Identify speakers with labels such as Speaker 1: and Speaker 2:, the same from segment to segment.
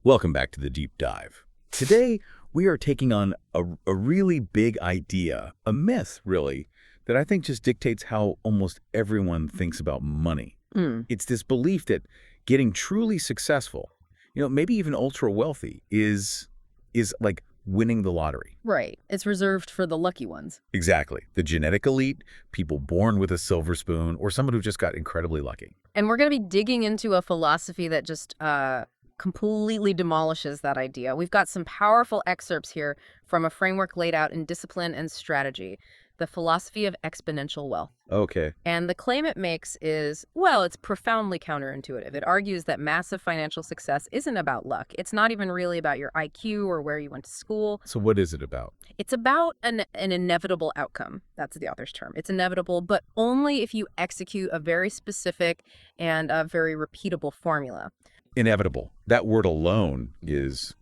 Speaker 1: Welcome back to the deep dive. Today, we are taking on a really big idea, a myth, really, that I think just dictates how almost everyone thinks about money.
Speaker 2: Mm,
Speaker 1: It's this belief that getting truly successful, maybe even ultra wealthy, is like winning the lottery.
Speaker 2: right. It's reserved for the lucky ones.
Speaker 1: Exactly. The genetic elite, people born with a silver spoon, or someone who just got incredibly lucky.
Speaker 2: And we're going to be digging into a philosophy that just completely demolishes that idea. We've got some powerful excerpts here from a framework laid out in Discipline and Strategy, the philosophy of exponential wealth.
Speaker 1: Okay.
Speaker 2: And the claim it makes is, well, it's profoundly counterintuitive. It argues that massive financial success isn't about luck. It's not even really about your IQ or where you went to school.
Speaker 1: So what is it about?
Speaker 2: It's about an inevitable outcome. That's the author's term. It's inevitable, but only if you execute a very specific and a very repeatable formula.
Speaker 1: Inevitable. That word alone it's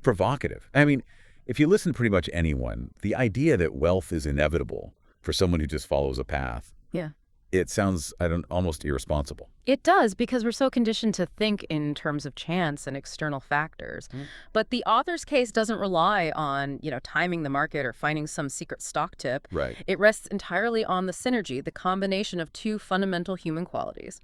Speaker 1: provocative. I mean, if you listen to pretty much anyone, the idea that wealth is inevitable for someone who just follows a path,
Speaker 2: Yeah.
Speaker 1: it sounds, almost irresponsible.
Speaker 2: It does, because we're so conditioned to think in terms of chance and external factors. But the author's case doesn't rely on, timing the market or finding some secret stock tip.
Speaker 1: Right.
Speaker 2: It rests entirely on the synergy, the combination of two fundamental human qualities,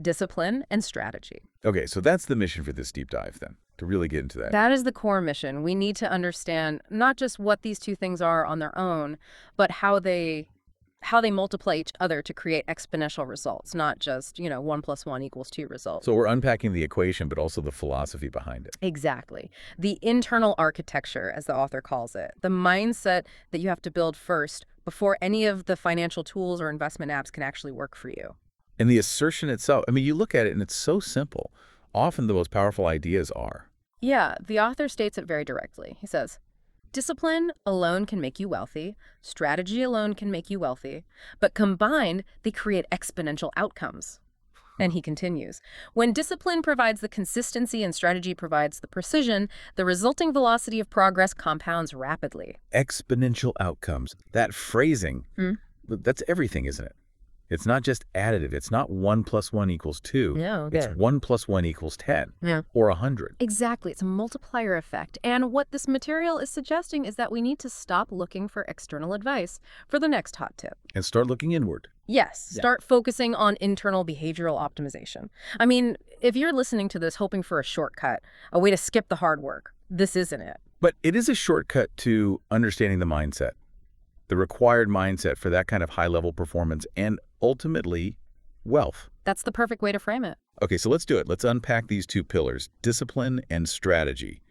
Speaker 2: discipline and strategy.
Speaker 1: Okay, so that's the mission for this deep dive then, to really get into that.
Speaker 2: That is the core mission. We need to understand not just what these two things are on their own, but how they multiply each other to create exponential results, not just, 1 + 1 = 2 results.
Speaker 1: So we're unpacking the equation, but also the philosophy behind it.
Speaker 2: Exactly. The internal architecture, as the author calls it, the mindset that you have to build first before any of the financial tools or investment apps can actually work for you.
Speaker 1: And the assertion itself, you look at it and it's so simple. Often the most powerful ideas are.
Speaker 2: Yeah, the author states it very directly. He says, discipline alone can make you wealthy, strategy alone can make you wealthy, but combined, they create exponential outcomes. And he continues, when discipline provides the consistency and strategy provides the precision, the resulting velocity of progress compounds rapidly.
Speaker 1: Exponential outcomes. That phrasing, that's everything, isn't it? It's not just additive. It's not 1 + 1 = 2.
Speaker 2: No,
Speaker 1: It's
Speaker 2: good.
Speaker 1: 1 + 1 = 10
Speaker 2: Yeah.
Speaker 1: or 100.
Speaker 2: Exactly. It's a multiplier effect. And what this material is suggesting is that we need to stop looking for external advice for the next hot tip.
Speaker 1: And start looking inward.
Speaker 2: Yes,
Speaker 1: Yeah.
Speaker 2: start focusing on internal behavioral optimization. If you're listening to this hoping for a shortcut, a way to skip the hard work, this isn't it.
Speaker 1: But it is a shortcut to understanding the mindset, the required mindset for that kind of high-level performance and ultimately wealth.
Speaker 2: That's the perfect way to frame it.
Speaker 1: Okay, so let's do it. Let's unpack these two pillars, discipline and strategy.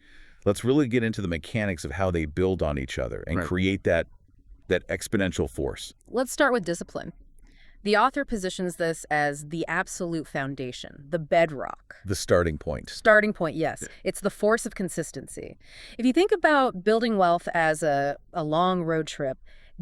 Speaker 1: Let's really get into the mechanics of how they build on each other and
Speaker 2: Right.
Speaker 1: create that exponential force.
Speaker 2: Let's start with discipline. The author positions this as the absolute foundation, the bedrock.
Speaker 1: The starting point.
Speaker 2: Starting point, yes. It's the force of consistency. If you think about building wealth as a long road trip,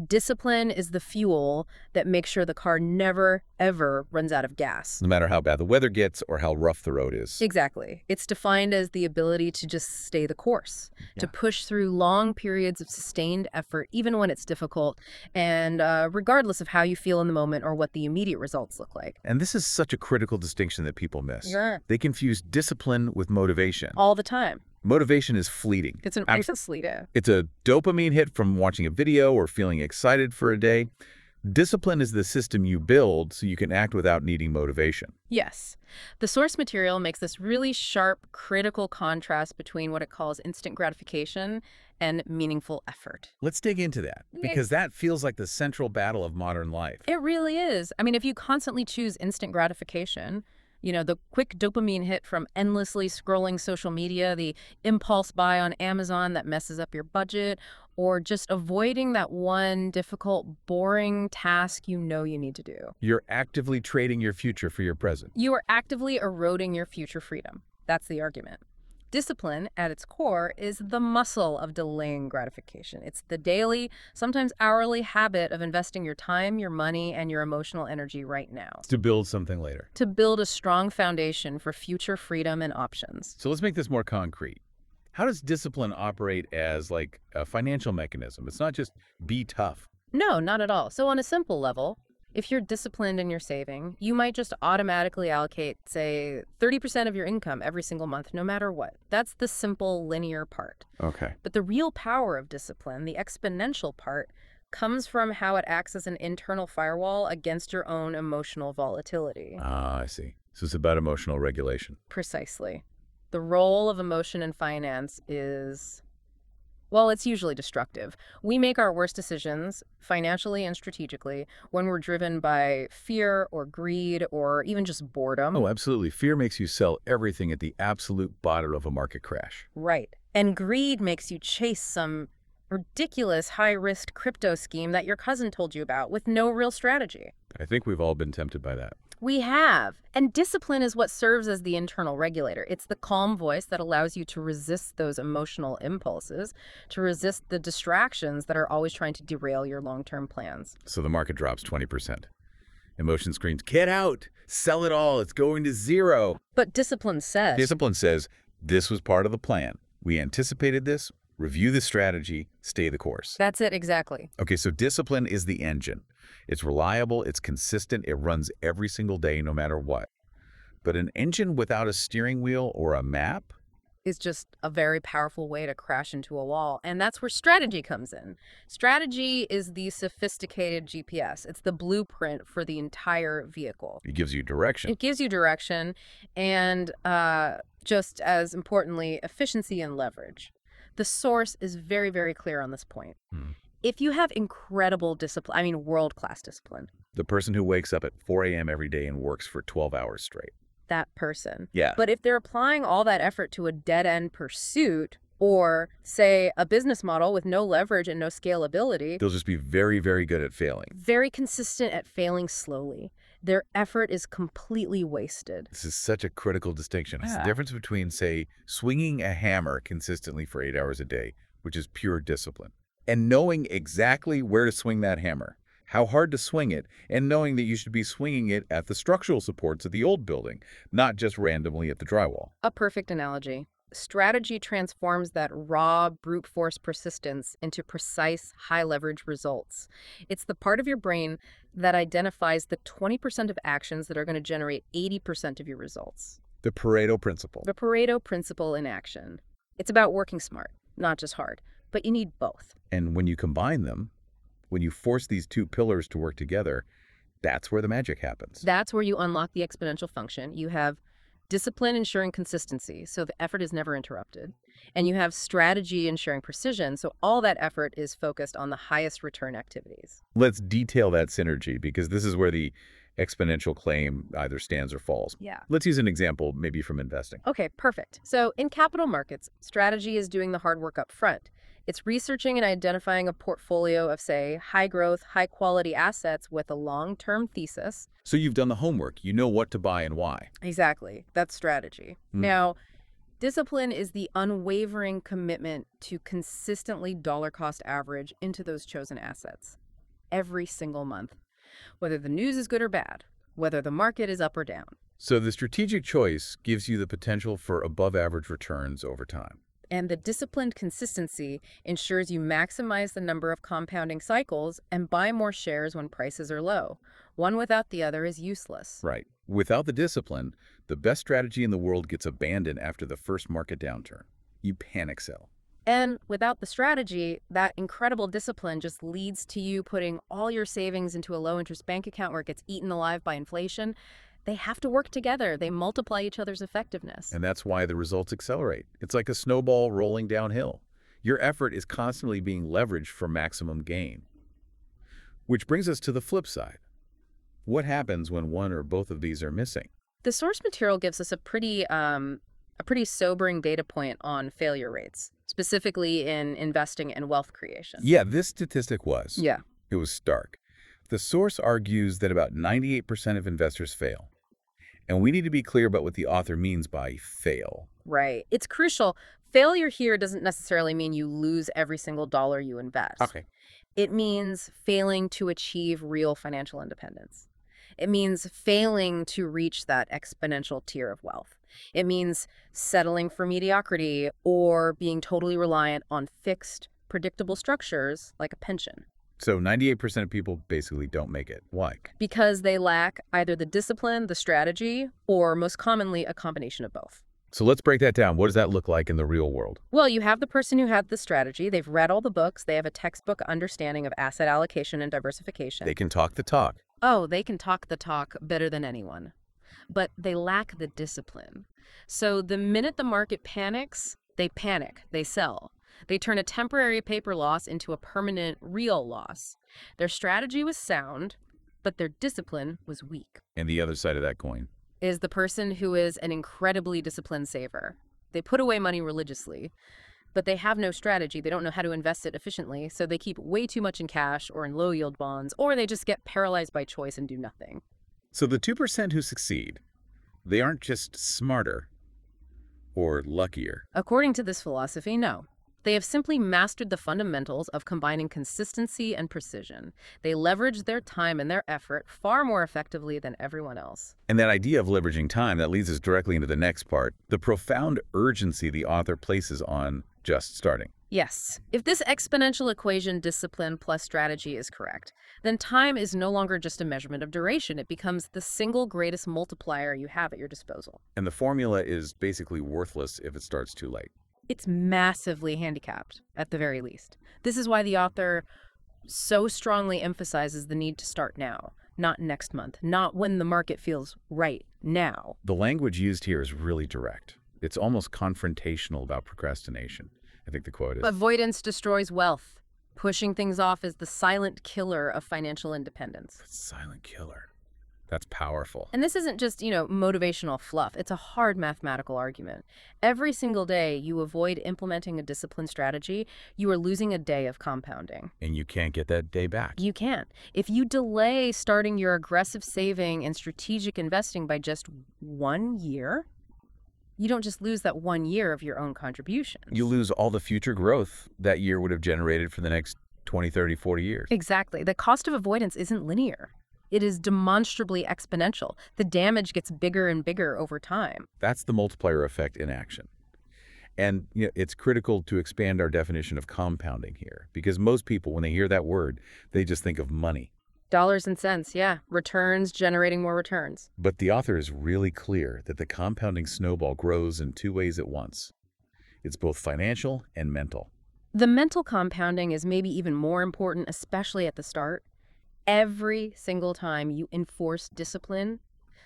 Speaker 2: discipline is the fuel that makes sure the car never, ever runs out of gas.
Speaker 1: No matter how bad the weather gets or how rough the road is.
Speaker 2: Exactly. It's defined as the ability to just stay the course, to push through long periods of sustained effort, even when it's difficult, and regardless of how you feel in the moment or what the immediate results look like.
Speaker 1: And this is such a critical distinction that people miss.
Speaker 2: Yeah.
Speaker 1: They confuse discipline with motivation.
Speaker 2: All the time.
Speaker 1: Motivation is fleeting.
Speaker 2: It's an absolute.
Speaker 1: It's a dopamine hit from watching a video or feeling excited for a day. Discipline is the system you build so you can act without needing motivation.
Speaker 2: Yes. The source material makes this really sharp, critical contrast between what it calls instant gratification and meaningful effort.
Speaker 1: Let's dig into that, because that feels like the central battle of modern life.
Speaker 2: It really is. If you constantly choose instant gratification, the quick dopamine hit from endlessly scrolling social media, the impulse buy on Amazon that messes up your budget, or just avoiding that one difficult, boring task you need to do.
Speaker 1: You're actively trading your future for your present.
Speaker 2: You are actively eroding your future freedom. That's the argument. Discipline, at its core, is the muscle of delaying gratification. It's the daily, sometimes hourly habit of investing your time, your money, and your emotional energy right now.
Speaker 1: To build something later.
Speaker 2: To build a strong foundation for future freedom and options.
Speaker 1: So let's make this more concrete. How does discipline operate as like a financial mechanism? It's not just be tough.
Speaker 2: No, not at all. So on a simple level, If you're disciplined in your saving, you might just automatically allocate, say, 30% of your income every single month, no matter what. That's the simple linear part.
Speaker 1: Okay.
Speaker 2: But the real power of discipline, the exponential part, comes from how it acts as an internal firewall against your own emotional volatility.
Speaker 1: Ah, I see. So it's about emotional regulation.
Speaker 2: Precisely. The role of emotion in finance is, well, it's usually destructive. We make our worst decisions, financially and strategically, when we're driven by fear or greed or even just boredom.
Speaker 1: Oh, absolutely. Fear makes you sell everything at the absolute bottom of a market crash.
Speaker 2: Right. And greed makes you chase some ridiculous high-risk crypto scheme that your cousin told you about with no real strategy.
Speaker 1: I think we've all been tempted by that.
Speaker 2: We have. And discipline is what serves as the internal regulator. It's the calm voice that allows you to resist those emotional impulses, to resist the distractions that are always trying to derail your long-term plans.
Speaker 1: So the market drops 20%. Emotion screams, get out, sell it all, it's going to zero.
Speaker 2: But discipline says,
Speaker 1: Discipline says, this was part of the plan. We anticipated this, review the strategy, stay the course.
Speaker 2: that's it exactly.
Speaker 1: Okay, so discipline is the engine. It's reliable, it's consistent, it runs every single day no matter what. But an engine without a steering wheel or a map?
Speaker 2: Is just a very powerful way to crash into a wall. And that's where strategy comes in. Strategy is the sophisticated GPS. It's the blueprint for the entire vehicle.
Speaker 1: It gives you direction.
Speaker 2: It gives you direction and, just as importantly, efficiency and leverage. The source is very, very clear on this point. If you have incredible discipline, I mean world-class discipline,
Speaker 1: The person who wakes up at 4 a.m. every day and works for 12 hours straight.
Speaker 2: that person.
Speaker 1: Yeah.
Speaker 2: But if they're applying all that effort to a dead-end pursuit or, say, a business model with no leverage and no scalability,
Speaker 1: They'll just be very, very good at failing.
Speaker 2: very consistent at failing slowly, their effort is completely wasted.
Speaker 1: This is such a critical distinction. It's the
Speaker 2: Yeah.
Speaker 1: difference between, say, swinging a hammer consistently for 8 hours a day, which is pure discipline, and knowing exactly where to swing that hammer, how hard to swing it, and knowing that you should be swinging it at the structural supports of the old building, not just randomly at the drywall.
Speaker 2: A perfect analogy. Strategy transforms that raw, brute force persistence into precise, high-leverage results. It's the part of your brain that identifies the 20% of actions that are going to generate 80% of your results.
Speaker 1: The Pareto principle.
Speaker 2: The Pareto principle in action. It's about working smart, not just hard, but you need both.
Speaker 1: And when you combine them, when you force these two pillars to work together, that's where the magic happens.
Speaker 2: That's where you unlock the exponential function. You have discipline ensuring consistency, so the effort is never interrupted. And you have strategy ensuring precision, so all that effort is focused on the highest return activities.
Speaker 1: Let's detail that synergy, because this is where the exponential claim either stands or falls.
Speaker 2: Yeah.
Speaker 1: Let's use an example, maybe from investing.
Speaker 2: Okay, perfect. So in capital markets, strategy is doing the hard work up front. It's researching and identifying a portfolio of, say, high-growth, high-quality assets with a long-term thesis.
Speaker 1: So you've done the homework. You know what to buy and why.
Speaker 2: Exactly. That's strategy. Now, discipline is the unwavering commitment to consistently dollar-cost average into those chosen assets every single month, whether the news is good or bad, whether the market is up or down.
Speaker 1: So the strategic choice gives you the potential for above-average returns over time.
Speaker 2: And the disciplined consistency ensures you maximize the number of compounding cycles and buy more shares when prices are low. One without the other is useless.
Speaker 1: Right. Without the discipline, the best strategy in the world gets abandoned after the first market downturn. You panic sell.
Speaker 2: And without the strategy, that incredible discipline just leads to you putting all your savings into a low-interest bank account where it gets eaten alive by inflation. They have to work together. They multiply each other's effectiveness.
Speaker 1: And that's why the results accelerate. It's like a snowball rolling downhill. Your effort is constantly being leveraged for maximum gain. Which brings us to the flip side. What happens when one or both of these are missing?
Speaker 2: The source material gives us a pretty sobering data point on failure rates, specifically in investing and wealth creation.
Speaker 1: Yeah, this statistic was.
Speaker 2: Yeah.
Speaker 1: It was stark. The source argues that about 98% of investors fail. And we need to be clear about what the author means by fail.
Speaker 2: Right. It's crucial. Failure here doesn't necessarily mean you lose every single dollar you invest.
Speaker 1: Okay.
Speaker 2: It means failing to achieve real financial independence. It means failing to reach that exponential tier of wealth. It means settling for mediocrity or being totally reliant on fixed, predictable structures like a pension.
Speaker 1: So 98% of people basically don't make it. Why?
Speaker 2: Because they lack either the discipline, the strategy, or most commonly a combination of both.
Speaker 1: So let's break that down. What does that look like in the real world?
Speaker 2: Well, you have the person who had the strategy. They've read all the books. They have a textbook understanding of asset allocation and diversification.
Speaker 1: They can talk the talk.
Speaker 2: Oh, they can talk the talk better than anyone. But they lack the discipline. So the minute the market panics, they panic, they sell. They turn a temporary paper loss into a permanent real loss. Their strategy was sound, but their discipline was weak.
Speaker 1: And the other side of that coin.
Speaker 2: Is the person who is an incredibly disciplined saver. They put away money religiously, but they have no strategy. They don't know how to invest it efficiently, so they keep way too much in cash or in low-yield bonds, or they just get paralyzed by choice and do nothing.
Speaker 1: So the 2% who succeed, they aren't just smarter or luckier.
Speaker 2: According to this philosophy, no. They have simply mastered the fundamentals of combining consistency and precision. They leverage their time and their effort far more effectively than everyone else.
Speaker 1: And that idea of leveraging time, that leads us directly into the next part, the profound urgency the author places on just starting.
Speaker 2: Yes, if this exponential equation, discipline plus strategy, is correct, then time is no longer just a measurement of duration. It becomes the single greatest multiplier you have at your disposal.
Speaker 1: And the formula is basically worthless if it starts too late.
Speaker 2: It's massively handicapped, at the very least. This is why the author so strongly emphasizes the need to start now, not next month, not when the market feels right now.
Speaker 1: The language used here is really direct. It's almost confrontational about procrastination. I think the quote is,
Speaker 2: Avoidance destroys wealth. Pushing things off is the silent killer of financial independence.
Speaker 1: silent killer. That's powerful.
Speaker 2: And this isn't just, motivational fluff. It's a hard mathematical argument. Every single day you avoid implementing a disciplined strategy, you are losing a day of compounding.
Speaker 1: And you can't get that day back.
Speaker 2: You can't. If you delay starting your aggressive saving and strategic investing by just 1 year, you don't just lose that 1 year of your own contributions.
Speaker 1: You lose all the future growth that year would have generated for the next 20, 30, 40 years.
Speaker 2: Exactly. The cost of avoidance isn't linear. It is demonstrably exponential. The damage gets bigger and bigger over time.
Speaker 1: That's the multiplier effect in action. And it's critical to expand our definition of compounding here, because most people, when they hear that word, they just think of money.
Speaker 2: Dollars and cents, yeah. Returns generating more returns.
Speaker 1: But the author is really clear that the compounding snowball grows in two ways at once. It's both financial and mental.
Speaker 2: The mental compounding is maybe even more important, especially at the start. Every single time you enforce discipline,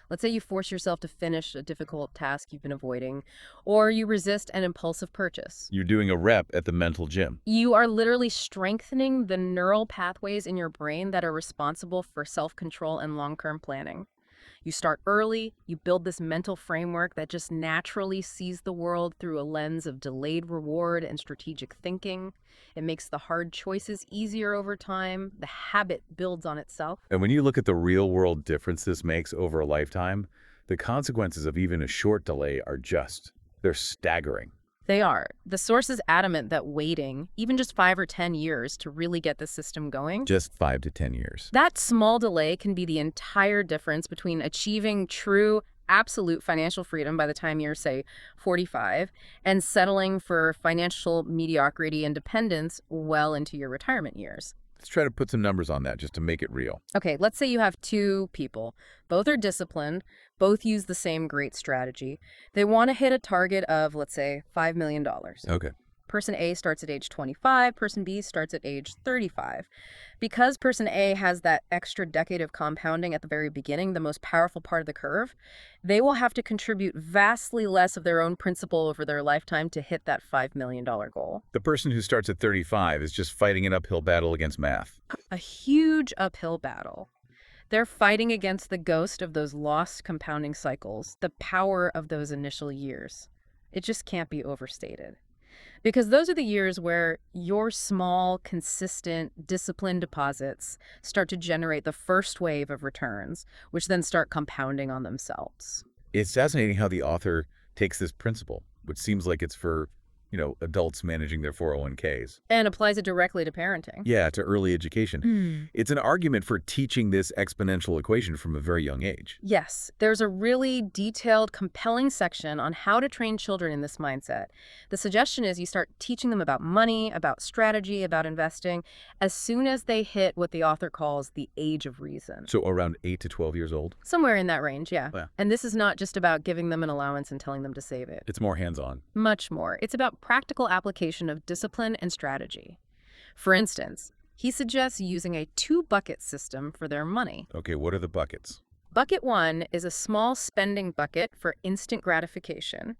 Speaker 2: let's say you force yourself to finish a difficult task you've been avoiding, or you resist an impulsive purchase.
Speaker 1: You're doing a rep at the mental gym.
Speaker 2: You are literally strengthening the neural pathways in your brain that are responsible for self-control and long-term planning. You start early, you build this mental framework that just naturally sees the world through a lens of delayed reward and strategic thinking. It makes the hard choices easier over time. The habit builds on itself.
Speaker 1: And when you look at the real-world difference this makes over a lifetime, the consequences of even a short delay are they're staggering.
Speaker 2: They are. The source is adamant that waiting, even just 5 or 10 years to really get the system going,
Speaker 1: Just 5 to 10 years.
Speaker 2: that small delay can be the entire difference between achieving true, absolute financial freedom by the time you're, say, 45, and settling for financial mediocrity and dependence well into your retirement years.
Speaker 1: Let's try to put some numbers on that just to make it real.
Speaker 2: Okay, let's say you have two people. Both are disciplined, both use the same great strategy. They want to hit a target of, let's say, $5 million.
Speaker 1: Okay.
Speaker 2: Person A starts at age 25, person B starts at age 35. Because person A has that extra decade of compounding at the very beginning, the most powerful part of the curve, they will have to contribute vastly less of their own principal over their lifetime to hit that $5 million goal.
Speaker 1: The person who starts at 35 is just fighting an uphill battle against math.
Speaker 2: A huge uphill battle. They're fighting against the ghost of those lost compounding cycles, the power of those initial years. It just can't be overstated. Because those are the years where your small, consistent, disciplined deposits start to generate the first wave of returns, which then start compounding on themselves.
Speaker 1: It's fascinating how the author takes this principle, which seems like it's for adults managing their 401ks.
Speaker 2: And applies it directly to parenting.
Speaker 1: Yeah, to early education.
Speaker 2: Mm.
Speaker 1: It's an argument for teaching this exponential equation from a very young age.
Speaker 2: Yes, there's a really detailed, compelling section on how to train children in this mindset. The suggestion is you start teaching them about money, about strategy, about investing, as soon as they hit what the author calls the age of reason.
Speaker 1: So around 8 to 12 years old?
Speaker 2: Somewhere in that range, yeah.
Speaker 1: Yeah.
Speaker 2: And this is not just about giving them an allowance and telling them to save it.
Speaker 1: It's more hands-on.
Speaker 2: Much more. It's about practical application of discipline and strategy. For instance, he suggests using a two-bucket system for their money.
Speaker 1: Okay, what are the buckets?
Speaker 2: Bucket 1 is a small spending bucket for instant gratification,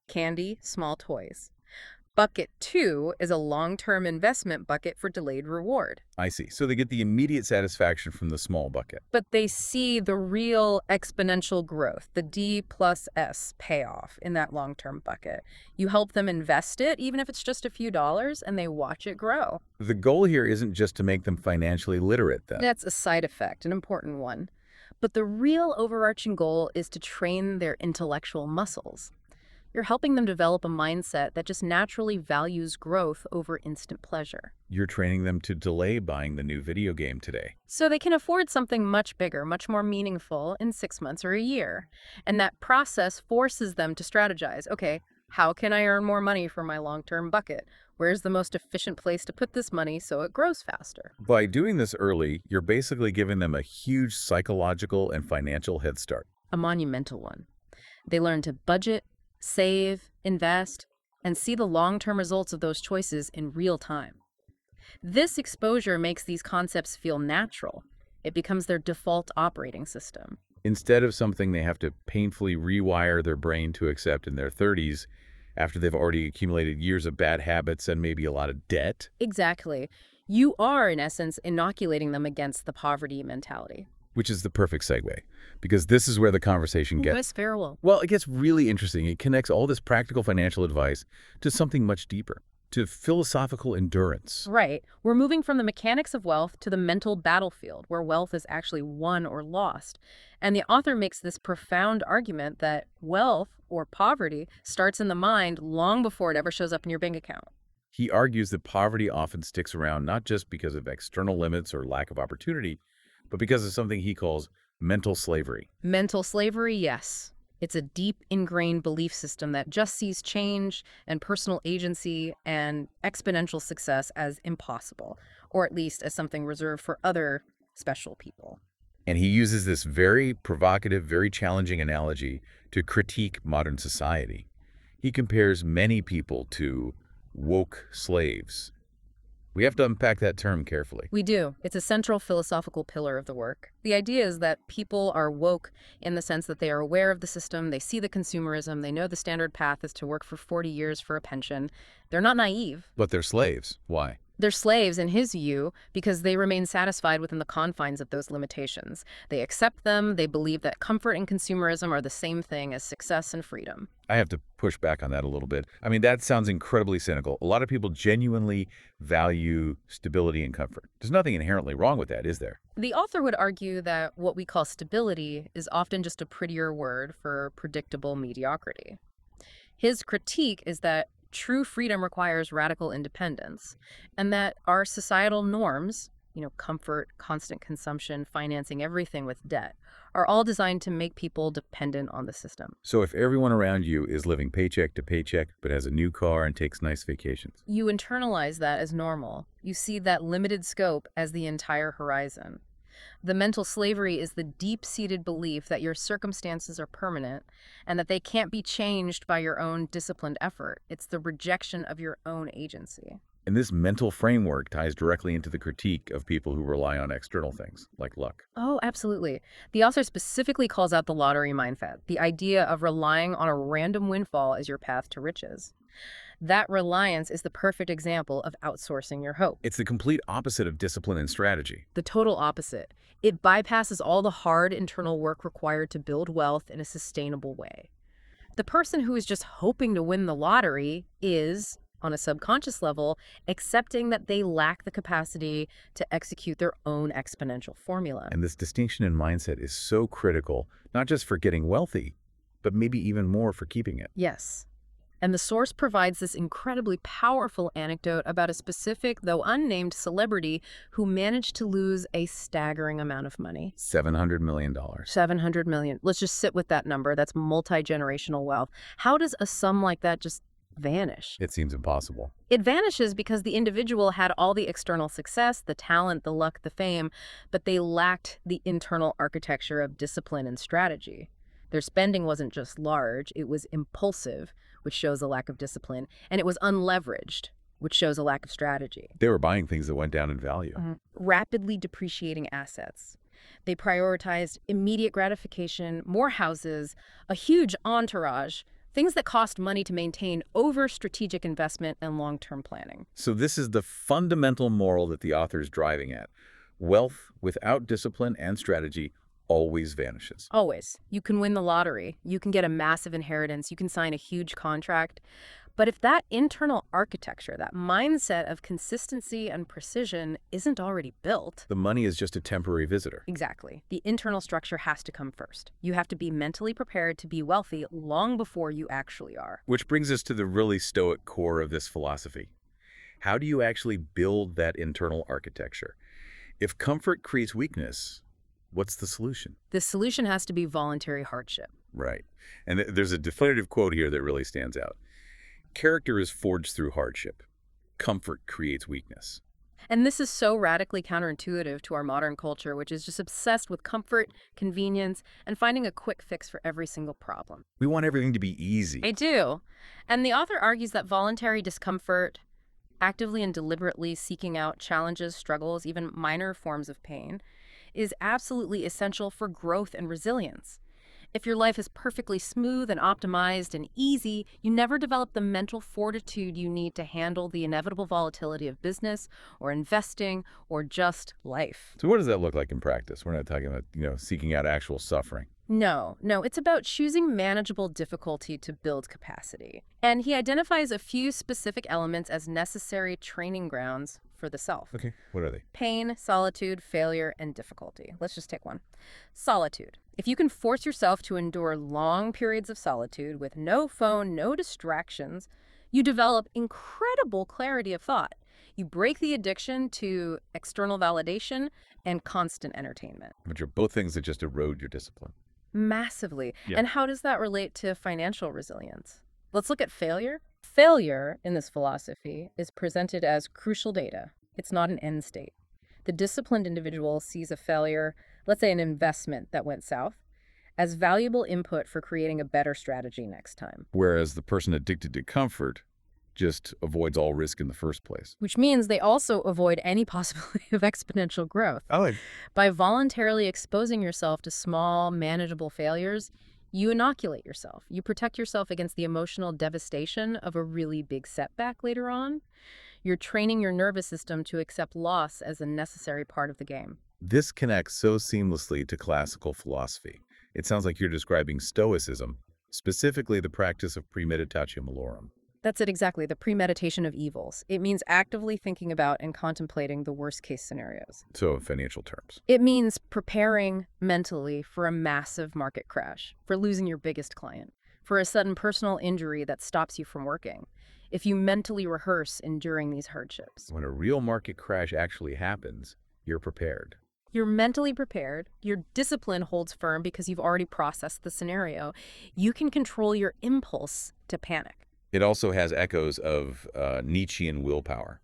Speaker 2: candy, small toys. Bucket 2 is a long-term investment bucket for delayed reward.
Speaker 1: I see. So they get the immediate satisfaction from the small bucket.
Speaker 2: But they see the real exponential growth, the D plus S payoff in that long-term bucket. You help them invest it, even if it's just a few dollars, and they watch it grow.
Speaker 1: The goal here isn't just to make them financially literate, then.
Speaker 2: That's a side effect, an important one. But the real overarching goal is to train their intellectual muscles. You're helping them develop a mindset that just naturally values growth over instant pleasure.
Speaker 1: You're training them to delay buying the new video game today.
Speaker 2: So they can afford something much bigger, much more meaningful in 6 months or a year. And that process forces them to strategize. Okay, how can I earn more money for my long-term bucket? Where's the most efficient place to put this money so it grows faster?
Speaker 1: By doing this early, you're basically giving them a huge psychological and financial head start.
Speaker 2: A monumental one. They learn to budget, save, invest, and see the long-term results of those choices in real time. This exposure makes these concepts feel natural. It becomes their default operating system.
Speaker 1: Instead of something they have to painfully rewire their brain to accept in their 30s, after they've already accumulated years of bad habits and maybe a lot of debt.
Speaker 2: Exactly. You are, in essence, inoculating them against the poverty mentality.
Speaker 1: Which is the perfect segue, because this is where the conversation gets...
Speaker 2: Yes, farewell.
Speaker 1: Well, it gets really interesting. It connects all this practical financial advice to something much deeper, to philosophical endurance.
Speaker 2: Right. We're moving from the mechanics of wealth to the mental battlefield, where wealth is actually won or lost. And the author makes this profound argument that wealth, or poverty, starts in the mind long before it ever shows up in your bank account.
Speaker 1: He argues that poverty often sticks around not just because of external limits or lack of opportunity, but because of something he calls mental slavery.
Speaker 2: Mental slavery, yes. It's a deep ingrained belief system that just sees change and personal agency and exponential success as impossible, or at least as something reserved for other special people.
Speaker 1: And he uses this very provocative, very challenging analogy to critique modern society. He compares many people to woke slaves. We have to unpack that term carefully.
Speaker 2: We do. It's a central philosophical pillar of the work. The idea is that people are woke in the sense that they are aware of the system, they see the consumerism, they know the standard path is to work for 40 years for a pension. They're not naive.
Speaker 1: But they're slaves. Why?
Speaker 2: They're slaves, in his view, because they remain satisfied within the confines of those limitations. They accept them, they believe that comfort and consumerism are the same thing as success and freedom.
Speaker 1: I have to push back on that a little bit. I mean, that sounds incredibly cynical. A lot of people genuinely value stability and comfort. There's nothing inherently wrong with that, is there?
Speaker 2: The author would argue that what we call stability is often just a prettier word for predictable mediocrity. His critique is that true freedom requires radical independence, and that our societal norms, comfort, constant consumption, financing everything with debt, are all designed to make people dependent on the system.
Speaker 1: So if everyone around you is living paycheck to paycheck but has a new car and takes nice vacations,
Speaker 2: you internalize that as normal. You see that limited scope as the entire horizon. The mental slavery is the deep-seated belief that your circumstances are permanent and that they can't be changed by your own disciplined effort. It's the rejection of your own agency.
Speaker 1: and this mental framework ties directly into the critique of people who rely on external things, like luck.
Speaker 2: Oh, absolutely. The author specifically calls out the lottery mindset, the idea of relying on a random windfall as your path to riches. That reliance is the perfect example of outsourcing your hope.
Speaker 1: It's the complete opposite of discipline and strategy.
Speaker 2: The total opposite. It bypasses all the hard internal work required to build wealth in a sustainable way. The person who is just hoping to win the lottery is, on a subconscious level, accepting that they lack the capacity to execute their own exponential formula.
Speaker 1: And this distinction in mindset is so critical, not just for getting wealthy, but maybe even more for keeping it.
Speaker 2: Yes. And the source provides this incredibly powerful anecdote about a specific, though unnamed, celebrity who managed to lose a staggering amount of money.
Speaker 1: $700 million.
Speaker 2: 700 million. Let's just sit with that number. That's multi-generational wealth. How does a sum like that just vanish?
Speaker 1: It seems impossible.
Speaker 2: It vanishes because the individual had all the external success, the talent, the luck, the fame, but they lacked the internal architecture of discipline and strategy. Their spending wasn't just large, it was impulsive, which shows a lack of discipline, and it was unleveraged, which shows a lack of strategy.
Speaker 1: They were buying things that went down in value.
Speaker 2: Rapidly depreciating assets. They prioritized immediate gratification, more houses, a huge entourage, things that cost money to maintain over strategic investment and long-term planning.
Speaker 1: So this is the fundamental moral that the author is driving at. Wealth without discipline and strategy always vanishes.
Speaker 2: Always. You can win the lottery. You can get a massive inheritance. You can sign a huge contract. But if that internal architecture, that mindset of consistency and precision isn't already built.
Speaker 1: The money is just a temporary visitor.
Speaker 2: Exactly. The internal structure has to come first. You have to be mentally prepared to be wealthy long before you actually are.
Speaker 1: Which brings us to the really Stoic core of this philosophy. How do you actually build that internal architecture? If comfort creates weakness, what's the solution?
Speaker 2: The solution has to be voluntary hardship.
Speaker 1: Right. And there's a definitive quote here that really stands out. Character is forged through hardship. Comfort creates weakness.
Speaker 2: And this is so radically counterintuitive to our modern culture, which is just obsessed with comfort, convenience, and finding a quick fix for every single problem.
Speaker 1: We want everything to be easy.
Speaker 2: I do. And the author argues that voluntary discomfort, actively and deliberately seeking out challenges, struggles, even minor forms of pain, is absolutely essential for growth and resilience. If your life is perfectly smooth and optimized and easy, you never develop the mental fortitude you need to handle the inevitable volatility of business or investing or just life.
Speaker 1: So what does that look like in practice? We're not talking about, seeking out actual suffering.
Speaker 2: No, it's about choosing manageable difficulty to build capacity. And he identifies a few specific elements as necessary training grounds for the self.
Speaker 1: Okay, what are they?
Speaker 2: Pain, solitude, failure, and difficulty. Let's just take one. Solitude. If you can force yourself to endure long periods of solitude with no phone, no distractions, you develop incredible clarity of thought. You break the addiction to external validation and constant entertainment.
Speaker 1: Which are both things that just erode your discipline.
Speaker 2: Massively.
Speaker 1: Yeah.
Speaker 2: And how does that relate to financial resilience? Let's look at failure. Failure in this philosophy is presented as crucial data. It's not an end state. The disciplined individual sees a failure, let's say an investment that went south, as valuable input for creating a better strategy next time.
Speaker 1: Whereas the person addicted to comfort just avoids all risk in the first place.
Speaker 2: Which means they also avoid any possibility of exponential growth. By voluntarily exposing yourself to small, manageable failures, you inoculate yourself. You protect yourself against the emotional devastation of a really big setback later on. You're training your nervous system to accept loss as a necessary part of the game.
Speaker 1: This connects so seamlessly to classical philosophy. It sounds like you're describing Stoicism, specifically the practice of premeditatio malorum.
Speaker 2: That's it exactly, the premeditation of evils. It means actively thinking about and contemplating the worst-case scenarios.
Speaker 1: So in financial terms.
Speaker 2: It means preparing mentally for a massive market crash, for losing your biggest client, for a sudden personal injury that stops you from working. If you mentally rehearse enduring these hardships.
Speaker 1: When a real market crash actually happens, you're prepared.
Speaker 2: You're mentally prepared. Your discipline holds firm because you've already processed the scenario. You can control your impulse to panic.
Speaker 1: It also has echoes of Nietzschean willpower.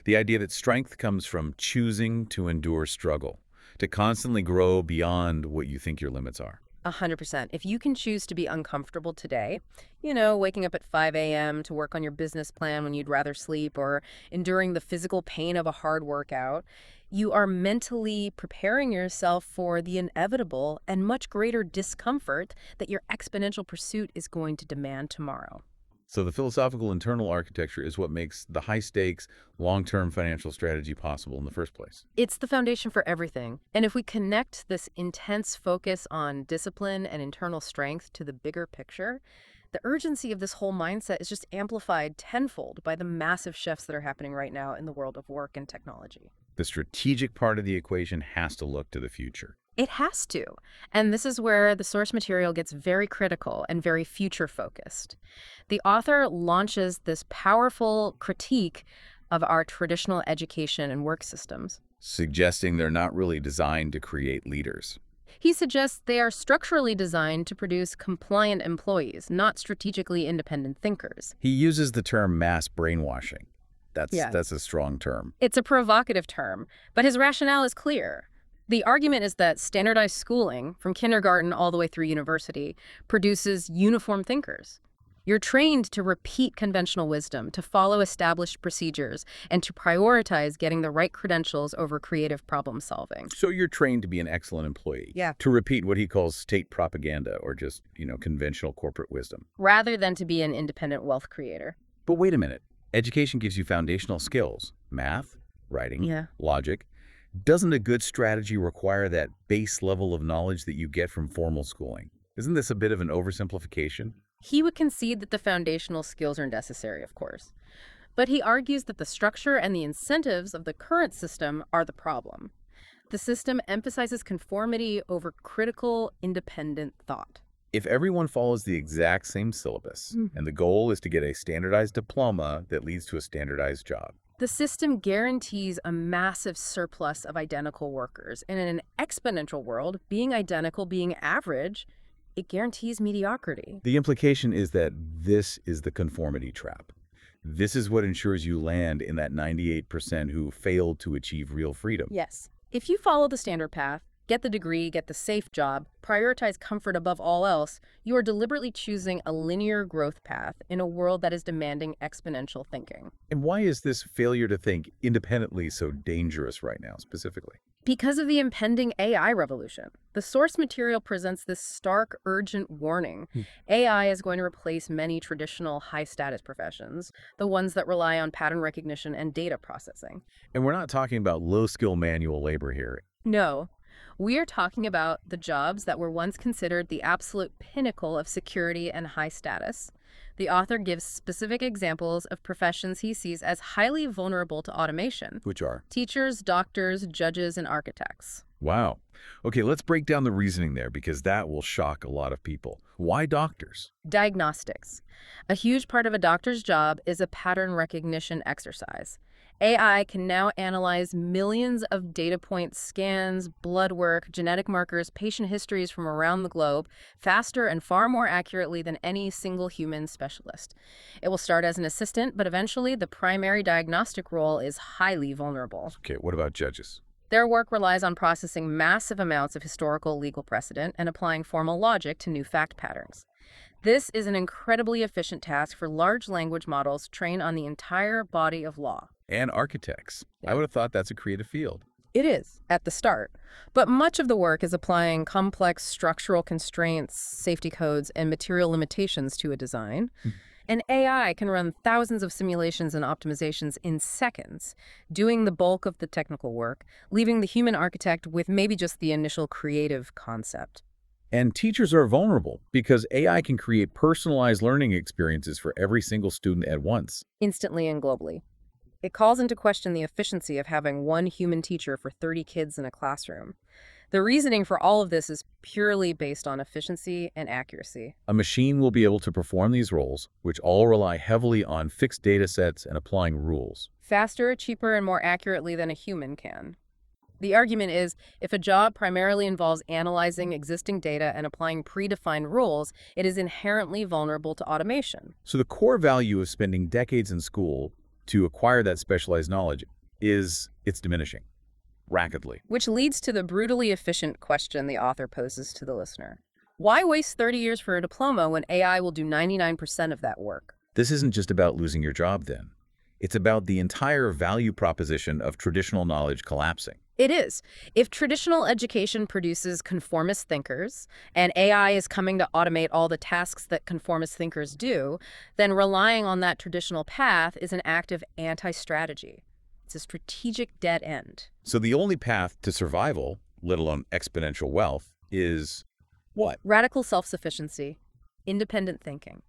Speaker 1: The idea that strength comes from choosing to endure struggle, to constantly grow beyond what you think your limits are.
Speaker 2: 100%. If you can choose to be uncomfortable today, waking up at 5 a.m. to work on your business plan when you'd rather sleep, or enduring the physical pain of a hard workout, you are mentally preparing yourself for the inevitable and much greater discomfort that your exponential pursuit is going to demand tomorrow.
Speaker 1: So the philosophical internal architecture is what makes the high-stakes, long-term financial strategy possible in the first place.
Speaker 2: It's the foundation for everything. And if we connect this intense focus on discipline and internal strength to the bigger picture, the urgency of this whole mindset is just amplified tenfold by the massive shifts that are happening right now in the world of work and technology.
Speaker 1: The strategic part of the equation has to look to the future.
Speaker 2: It has to. And this is where the source material gets very critical and very future focused. The author launches this powerful critique of our traditional education and work systems.
Speaker 1: Suggesting they're not really designed to create leaders.
Speaker 2: He suggests they are structurally designed to produce compliant employees, not strategically independent thinkers.
Speaker 1: He uses the term mass brainwashing.
Speaker 2: Yeah.
Speaker 1: That's a strong term.
Speaker 2: It's a provocative term, but his rationale is clear. The argument is that standardized schooling, from kindergarten all the way through university, produces uniform thinkers. You're trained to repeat conventional wisdom, to follow established procedures, and to prioritize getting the right credentials over creative problem solving.
Speaker 1: So you're trained to be an excellent employee.
Speaker 2: Yeah.
Speaker 1: To repeat what he calls state propaganda or just, conventional corporate wisdom.
Speaker 2: Rather than to be an independent wealth creator.
Speaker 1: But wait a minute. Education gives you foundational skills. Math, writing,
Speaker 2: Yeah.
Speaker 1: logic. Doesn't a good strategy require that base level of knowledge that you get from formal schooling? Isn't this a bit of an oversimplification?
Speaker 2: He would concede that the foundational skills are necessary, of course. But he argues that the structure and the incentives of the current system are the problem. The system emphasizes conformity over critical, independent thought.
Speaker 1: If everyone follows the exact same syllabus, and the goal is to get a standardized diploma that leads to a standardized job,
Speaker 2: The system guarantees a massive surplus of identical workers. And in an exponential world, being identical, being average, it guarantees mediocrity.
Speaker 1: the implication is that this is the conformity trap. This is what ensures you land in that 98% who failed to achieve real freedom.
Speaker 2: Yes. If you follow the standard path, get the degree, get the safe job, prioritize comfort above all else, you are deliberately choosing a linear growth path in a world that is demanding exponential thinking.
Speaker 1: And why is this failure to think independently so dangerous right now, specifically?
Speaker 2: Because of the impending AI revolution, the source material presents this stark, urgent warning. AI is going to replace many traditional high-status professions, the ones that rely on pattern recognition and data processing.
Speaker 1: And we're not talking about low-skill manual labor here.
Speaker 2: No, we are talking about the jobs that were once considered the absolute pinnacle of security and high status. The author gives specific examples of professions he sees as highly vulnerable to automation.
Speaker 1: Which are?
Speaker 2: Teachers, doctors, judges, and architects.
Speaker 1: Wow. Okay, let's break down the reasoning there because that will shock a lot of people. Why doctors?
Speaker 2: Diagnostics. A huge part of a doctor's job is a pattern recognition exercise. AI can now analyze millions of data points, scans, blood work, genetic markers, patient histories from around the globe faster and far more accurately than any single human specialist. It will start as an assistant, but eventually the primary diagnostic role is highly vulnerable.
Speaker 1: Okay, what about judges?
Speaker 2: Their work relies on processing massive amounts of historical legal precedent and applying formal logic to new fact patterns. This is an incredibly efficient task for large language models trained on the entire body of law.
Speaker 1: And architects.
Speaker 2: Yeah.
Speaker 1: I would have thought that's a creative field.
Speaker 2: It is, at the start. But much of the work is applying complex structural constraints, safety codes, and material limitations to a design. And AI can run thousands of simulations and optimizations in seconds, doing the bulk of the technical work, leaving the human architect with maybe just the initial creative concept.
Speaker 1: And teachers are vulnerable because AI can create personalized learning experiences for every single student at once.
Speaker 2: Instantly and globally. It calls into question the efficiency of having one human teacher for 30 kids in a classroom. The reasoning for all of this is purely based on efficiency and accuracy.
Speaker 1: A machine will be able to perform these roles, which all rely heavily on fixed data sets and applying rules.
Speaker 2: Faster, cheaper, and more accurately than a human can. The argument is, if a job primarily involves analyzing existing data and applying predefined rules, it is inherently vulnerable to automation.
Speaker 1: So the core value of spending decades in school to acquire that specialized knowledge is it's diminishing rapidly.
Speaker 2: Which leads to the brutally efficient question the author poses to the listener. Why waste 30 years for a diploma when AI will do 99% of that work?
Speaker 1: This isn't just about losing your job then. It's about the entire value proposition of traditional knowledge collapsing.
Speaker 2: It is. If traditional education produces conformist thinkers, and AI is coming to automate all the tasks that conformist thinkers do, then relying on that traditional path is an act of anti-strategy. It's a strategic dead end.
Speaker 1: So the only path to survival, let alone exponential wealth, is what?
Speaker 2: Radical self-sufficiency, independent thinking,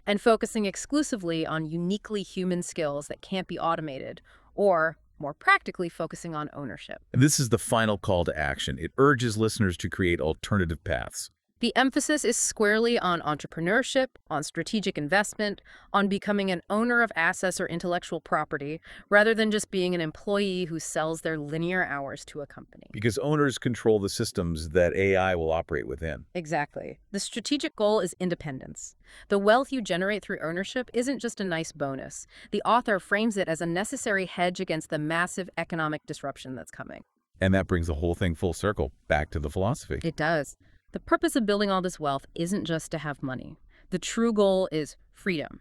Speaker 2: and focusing exclusively on uniquely human skills that can't be automated, or more practically focusing on ownership.
Speaker 1: And this is the final call to action. It urges listeners to create alternative paths.
Speaker 2: The emphasis is squarely on entrepreneurship, on strategic investment, on becoming an owner of assets or intellectual property, rather than just being an employee who sells their linear hours to a company.
Speaker 1: Because owners control the systems that AI will operate within.
Speaker 2: Exactly. The strategic goal is independence. The wealth you generate through ownership isn't just a nice bonus. The author frames it as a necessary hedge against the massive economic disruption that's coming.
Speaker 1: And that brings the whole thing full circle back to the philosophy.
Speaker 2: It does. The purpose of building all this wealth isn't just to have money. The true goal is freedom.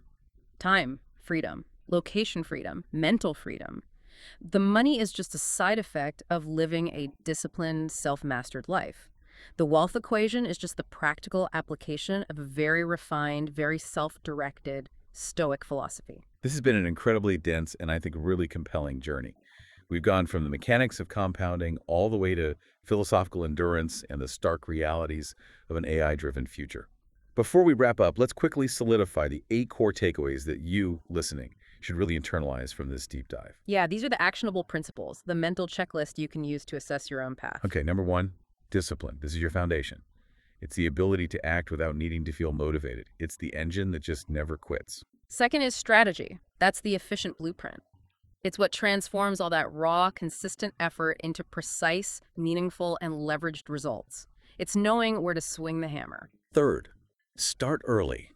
Speaker 2: Time freedom, location freedom, mental freedom. The money is just a side effect of living a disciplined, self-mastered life. The wealth equation is just the practical application of a very refined, very self-directed Stoic philosophy.
Speaker 1: This has been an incredibly dense and I think really compelling journey. We've gone from the mechanics of compounding all the way to philosophical endurance and the stark realities of an AI-driven future. Before we wrap up, let's quickly solidify the 8 core takeaways that you, listening, should really internalize from this deep dive.
Speaker 2: Yeah, these are the actionable principles, the mental checklist you can use to assess your own path.
Speaker 1: Okay, number 1, discipline. This is your foundation. It's the ability to act without needing to feel motivated. It's the engine that just never quits.
Speaker 2: Second is strategy. That's the efficient blueprint. It's what transforms all that raw, consistent effort into precise, meaningful, and leveraged results. It's knowing where to swing the hammer.
Speaker 1: Third, start early.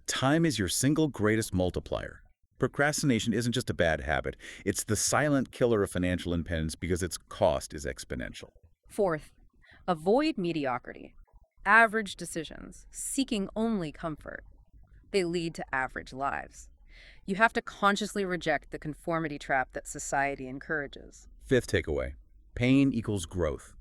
Speaker 1: Time is your single greatest multiplier. Procrastination isn't just a bad habit. It's the silent killer of financial independence because its cost is exponential.
Speaker 2: Fourth, avoid mediocrity. Average decisions, seeking only comfort. They lead to average lives. You have to consciously reject the conformity trap that society encourages.
Speaker 1: Fifth takeaway, pain equals growth.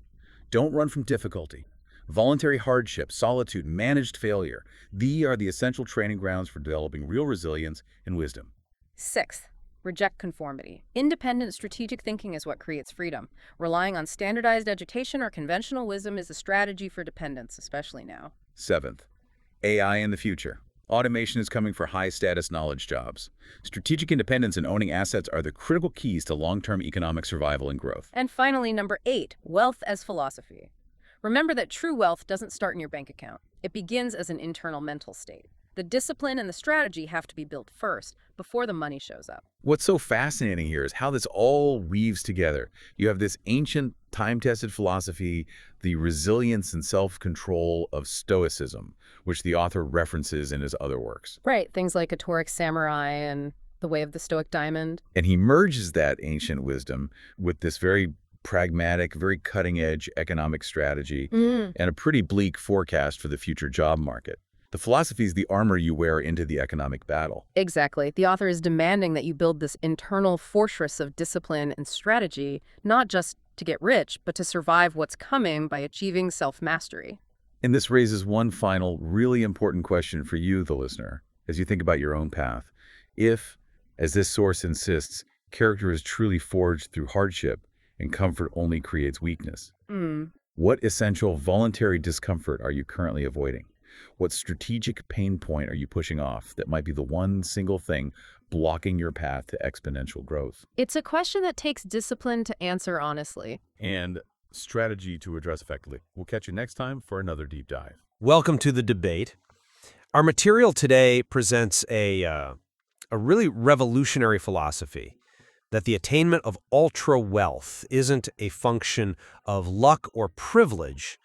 Speaker 1: Don't run from difficulty. Voluntary hardship, solitude, managed failure. These are the essential training grounds for developing real resilience and wisdom.
Speaker 2: Sixth, reject conformity. Independent strategic thinking is what creates freedom. Relying on standardized education or conventional wisdom is a strategy for dependence, especially now.
Speaker 1: Seventh, AI in the future. Automation is coming for high-status knowledge jobs. Strategic independence and owning assets are the critical keys to long-term economic survival and growth.
Speaker 2: And finally, number 8, wealth as philosophy. Remember that true wealth doesn't start in your bank account. It begins as an internal mental state. The discipline and the strategy have to be built first, before the money shows up.
Speaker 1: What's so fascinating here is how this all weaves together. You have this ancient, time-tested philosophy, the resilience and self-control of Stoicism, which the author references in his other works.
Speaker 2: Right, things like A Torix Samurai and The Way of the Stoic Diamond.
Speaker 1: And he merges that ancient wisdom with this very pragmatic, very cutting-edge economic strategy and a pretty bleak forecast for the future job market. The philosophy is the armor you wear into the economic battle.
Speaker 2: Exactly. The author is demanding that you build this internal fortress of discipline and strategy, not just to get rich, but to survive what's coming by achieving self-mastery.
Speaker 1: And this raises one final, really important question for you, the listener, as you think about your own path. If, as this source insists, character is truly forged through hardship and comfort only creates weakness, what essential voluntary discomfort are you currently avoiding? What strategic pain point are you pushing off that might be the one single thing blocking your path to exponential growth?
Speaker 2: It's a question that takes discipline to answer honestly.
Speaker 1: And strategy to address effectively. We'll catch you next time for another deep dive.
Speaker 3: Welcome to the debate. Our material today presents a really revolutionary philosophy that the attainment of ultra wealth isn't a function of luck or privilege,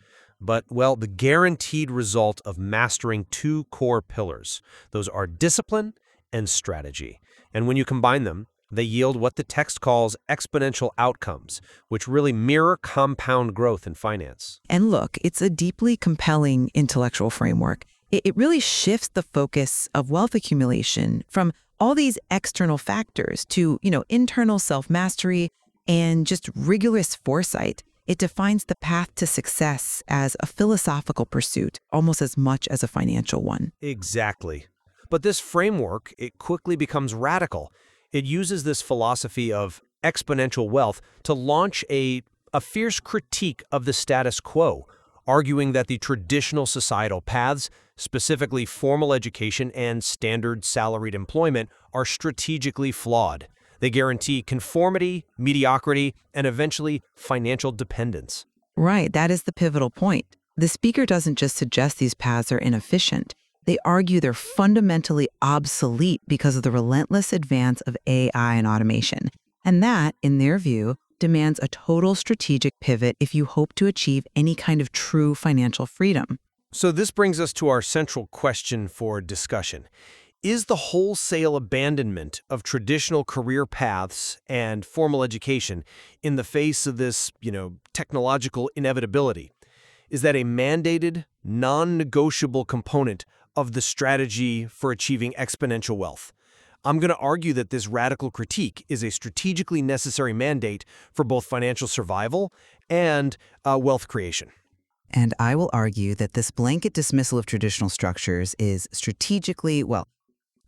Speaker 3: but, well, the guaranteed result of mastering 2 core pillars. Those are discipline and strategy. And when you combine them, they yield what the text calls exponential outcomes, which really mirror compound growth in finance.
Speaker 4: And look, it's a deeply compelling intellectual framework. It really shifts the focus of wealth accumulation from all these external factors to, internal self-mastery and just rigorous foresight. It defines the path to success as a philosophical pursuit, almost as much as a financial one.
Speaker 3: Exactly. But this framework, it quickly becomes radical. It uses this philosophy of exponential wealth to launch a fierce critique of the status quo, arguing that the traditional societal paths, specifically formal education and standard salaried employment, are strategically flawed. They guarantee conformity, mediocrity, and eventually financial dependence.
Speaker 4: Right, that is the pivotal point. The speaker doesn't just suggest these paths are inefficient. They argue they're fundamentally obsolete because of the relentless advance of AI and automation. And that, in their view, demands a total strategic pivot if you hope to achieve any kind of true financial freedom.
Speaker 3: So this brings us to our central question for discussion. Is the wholesale abandonment of traditional career paths and formal education in the face of this, technological inevitability, is that a mandated, non-negotiable component of the strategy for achieving exponential wealth? I'm going to argue that this radical critique is a strategically necessary mandate for both financial survival and wealth creation.
Speaker 4: And I will argue that this blanket dismissal of traditional structures is strategically,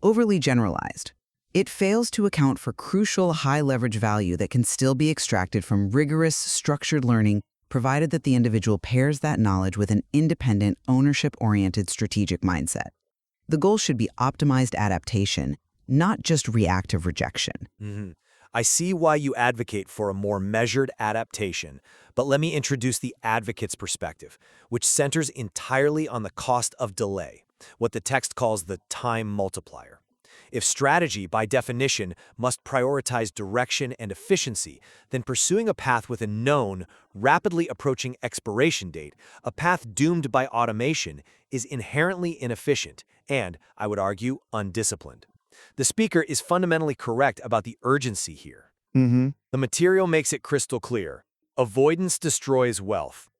Speaker 4: overly generalized. It fails to account for crucial high-leverage value that can still be extracted from rigorous, structured learning, provided that the individual pairs that knowledge with an independent, ownership-oriented strategic mindset. The goal should be optimized adaptation, not just reactive rejection.
Speaker 5: I see why you advocate for a more measured adaptation, but let me introduce the advocate's perspective, which centers entirely on the cost of delay, what the text calls the time multiplier. If strategy, by definition, must prioritize direction and efficiency, then pursuing a path with a known, rapidly approaching expiration date, a path doomed by automation, is inherently inefficient and, I would argue, undisciplined. The speaker is fundamentally correct about the urgency here. The material makes it crystal clear. Avoidance destroys wealth.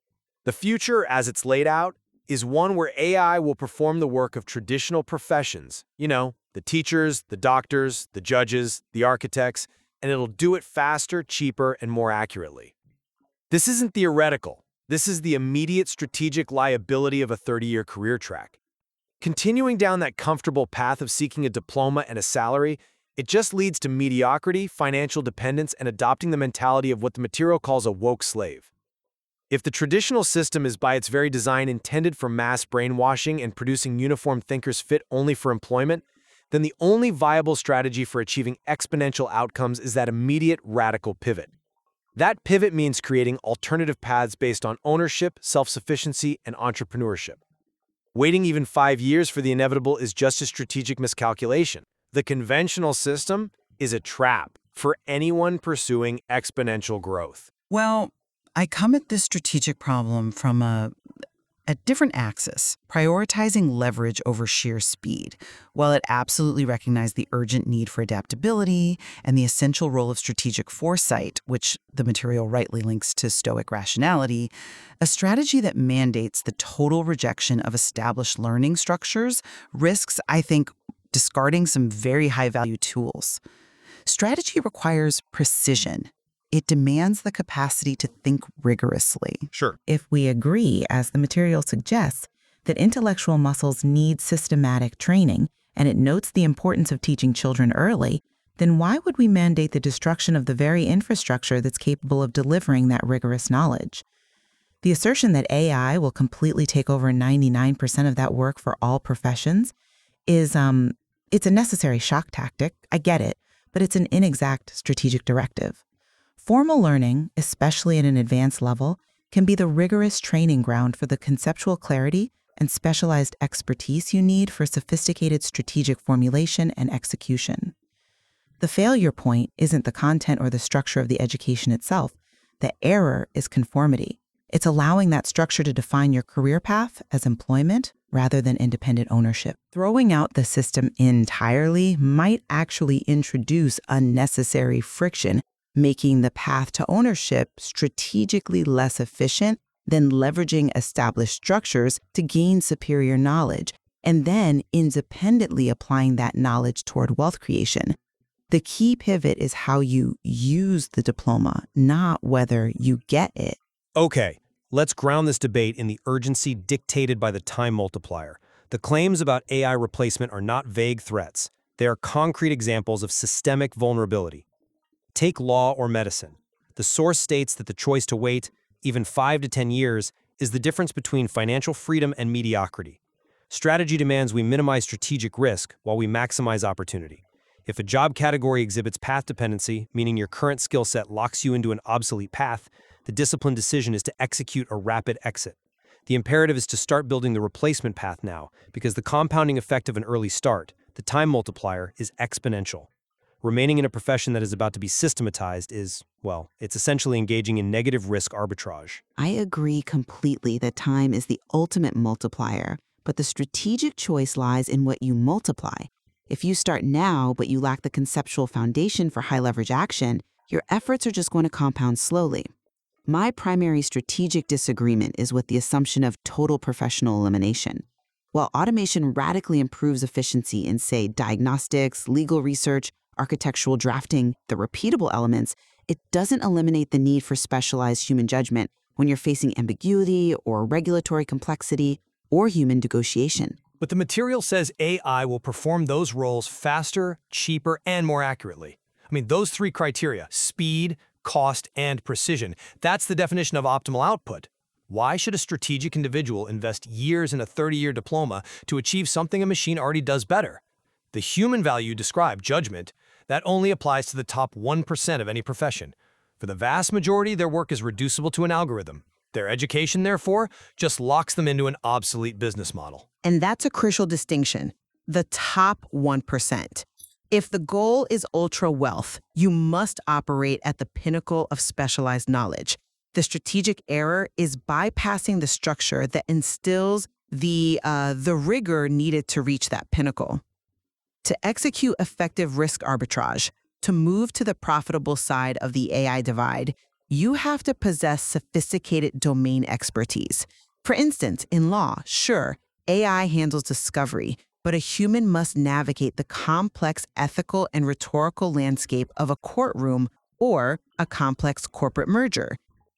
Speaker 5: The future, as it's laid out, is one where AI will perform the work of traditional professions, the teachers, the doctors, the judges, the architects, and it'll do it faster, cheaper, and more accurately. This isn't theoretical. This is the immediate strategic liability of a 30-year career track. Continuing down that comfortable path of seeking a diploma and a salary, it just leads to mediocrity, financial dependence, and adopting the mentality of what the material calls a woke slave. If the traditional system is by its very design intended for mass brainwashing and producing uniform thinkers fit only for employment, then the only viable strategy for achieving exponential outcomes is that immediate radical pivot. That pivot means creating alternative paths based on ownership, self-sufficiency, and entrepreneurship. Waiting even 5 years for the inevitable is just a strategic miscalculation. The conventional system is a trap for anyone pursuing exponential growth.
Speaker 6: Well, I come at this strategic problem from a different axis, prioritizing leverage over sheer speed. While it absolutely recognized the urgent need for adaptability and the essential role of strategic foresight, which the material rightly links to Stoic rationality, a strategy that mandates the total rejection of established learning structures risks, I think, discarding some very high-value tools. Strategy requires precision. It demands the capacity to think rigorously.
Speaker 3: Sure.
Speaker 7: If we agree, as the material suggests, that intellectual muscles need systematic training, and it notes the importance of teaching children early, then why would we mandate the destruction of the very infrastructure that's capable of delivering that rigorous knowledge? The assertion that AI will completely take over 99% of that work for all professions is, it's a necessary shock tactic, I get it, but it's an inexact strategic directive. Formal learning, especially at an advanced level, can be the rigorous training ground for the conceptual clarity and specialized expertise you need for sophisticated strategic formulation and execution. The failure point isn't the content or the structure of the education itself. The error is conformity. It's allowing that structure to define your career path as employment rather than independent ownership. Throwing out the system entirely might actually introduce unnecessary friction, making the path to ownership strategically less efficient than leveraging established structures to gain superior knowledge, and then independently applying that knowledge toward wealth creation. The key pivot is how you use the diploma, not whether you get it.
Speaker 3: Okay, let's ground this debate in the urgency dictated by the time multiplier. The claims about AI replacement are not vague threats. They are concrete examples of systemic vulnerability. Take law or medicine. The source states that the choice to wait, even 5 to 10 years, is the difference between financial freedom and mediocrity. Strategy demands we minimize strategic risk while we maximize opportunity. If a job category exhibits path dependency, meaning your current skill set locks you into an obsolete path, the disciplined decision is to execute a rapid exit. The imperative is to start building the replacement path now, because the compounding effect of an early start, the time multiplier, is exponential. Remaining in a profession that is about to be systematized is, well, it's essentially engaging in negative risk arbitrage.
Speaker 7: I agree completely that time is the ultimate multiplier, but the strategic choice lies in what you multiply. If you start now, but you lack the conceptual foundation for high-leverage action, your efforts are just going to compound slowly. My primary strategic disagreement is with the assumption of total professional elimination. While automation radically improves efficiency in, say, diagnostics, legal research, architectural drafting, the repeatable elements, it doesn't eliminate the need for specialized human judgment when you're facing ambiguity or regulatory complexity or human negotiation.
Speaker 5: But the material says AI will perform those roles faster, cheaper, and more accurately. I mean, those three criteria, speed, cost, and precision, that's the definition of optimal output. Why should a strategic individual invest years in a 30-year diploma to achieve something a machine already does better? The human value described, judgment, that only applies to the top 1% of any profession. For the vast majority, their work is reducible to an algorithm. Their education, therefore, just locks them into an obsolete business model.
Speaker 8: And that's a crucial distinction. The top 1%. If the goal is ultra wealth, you must operate at the pinnacle of specialized knowledge. The strategic error is bypassing the structure that instills the rigor needed to reach that pinnacle. To execute effective risk arbitrage, to move to the profitable side of the AI divide, you have to possess sophisticated domain expertise. For instance, in law, sure, AI handles discovery, but a human must navigate the complex ethical and rhetorical landscape of a courtroom or a complex corporate merger.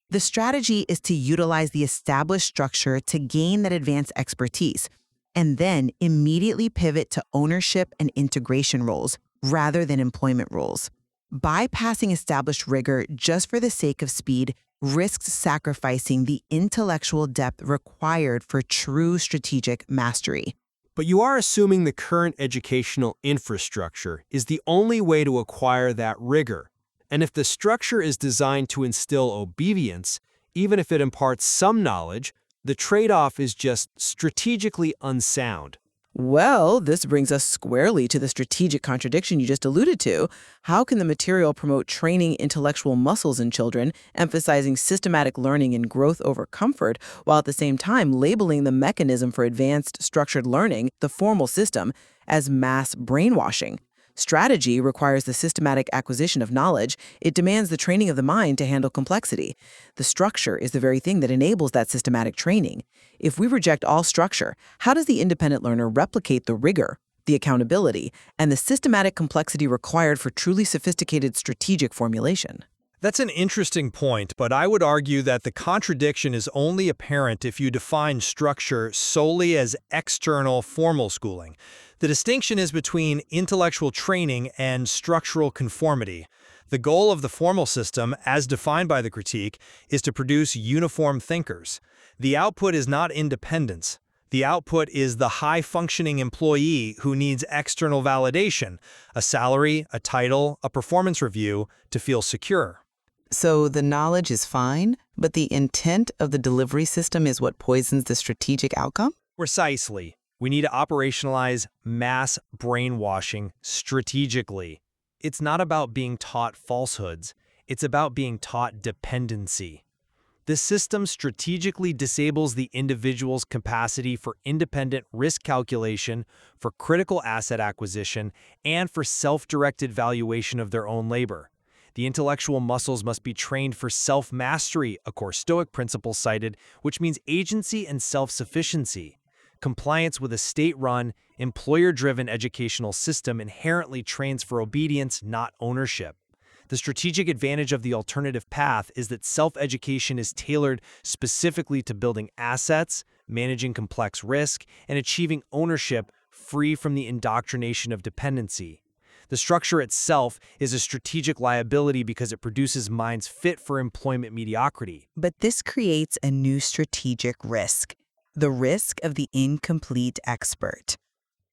Speaker 8: The strategy is to utilize the established structure to gain that advanced expertise, and then immediately pivot to ownership and integration roles rather than employment roles. Bypassing established rigor just for the sake of speed risks sacrificing the intellectual depth required for true strategic mastery.
Speaker 3: But you are assuming the current educational infrastructure is the only way to acquire that rigor. And if the structure is designed to instill obedience, even if it imparts some knowledge, the trade-off is just strategically unsound.
Speaker 8: Well, this brings us squarely to the strategic contradiction you just alluded to. How can the material promote training intellectual muscles in children, emphasizing systematic learning and growth over comfort, while at the same time labeling the mechanism for advanced structured learning, the formal system, as mass brainwashing? Strategy requires the systematic acquisition of knowledge. It demands the training of the mind to handle complexity. The structure is the very thing that enables that systematic training. If we reject all structure, how does the independent learner replicate the rigor, the accountability, and the systematic complexity required for truly sophisticated strategic formulation?
Speaker 5: That's an interesting point, but I would argue that the contradiction is only apparent if you define structure solely as external formal schooling. The distinction is between intellectual training and structural conformity. The goal of the formal system, as defined by the critique, is to produce uniform thinkers. The output is not independence. The output is the high-functioning employee who needs external validation, a salary, a title, a performance review, to feel secure.
Speaker 8: So the knowledge is fine, but the intent of the delivery system is what poisons the strategic outcome?
Speaker 5: Precisely. We need to operationalize mass brainwashing strategically. It's not about being taught falsehoods. It's about being taught dependency. The system strategically disables the individual's capacity for independent risk calculation, for critical asset acquisition, and for self-directed valuation of their own labor. The intellectual muscles must be trained for self-mastery, a core Stoic principle cited, which means agency and self-sufficiency. Compliance with a state-run, employer-driven educational system inherently trains for obedience, not ownership. The strategic advantage of the alternative path is that self-education is tailored specifically to building assets, managing complex risk, and achieving ownership free from the indoctrination of dependency. The structure itself is a strategic liability because it produces minds fit for employment mediocrity.
Speaker 8: But this creates a new strategic risk, the risk of the incomplete expert.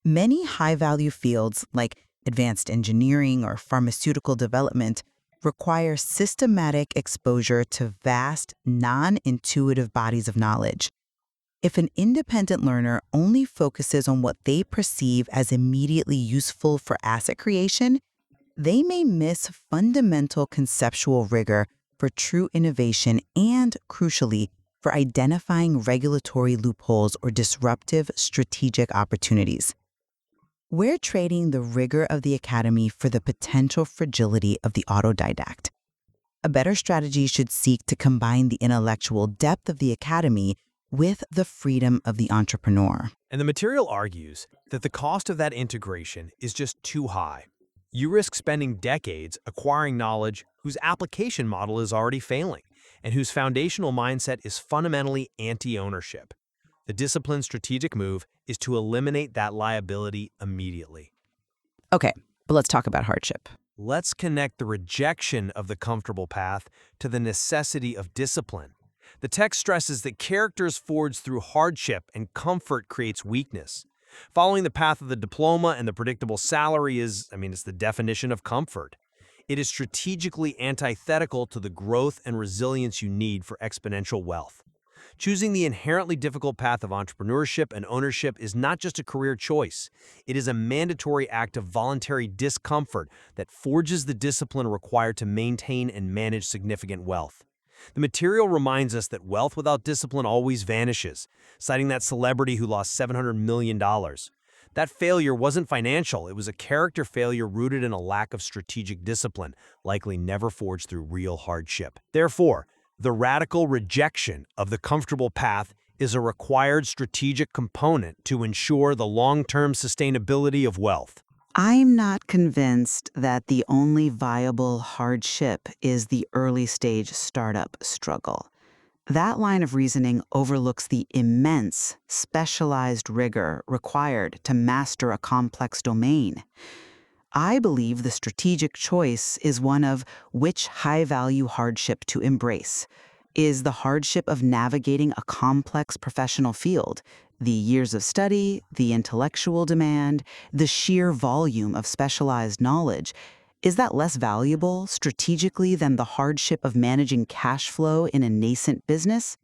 Speaker 8: Many high-value fields like
Speaker 7: advanced engineering, or pharmaceutical development require systematic exposure to vast, non-intuitive bodies of knowledge. If an independent learner only focuses on what they perceive as immediately useful for asset creation, they may miss fundamental conceptual rigor for true innovation and, crucially, for identifying regulatory loopholes or disruptive strategic opportunities. We're trading the rigor of the academy for the potential fragility of the autodidact. A better strategy should seek to combine the intellectual depth of the academy with the freedom of the entrepreneur.
Speaker 3: And the material argues that the cost of that integration is just too high. You risk spending decades acquiring knowledge whose application model is already failing and whose foundational mindset is fundamentally anti-ownership. The discipline's strategic move is to eliminate that liability immediately.
Speaker 4: Okay, but let's talk about hardship.
Speaker 3: Let's connect the rejection of the comfortable path to the necessity of discipline. The text stresses that characters forged through hardship and comfort creates weakness. Following the path of the diploma and the predictable salary it's the definition of comfort. It is strategically antithetical to the growth and resilience you need for exponential wealth. Choosing the inherently difficult path of entrepreneurship and ownership is not just a career choice. It is a mandatory act of voluntary discomfort that forges the discipline required to maintain and manage significant wealth. The material reminds us that wealth without discipline always vanishes, citing that celebrity who lost $700 million. That failure wasn't financial, it was a character failure rooted in a lack of strategic discipline, likely never forged through real hardship. Therefore, the radical rejection of the comfortable path is a required strategic component to ensure the long-term sustainability of wealth.
Speaker 7: I'm not convinced that the only viable hardship is the early-stage startup struggle. That line of reasoning overlooks the immense, specialized rigor required to master a complex domain. I believe the strategic choice is one of which high-value hardship to embrace. Is the hardship of navigating a complex professional field, the years of study, the intellectual demand, the sheer volume of specialized knowledge, is that less valuable strategically than the hardship of managing cash flow in a nascent business?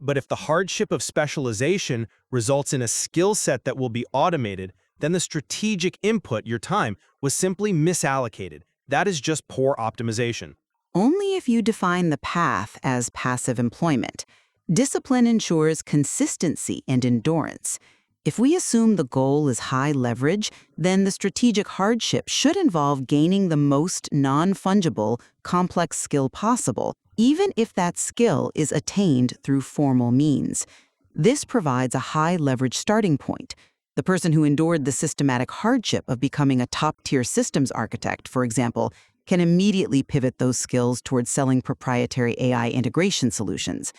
Speaker 3: But if the hardship of specialization results in a skill set that will be automated, then the strategic input, your time, was simply misallocated. That is just poor optimization.
Speaker 7: Only if you define the path as passive employment. Discipline ensures consistency and endurance. If we assume the goal is high leverage, then the strategic hardship should involve gaining the most non-fungible, complex skill possible, even if that skill is attained through formal means. This provides a high-leverage starting point. The person who endured the systematic hardship of becoming a top-tier systems architect, for example, can immediately pivot those skills towards selling proprietary AI integration solutions.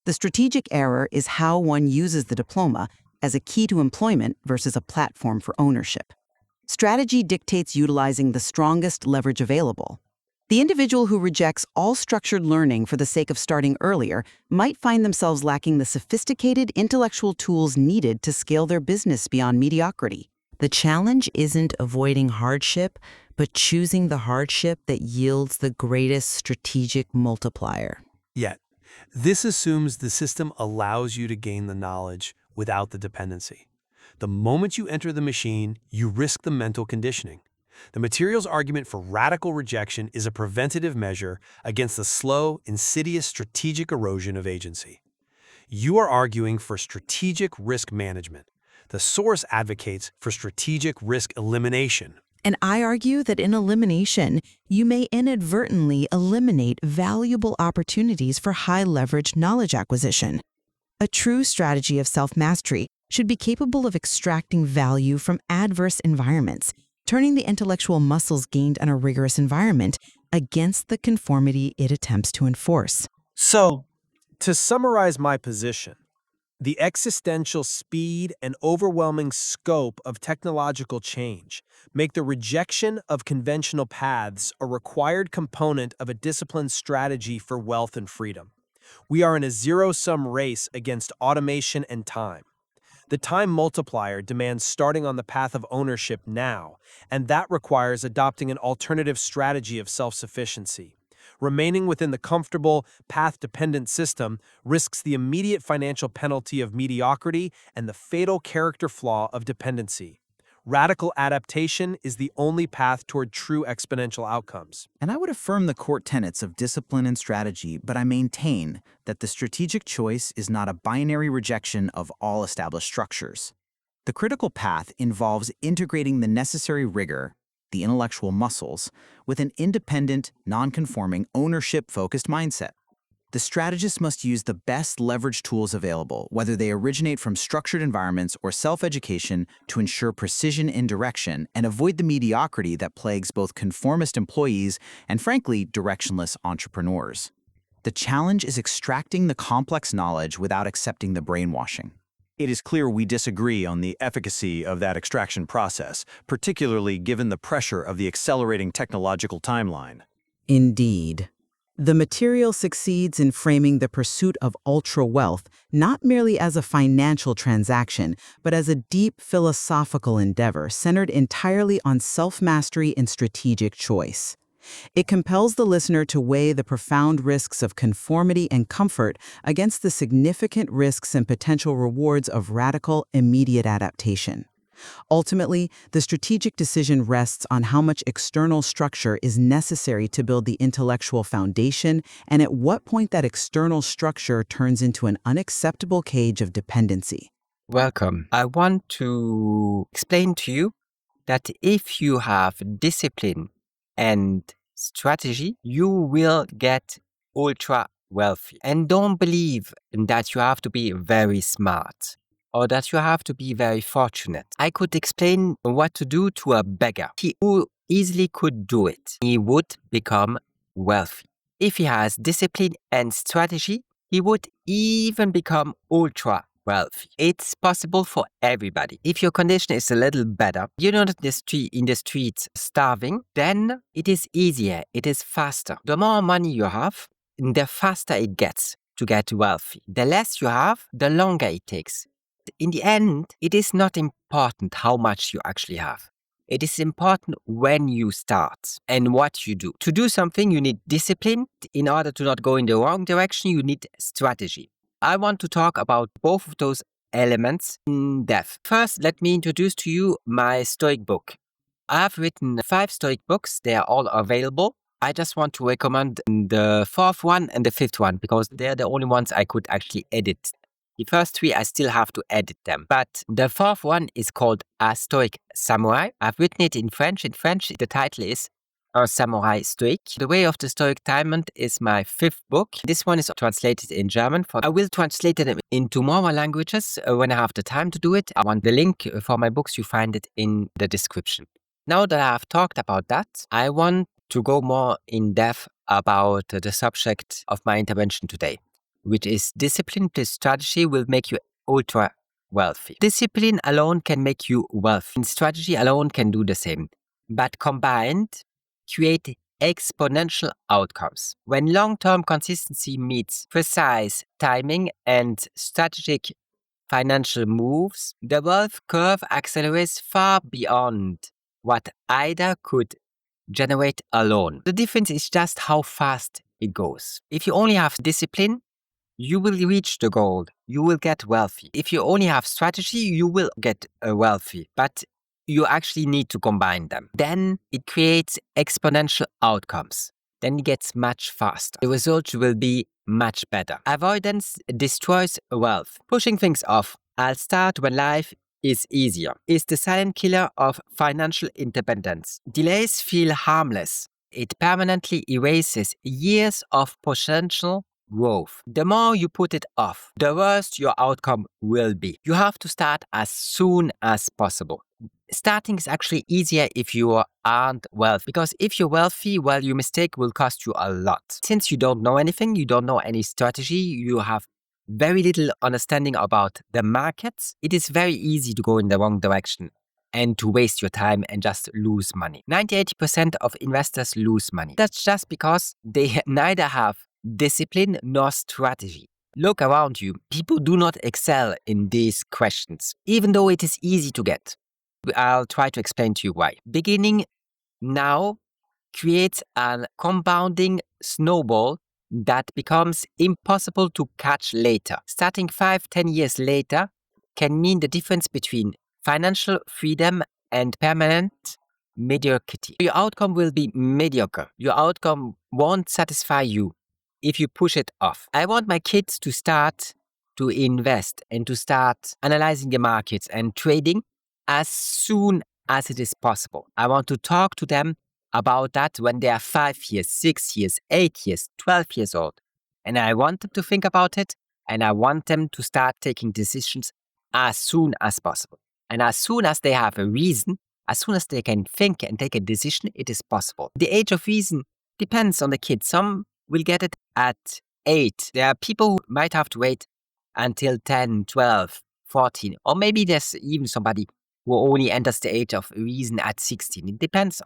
Speaker 7: The strategic error is how one uses the diploma as a key to employment versus a platform for ownership. Strategy dictates utilizing the strongest leverage available. The individual who rejects all structured learning for the sake of starting earlier might find themselves lacking the sophisticated intellectual tools needed to scale their business beyond mediocrity. The challenge isn't avoiding hardship, but choosing the hardship that yields the greatest strategic multiplier.
Speaker 3: Yet, this assumes the system allows you to gain the knowledge without the dependency. The moment you enter the machine, you risk the mental conditioning. The material's argument for radical rejection is a preventative measure against the slow, insidious strategic erosion of agency. You are arguing for strategic risk management. The source advocates for strategic risk elimination.
Speaker 7: And I argue that in elimination, you may inadvertently eliminate valuable opportunities for high-leverage knowledge acquisition. A true strategy of self-mastery should be capable of extracting value from adverse environments, turning the intellectual muscles gained in a rigorous environment against the conformity it attempts to enforce.
Speaker 3: So, to summarize my position, the existential speed and overwhelming scope of technological change make the rejection of conventional paths a required component of a disciplined strategy for wealth and freedom. We are in a zero-sum race against automation and time. The time multiplier demands starting on the path of ownership now, and that requires adopting an alternative strategy of self-sufficiency. Remaining within the comfortable, path-dependent system risks the immediate financial penalty of mediocrity and the fatal character flaw of dependency. Radical adaptation is the only path toward true exponential outcomes.
Speaker 9: And I would affirm the core tenets of discipline and strategy, but I maintain that the strategic choice is not a binary rejection of all established structures. The critical path involves integrating the necessary rigor, the intellectual muscles, with an independent, non-conforming, ownership-focused mindset. The strategist must use the best leverage tools available, whether they originate from structured environments or self-education, to ensure precision in direction and avoid the mediocrity that plagues both conformist employees and, frankly, directionless entrepreneurs. The challenge is extracting the complex knowledge without accepting the brainwashing.
Speaker 5: It is clear we disagree on the efficacy of that extraction process, particularly given the pressure of the accelerating technological timeline.
Speaker 8: Indeed. The material succeeds in framing the pursuit of ultra-wealth not merely as a financial transaction, but as a deep philosophical endeavor centered entirely on self-mastery and strategic choice. It compels the listener to weigh the profound risks of conformity and comfort against the significant risks and potential rewards of radical, immediate adaptation. Ultimately, the strategic decision rests on how much external structure is necessary to build the intellectual foundation and at what point that external structure turns into an unacceptable cage of dependency.
Speaker 10: Welcome. I want to explain to you that if you have discipline and strategy, you will get ultra wealthy. And don't believe that you have to be very smart or that you have to be very fortunate. I could explain what to do to a beggar. He easily could do it. He would become wealthy. If he has discipline and strategy, he would even become ultra wealthy. It's possible for everybody. If your condition is a little better, you're not in the streets starving, then it is easier, it is faster. The more money you have, the faster it gets to get wealthy. The less you have, the longer it takes. In the end, it is not important how much you actually have. It is important when you start and what you do. To do something, you need discipline. In order to not go in the wrong direction, you need strategy. I want to talk about both of those elements in depth. First, let me introduce to you my Stoic book. I have written 5 Stoic books. They are all available. I just want to recommend the 4th one and the 5th one because they're the only ones I could actually edit. The first 3, I still have to edit them. But the 4th one is called A Stoic Samurai. I've written it in French. In French, the title is Un Samurai Stoic. The Way of the Stoic Diamond is my 5th book. This one is translated in German. I will translate it into more languages when I have the time to do it. I want the link for my books. You find it in the description. Now that I have talked about that, I want to go more in depth about the subject of my intervention today, which is discipline plus strategy will make you ultra wealthy. Discipline alone can make you wealthy, and strategy alone can do the same. But combined, create exponential outcomes. When long-term consistency meets precise timing and strategic financial moves, the wealth curve accelerates far beyond what either could generate alone. The difference is just how fast it goes. If you only have discipline, you will reach the goal. You will get wealthy. If you only have strategy, you will get wealthy. But you actually need to combine them. Then it creates exponential outcomes. Then it gets much faster. The result will be much better. Avoidance destroys wealth. Pushing things off. I'll start when life is easier. Is the silent killer of financial independence. Delays feel harmless. It permanently erases years of potential growth. The more you put it off, the worse your outcome will be. You have to start as soon as possible. Starting is actually easier if you aren't wealthy, because if you're wealthy, well, your mistake will cost you a lot. Since you don't know anything, you don't know any strategy, you have very little understanding about the markets, it is very easy to go in the wrong direction and to waste your time and just lose money. 98% of investors lose money. That's just because they neither have discipline nor strategy. Look around you. People do not excel in these questions, even though it is easy to get. I'll try to explain to you why. Beginning now creates a compounding snowball that becomes impossible to catch later. Starting 5-10 years later can mean the difference between financial freedom and permanent mediocrity. Your outcome will be mediocre. Your outcome won't satisfy you if you push it off. I want my kids to start to invest and to start analyzing the markets and trading as soon as it is possible. I want to talk to them about that when they are 5 years, 6 years, 8 years, 12 years old. And I want them to think about it, and I want them to start taking decisions as soon as possible. And as soon as they have a reason, as soon as they can think and take a decision, it is possible. The age of reason depends on the kid. Some will get it at 8. There are people who might have to wait until 10, 12, 14, or maybe there's even somebody who only enters the age of reason at 16. It depends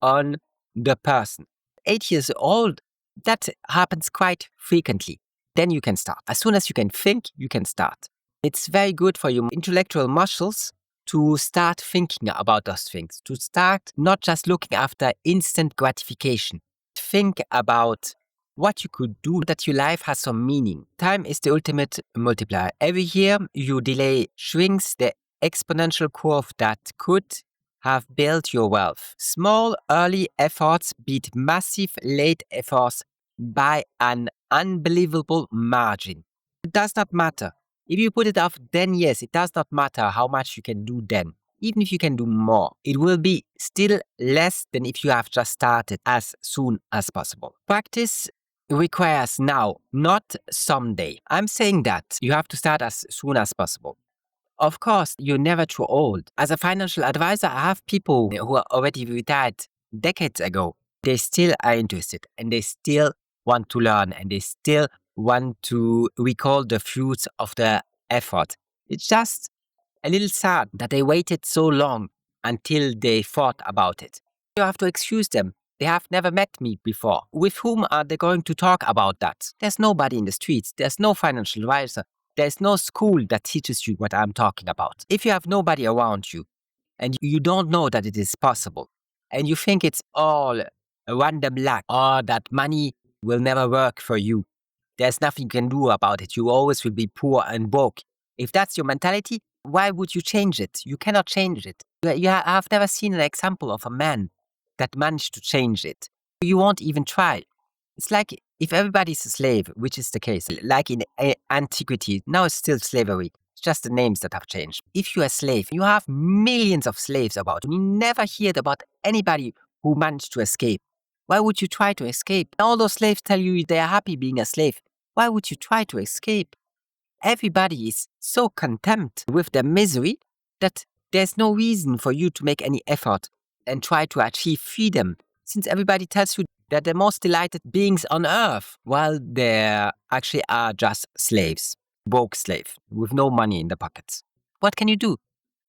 Speaker 10: on the person. 8 years old, that happens quite frequently. Then you can start. As soon as you can think, you can start. It's very good for your intellectual muscles to start thinking about those things, to start not just looking after instant gratification. Think about what you could do that your life has some meaning. Time is the ultimate multiplier. Every year you delay shrinks the exponential curve that could have built your wealth. Small early efforts beat massive late efforts by an unbelievable margin. It does not matter. If you put it off 10 years, it does not matter how much you can do then. Even if you can do more, it will be still less than if you have just started as soon as possible. Practice requires now, not someday. I'm saying that you have to start as soon as possible. Of course, you're never too old. As a financial advisor, I have people who are already retired decades ago. They still are interested and they still want to learn and they still want to recall the fruits of their effort. It's just a little sad that they waited so long until they thought about it. You have to excuse them. They have never met me before. With whom are they going to talk about that? There's nobody in the streets. There's no financial advisor. There's no school that teaches you what I'm talking about. If you have nobody around you and you don't know that it is possible and you think it's all a random luck or that money will never work for you, there's nothing you can do about it. You always will be poor and broke. If that's your mentality, why would you change it? You cannot change it. I've never seen an example of a man that managed to change it. You won't even try. It's like if everybody's a slave, which is the case, like in antiquity, now it's still slavery. It's just the names that have changed. If you're a slave, you have millions of slaves about. You never heard about anybody who managed to escape. Why would you try to escape? All those slaves tell you they are happy being a slave. Why would you try to escape? Everybody is so content with their misery that there's no reason for you to make any effort and try to achieve freedom, since everybody tells you they're the most delighted beings on earth, while they actually are just slaves, broke slaves, with no money in the pockets. What can you do?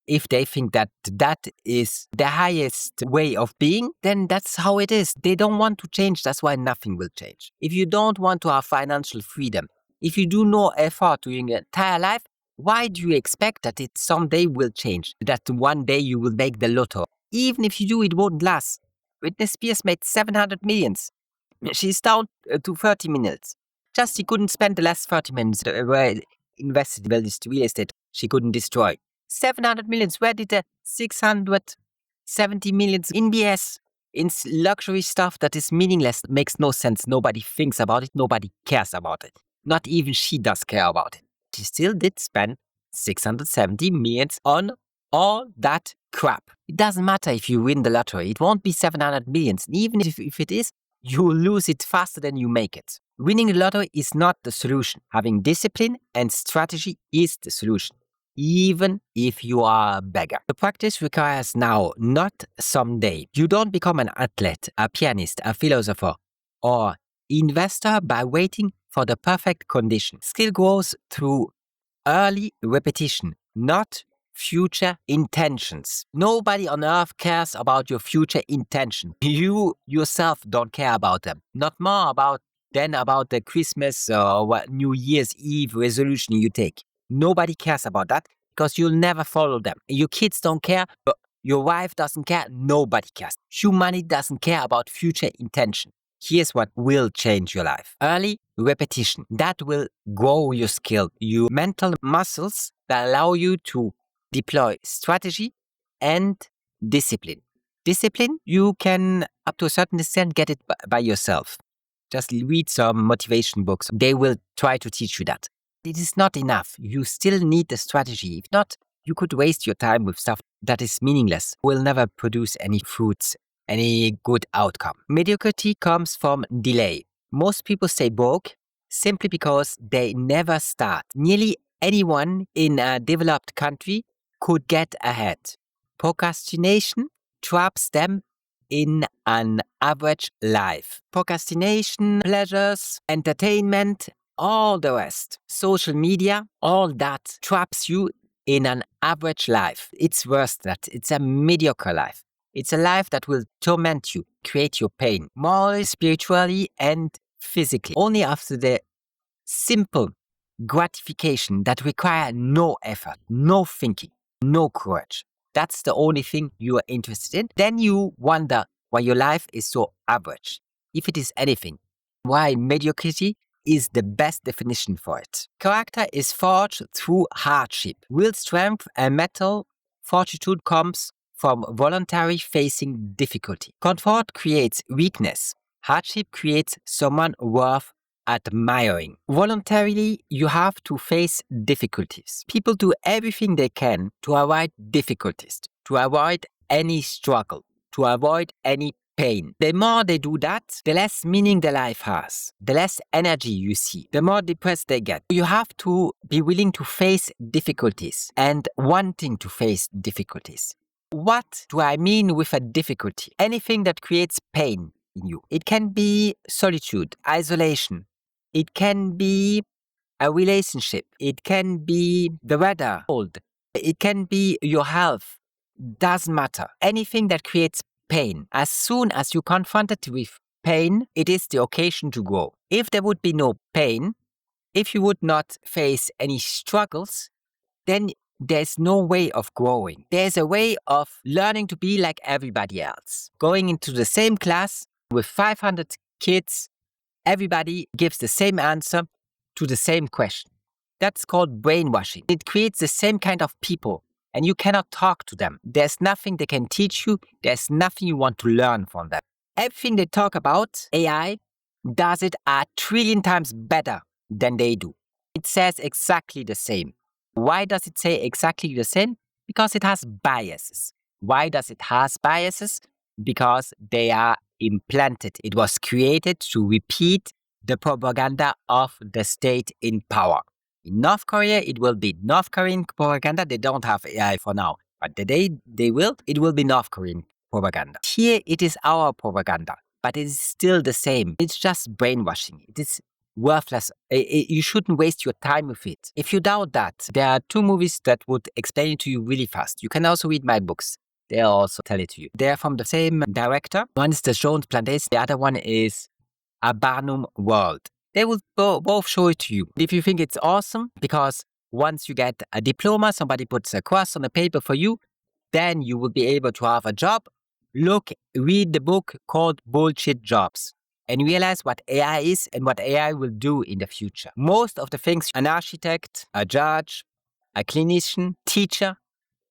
Speaker 10: If they think that that is the highest way of being, then that's how it is. They don't want to change, that's why nothing will change. If you don't want to have financial freedom, if you do no effort during your entire life, why do you expect that it someday will change? That one day you will make the lotto? Even if you do, it won't last. Britney Spears made 700 millions. She's down to 30 minutes. Just she couldn't spend the last 30 minutes invested in real estate. She couldn't destroy. 700 millions. Where did the 670 millions in BS? In luxury stuff that is meaningless, makes no sense. Nobody thinks about it. Nobody cares about it. Not even she does care about it. She still did spend 670 millions on all that crap. It doesn't matter if you win the lottery. It won't be 700 millions. Even if it is, you will lose it faster than you make it. Winning the lottery is not the solution. Having discipline and strategy is the solution, even if you are a beggar. The practice requires now, not someday. You don't become an athlete, a pianist, a philosopher, or investor by waiting for the perfect condition. Skill grows through early repetition, not future intentions. Nobody on earth cares about your future intention. You yourself don't care about them. Not more about than about the Christmas or what New Year's Eve resolution you take. Nobody cares about that because you'll never follow them. Your kids don't care. Your wife doesn't care. Nobody cares. Humanity doesn't care about future intention. Here's what will change your life. Early repetition. That will grow your skill, your mental muscles that allow you to deploy strategy and discipline. Discipline, you can, up to a certain extent, get it by yourself. Just read some motivation books. They will try to teach you that. It is not enough. You still need the strategy. If not, you could waste your time with stuff that is meaningless, will never produce any fruits, any good outcome. Mediocrity comes from delay. Most people stay broke simply because they never start. Nearly anyone in a developed country could get ahead. Procrastination traps them in an average life. Procrastination, pleasures, entertainment, all the rest, social media, all that traps you in an average life. It's worse than that. It's a mediocre life. It's a life that will torment you, create your pain, morally, spiritually, and physically. Only after the simple gratification that require no effort, no thinking, no courage. That's the only thing you are interested in. Then you wonder why your life is so average. If it is anything, why mediocrity is the best definition for it. Character is forged through hardship. Real strength and mental fortitude comes from voluntary facing difficulty. Comfort creates weakness. Hardship creates someone worth admiring. Voluntarily, you have to face difficulties. People do everything they can to avoid difficulties, to avoid any struggle, to avoid any pain. The more they do that, the less meaning their life has, the less energy you see, the more depressed they get. You have to be willing to face difficulties and wanting to face difficulties. What do I mean with a difficulty? Anything that creates pain in you. It can be solitude, isolation. It can be a relationship. It can be the weather, cold. It can be your health. Doesn't matter. Anything that creates pain. As soon as you confront it with pain, it is the occasion to grow. If there would be no pain, if you would not face any struggles, then there's no way of growing. There's a way of learning to be like everybody else. Going into the same class with 500 kids, everybody gives the same answer to the same question. That's called brainwashing. It creates the same kind of people, and you cannot talk to them. There's nothing they can teach you. There's nothing you want to learn from them. Everything they talk about, AI, does it a trillion times better than they do. It says exactly the same. Why does it say exactly the same? Because it has biases. Why does it has biases? Because they are implanted. It was created to repeat the propaganda of the state in power. In North Korea, it will be North Korean propaganda. They don't have AI for now. But the day they will, it will be North Korean propaganda. Here, it is our propaganda. But it is still the same. It's just brainwashing. It is worthless. You shouldn't waste your time with it. If you doubt that, there are 2 movies that would explain it to you really fast. You can also read my books. They'll also tell it to you. They're from the same director. One is The Jones Plantation. The other one is A Barnum World. They will both show it to you. If you think it's awesome, because once you get a diploma, somebody puts a cross on the paper for you, then you will be able to have a job. Read the book called Bullshit Jobs and realize what AI is and what AI will do in the future. Most of the things, an architect, a judge, a clinician, teacher,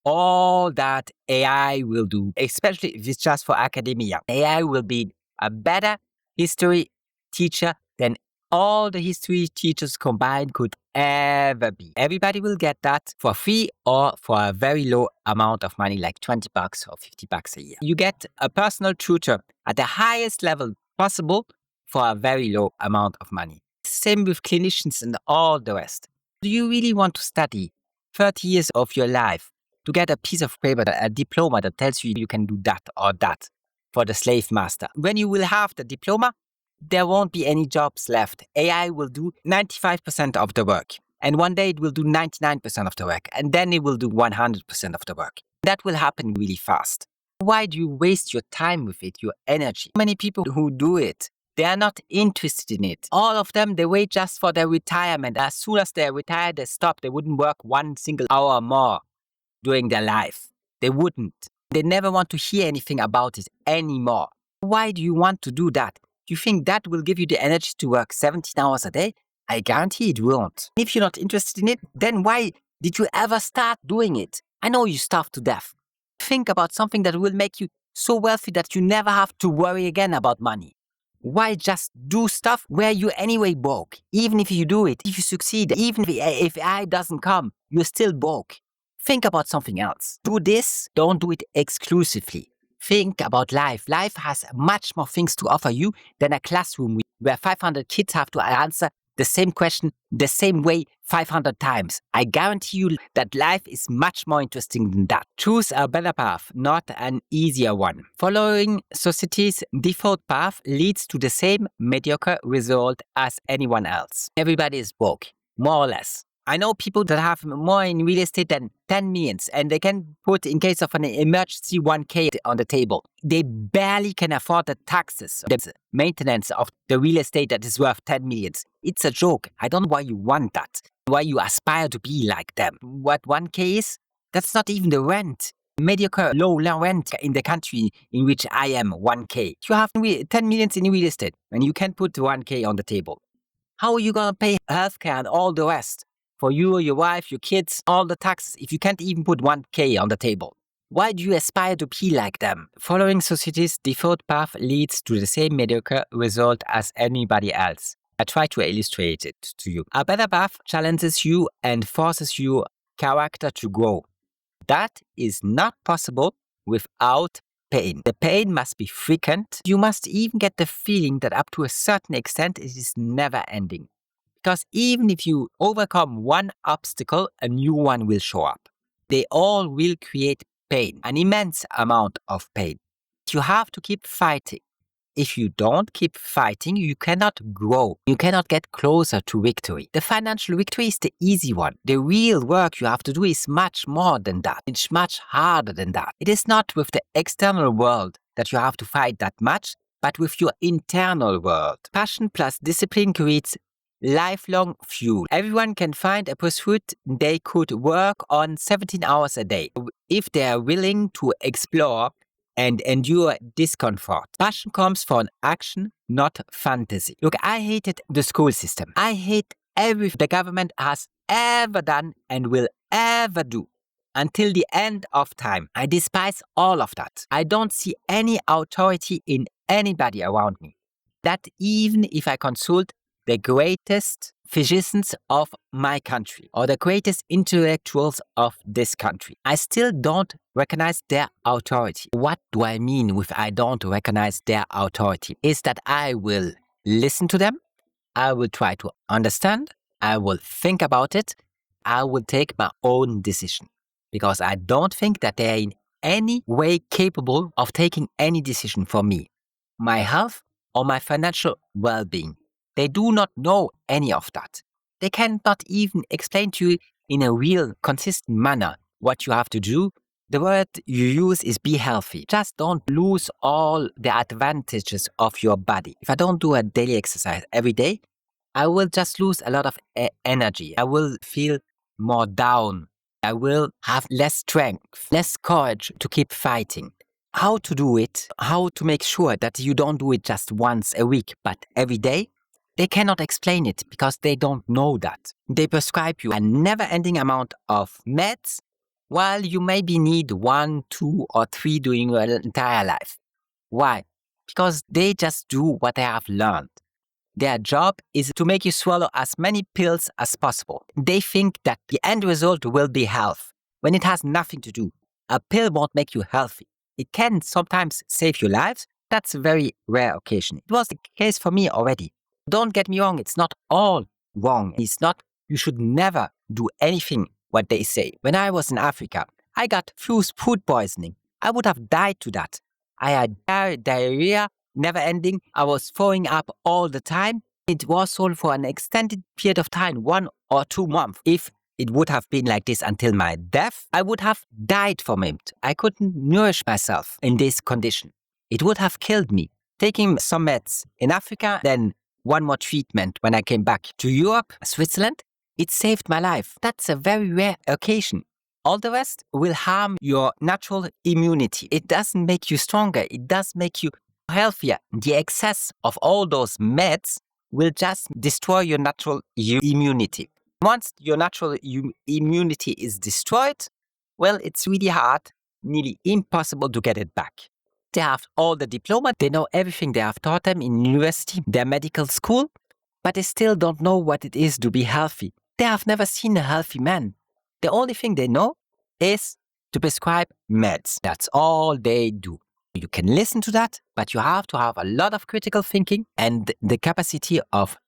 Speaker 10: all that AI will do, especially if it's just for academia. AI will be a better history teacher than all the history teachers combined could ever be. Everybody will get that for free or for a very low amount of money, like $20 or $50 a year. You get a personal tutor at the highest level possible for a very low amount of money. Same with clinicians and all the rest. Do you really want to study 30 years of your life to get a piece of paper, a diploma that tells you you can do that or that for the slave master? When you will have the diploma, there won't be any jobs left. AI will do 95% of the work. And one day it will do 99% of the work. And then it will do 100% of the work. That will happen really fast. Why do you waste your time with it, your energy? Many people who do it They are not interested in it. All of them, they wait just for their retirement. As soon as they retire, they stop. They wouldn't work one single hour more during their life. They wouldn't. They never want to hear anything about it anymore. Why do you want to do that? Do you think that will give you the energy to work 17 hours a day? I guarantee it won't. If you're not interested in it, then why did you ever start doing it? I know you starved to death. Think about something that will make you so wealthy that you never have to worry again about money. Why just do stuff where you anyway broke? Even if you do it, if you succeed, even if AI doesn't come, you're still broke. Think about something else. Do this, don't do it exclusively. Think about life. Life has much more things to offer you than a classroom where 500 kids have to answer the same question the same way 500 times. I guarantee you that life is much more interesting than that. Choose a better path, not an easier one. Following society's default path leads to the same mediocre result as anyone else. Everybody is broke, more or less. I know people that have more in real estate than 10 millions, and they can put, in case of an emergency, 1K on the table. They barely can afford the taxes, the maintenance of the real estate that is worth 10 millions. It's a joke. I don't know why you want that, why you aspire to be like them. What 1K is? That's not even the rent. Mediocre low rent in the country in which I am, 1K. You have 10 millions in real estate, and you can put 1K on the table. How are you going to pay healthcare and all the rest? For you, your wife, your kids, all the taxes, if you can't even put 1K on the table. Why do you aspire to be like them? Following society's default path leads to the same mediocre result as anybody else. I try to illustrate it to you. A better path challenges you and forces your character to grow. That is not possible without pain. The pain must be frequent. You must even get the feeling that up to a certain extent it is never ending. Because even if you overcome one obstacle, a new one will show up. They all will create pain, an immense amount of pain. You have to keep fighting. If you don't keep fighting, you cannot grow. You cannot get closer to victory. The financial victory is the easy one. The real work you have to do is much more than that. It's much harder than that. It is not with the external world that you have to fight that much, but with your internal world. Passion plus discipline creates lifelong fuel. Everyone can find a pursuit they could work on 17 hours a day if they are willing to explore and endure discomfort. Passion comes from action, not fantasy. Look, I hated the school system. I hate everything the government has ever done and will ever do until the end of time. I despise all of that. I don't see any authority in anybody around me. That even if I consult the greatest physicians of my country or the greatest intellectuals of this country, I still don't recognize their authority. What do I mean with I don't recognize their authority? Is that I will listen to them, I will try to understand, I will think about it, I will take my own decision. Because I don't think that they are in any way capable of taking any decision for me, my health, or my financial well-being. They do not know any of that. They cannot even explain to you in a real, consistent manner what you have to do. The word you use is be healthy. Just don't lose all the advantages of your body. If I don't do a daily exercise every day, I will just lose a lot of energy. I will feel more down. I will have less strength, less courage to keep fighting. How to do it, how to make sure that you don't do it just once a week, but every day, they cannot explain it because they don't know that. They prescribe you a never-ending amount of meds while you maybe need 1, 2, or 3 during your entire life. Why? Because they just do what they have learned. Their job is to make you swallow as many pills as possible. They think that the end result will be health, when it has nothing to do. A pill won't make you healthy. It can sometimes save your lives. That's a very rare occasion. It was the case for me already. Don't get me wrong, it's not all wrong. It's not, you should never do anything what they say. When I was in Africa, I got food poisoning. I would have died to that. I had diarrhea, never ending. I was throwing up all the time. It was so for an extended period of time, 1 or 2 months. If it would have been like this until my death, I would have died from it. I couldn't nourish myself in this condition. It would have killed me. taking some meds in Africa, then one more treatment when I came back to Europe, Switzerland. It saved my life. That's a very rare occasion. All the rest will harm your natural immunity. It doesn't make you stronger. It does make you healthier. The excess of all those meds will just destroy your natural immunity. Once your natural immunity is destroyed, well, it's really hard, nearly impossible to get it back. They have all the diploma, they know everything they have taught them in university, their medical school, but they still don't know what it is to be healthy. They have never seen a healthy man. The only thing they know is to prescribe meds. That's all they do. You can listen to that, but you have to have a lot of critical thinking and the capacity of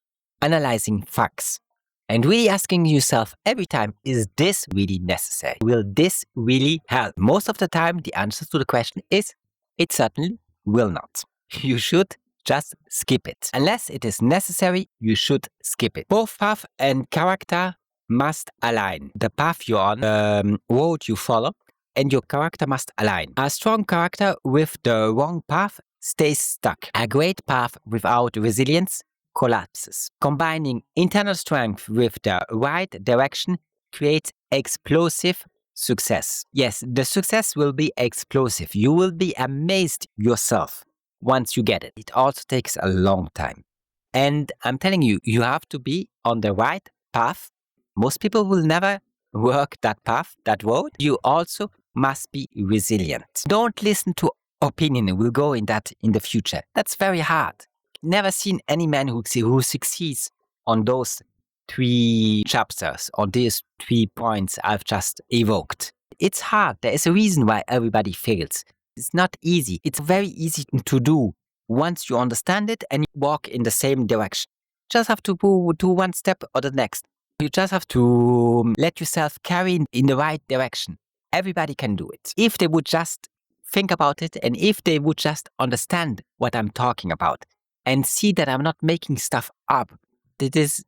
Speaker 10: analyzing facts. And really asking yourself every time, is this really necessary? Will this really help? Most of the time, the answer to the question is, it certainly will not. You should just skip it. Unless it is necessary, you should skip it. Both path and character must align. The path you're on, the road you follow, and your character must align. A strong character with the wrong path stays stuck. A great path without resilience collapses. Combining internal strength with the right direction creates explosive success. Yes, the success will be explosive. You will be amazed yourself once you get it. It also takes a long time. And I'm telling you, you have to be on the right path. Most people will never work that path, that road. You also must be resilient. Don't listen to opinion. We'll go in that in the future. That's very hard. Never seen any man who succeeds on those 3 chapters, on these 3 points I've just evoked. It's hard. There is a reason why everybody fails. It's not easy. It's very easy to do once you understand it and you walk in the same direction. Just have to do one step or the next. You just have to let yourself carry in the right direction. Everybody can do it. If they would just think about it and if they would just understand what I'm talking about and see that I'm not making stuff up. It is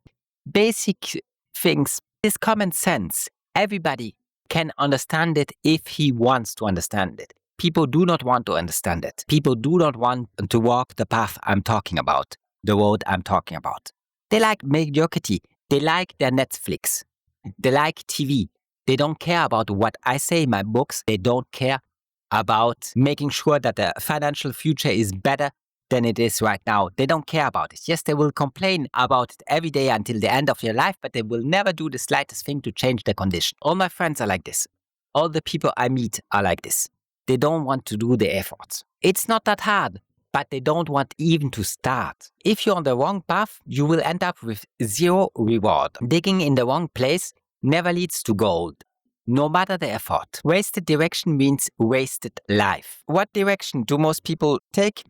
Speaker 10: basic things. It's common sense. Everybody can understand it if he wants to understand it. People do not want to understand it. People do not want to walk the path I'm talking about, the road I'm talking about. They like mediocrity. They like their Netflix. They like TV. They don't care about what I say in my books. They don't care about making sure that the financial future is better than it is right now. They don't care about it. Yes, they will complain about it every day until the end of their life, but they will never do the slightest thing to change their condition. All my friends are like this. All the people I meet are like this. They don't want to do the efforts. It's not that hard, but they don't want even to start. If you're on the wrong path, you will end up with zero reward. Digging in the wrong place never leads to gold, no matter the effort. Wasted direction means wasted life. What direction do most people take?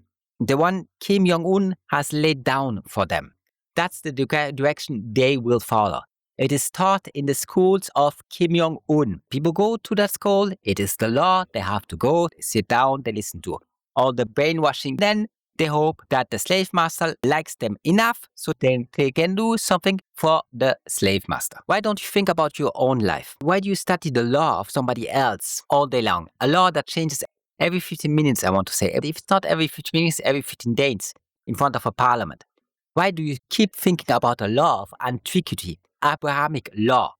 Speaker 10: The one Kim Jong-un has laid down for them. That's the direction they will follow. It is taught in the schools of Kim Jong-un. People go to that school. It is the law. They have to go. They sit down. They listen to all the brainwashing. Then they hope that the slave master likes them enough so then they can do something for the slave master. Why don't you think about your own life? Why do you study the law of somebody else all day long? A law that changes every 15 minutes, I want to say. If it's not every 15 minutes, every 15 days in front of a parliament. Why do you keep thinking about a law of antiquity, Abrahamic law?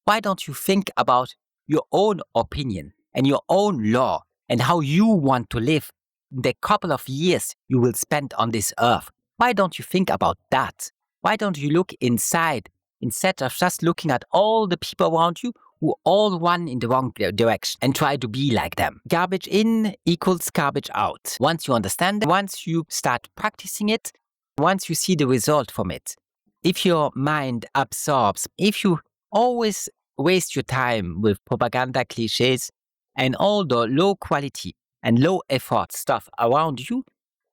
Speaker 10: Why don't you think about your own opinion and your own law and how you want to live the couple of years you will spend on this earth? Why don't you think about that? Why don't you look inside instead of just looking at all the people around you who all run in the wrong direction and try to be like them? Garbage in equals garbage out. Once you understand it, once you start practicing it, once you see the result from it, if your mind absorbs, if you always waste your time with propaganda cliches and all the low quality and low effort stuff around you,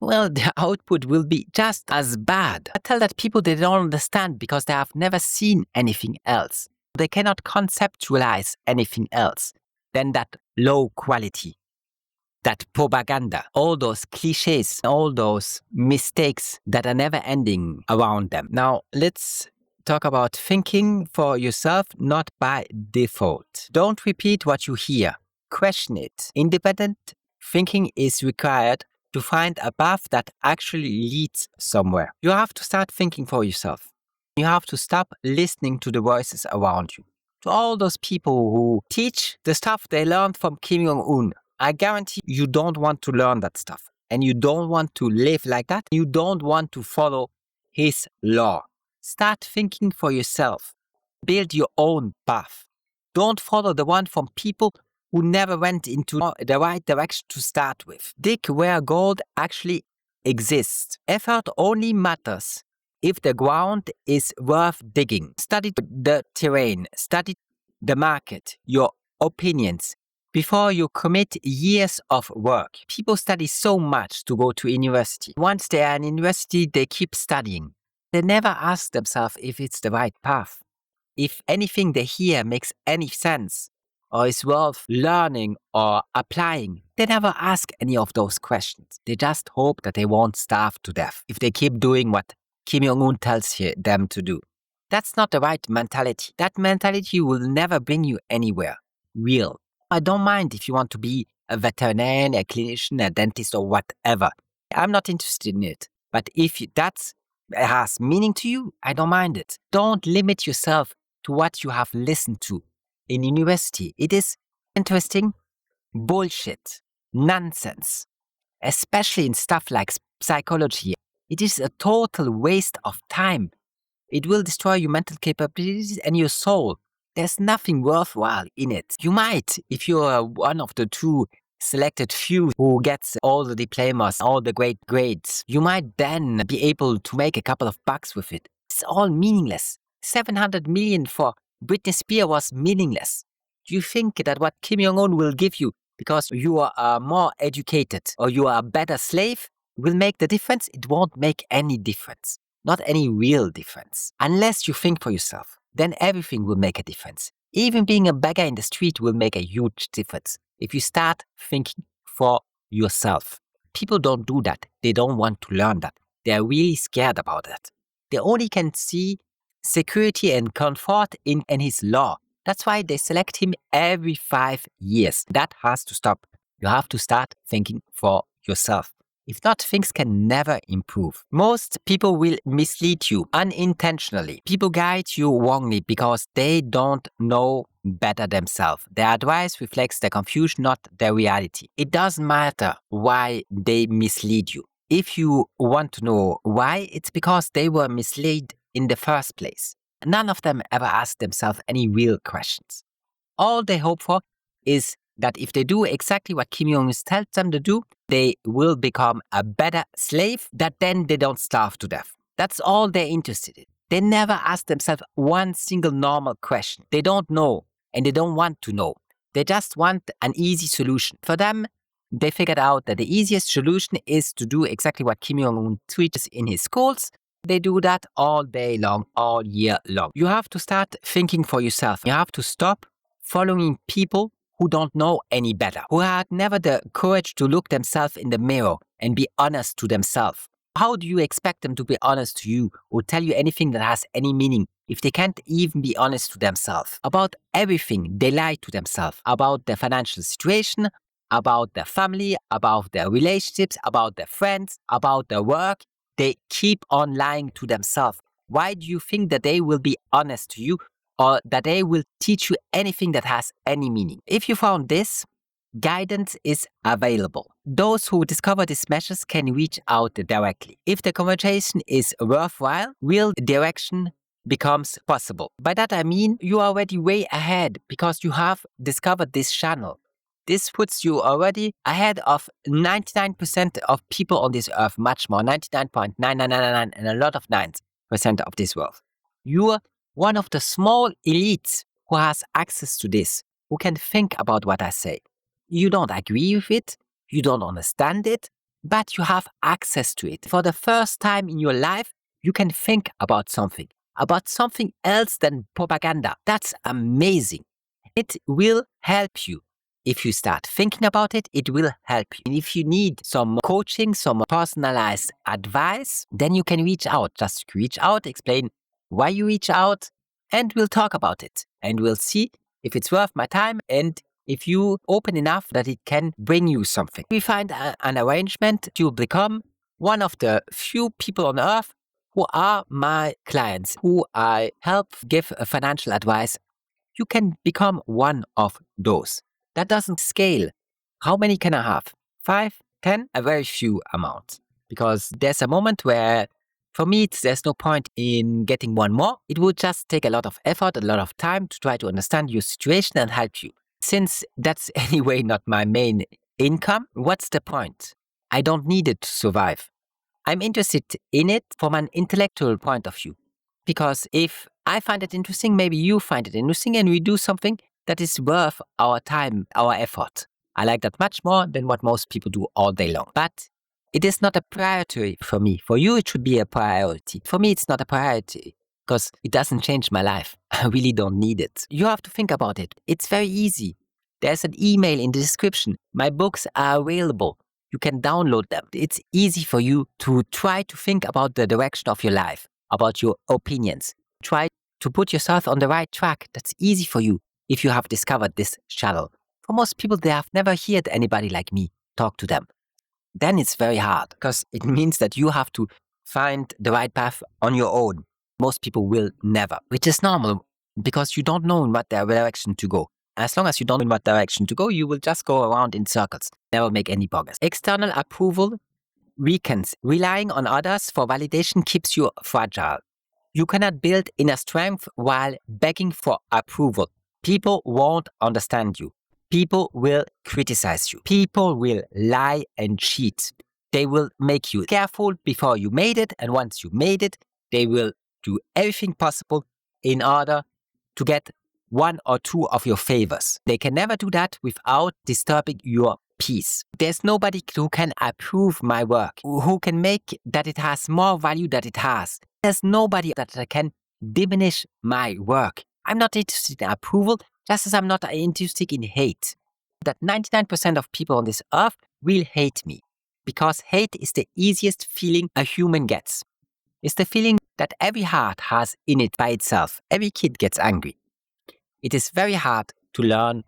Speaker 10: well, the output will be just as bad. I tell that people they don't understand because they have never seen anything else. They cannot conceptualize anything else than that low quality, that propaganda, all those cliches, all those mistakes that are never ending around them. Now, let's talk about thinking for yourself, not by default. Don't repeat what you hear. Question it. Independent thinking is required to find a path that actually leads somewhere. You have to start thinking for yourself. You have to stop listening to the voices around you. To all those people who teach the stuff they learned from Kim Jong-un, I guarantee you don't want to learn that stuff. And you don't want to live like that. You don't want to follow his law. Start thinking for yourself. Build your own path. Don't follow the one from people who never went into the right direction to start with. Dig where gold actually exists. Effort only matters if the ground is worth digging. Study the terrain, study the market, your opinions, before you commit years of work. People study so much to go to university. Once they are in university, they keep studying. They never ask themselves if it's the right path, if anything they hear makes any sense, or is worth learning or applying. They never ask any of those questions. They just hope that they won't starve to death if they keep doing what Kim Jong-un tells them to do. That's not the right mentality. That mentality will never bring you anywhere real. I don't mind if you want to be a veterinarian, a clinician, a dentist, or whatever. I'm not interested in it. But if that has meaning to you, I don't mind it. Don't limit yourself to what you have listened to in university. It is interesting bullshit, nonsense, especially in stuff like psychology. It is a total waste of time. It will destroy your mental capabilities and your soul. There's nothing worthwhile in it. You might, if you're one of the two selected few who gets all the diplomas, all the great grades, you might then be able to make a couple of bucks with it. It's all meaningless. 700 million for Britney Spears was meaningless. Do you think that what Kim Jong-un will give you because you are more educated or you are a better slave will make the difference? It won't make any difference. Not any real difference. Unless you think for yourself, then everything will make a difference. Even being a beggar in the street will make a huge difference if you start thinking for yourself. People don't do that. They don't want to learn that. They are really scared about that. They only can see security and comfort in his law. That's why they select him every 5 years. That has to stop. You have to start thinking for yourself. If not, things can never improve. Most people will mislead you unintentionally. People guide you wrongly because they don't know better themselves. Their advice reflects their confusion, not their reality. It doesn't matter why they mislead you. If you want to know why, it's because they were misled in the first place. None of them ever ask themselves any real questions. All they hope for is that if they do exactly what Kim Jong-un tells them to do, they will become a better slave, that then they don't starve to death. That's all they're interested in. They never ask themselves one single normal question. They don't know, and they don't want to know. They just want an easy solution. For them, they figured out that the easiest solution is to do exactly what Kim Jong-un teaches in his schools. They do that all day long, all year long. You have to start thinking for yourself. You have to stop following people who don't know any better, who had never the courage to look themselves in the mirror and be honest to themselves. How do you expect them to be honest to you or tell you anything that has any meaning if they can't even be honest to themselves? About everything, they lie to themselves. About their financial situation, about their family, about their relationships, about their friends, about their work. They keep on lying to themselves. Why do you think that they will be honest to you or that they will teach you anything that has any meaning? If you found this, guidance is available. Those who discover these measures can reach out directly. If the conversation is worthwhile, real direction becomes possible. By that I mean you are already way ahead because you have discovered this channel. This puts you already ahead of 99% of people on this earth, much more, 99.9999 and a lot of 9% of this world. You are one of the small elites who has access to this, who can think about what I say. You don't agree with it, you don't understand it, but you have access to it. For the first time in your life, you can think about something else than propaganda. That's amazing. It will help you. If you start thinking about it, it will help you. And if you need some coaching, some personalized advice, then you can reach out. Just reach out, explain why you reach out, and we'll talk about it. And we'll see if it's worth my time and if you open enough that it can bring you something. We find an arrangement to become one of the few people on earth who are my clients, who I help give financial advice. You can become one of those. That doesn't scale. How many can I have? 5, 10? A very few amount. Because there's a moment where, for me, there's no point in getting one more. It would just take a lot of effort, a lot of time to try to understand your situation and help you. Since that's anyway not my main income, what's the point? I don't need it to survive. I'm interested in it from an intellectual point of view. Because if I find it interesting, maybe you find it interesting, and we do something that is worth our time, our effort. I like that much more than what most people do all day long. But it is not a priority for me. For you, it should be a priority. For me, it's not a priority because it doesn't change my life. I really don't need it. You have to think about it. It's very easy. There's an email in the description. My books are available. You can download them. It's easy for you to try to think about the direction of your life, about your opinions. Try to put yourself on the right track. That's easy for you if you have discovered this channel. For most people, they have never heard anybody like me talk to them. Then it's very hard because it means that you have to find the right path on your own. Most people will never, which is normal because you don't know in what direction to go. As long as you don't know in what direction to go, you will just go around in circles, never make any progress. External approval weakens. Relying on others for validation keeps you fragile. You cannot build inner strength while begging for approval. People won't understand you. People will criticize you. People will lie and cheat. They will make you careful before you made it, and once you made it, they will do everything possible in order to get one or two of your favors. They can never do that without disturbing your peace. There's nobody who can approve my work, who can make that it has more value than it has. There's nobody that can diminish my work. I'm not interested in approval, just as I'm not interested in hate. That 99% of people on this earth will hate me, because hate is the easiest feeling a human gets. It's the feeling that every heart has in it by itself. Every kid gets angry. It is very hard to learn,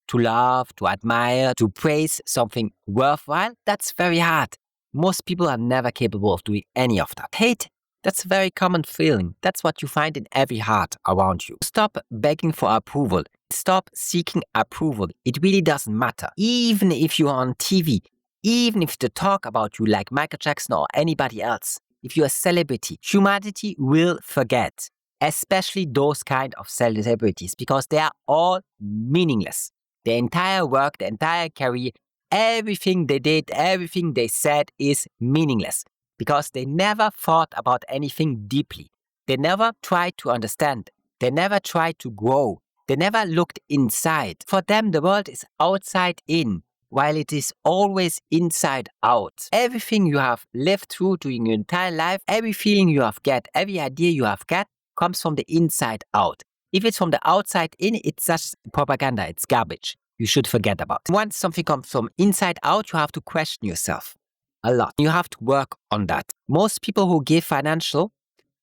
Speaker 10: to love, to admire, to praise something worthwhile. That's very hard. Most people are never capable of doing any of that. Hate, that's a very common feeling. That's what you find in every heart around you. Stop begging for approval. Stop seeking approval. It really doesn't matter. Even if you're on TV, even if they talk about you like Michael Jackson or anybody else, if you're a celebrity, humanity will forget. Especially those kind of celebrities, because they are all meaningless. Their entire work, their entire career, everything they did, everything they said is meaningless, because they never thought about anything deeply. They never tried to understand. They never tried to grow. They never looked inside. For them, the world is outside in, while it is always inside out. Everything you have lived through during your entire life, every feeling you have got, every idea you have got, comes from the inside out. If it's from the outside in, it's just propaganda, it's garbage. You should forget about it. Once something comes from inside out, you have to question yourself a lot. You have to work on that. Most people who give financial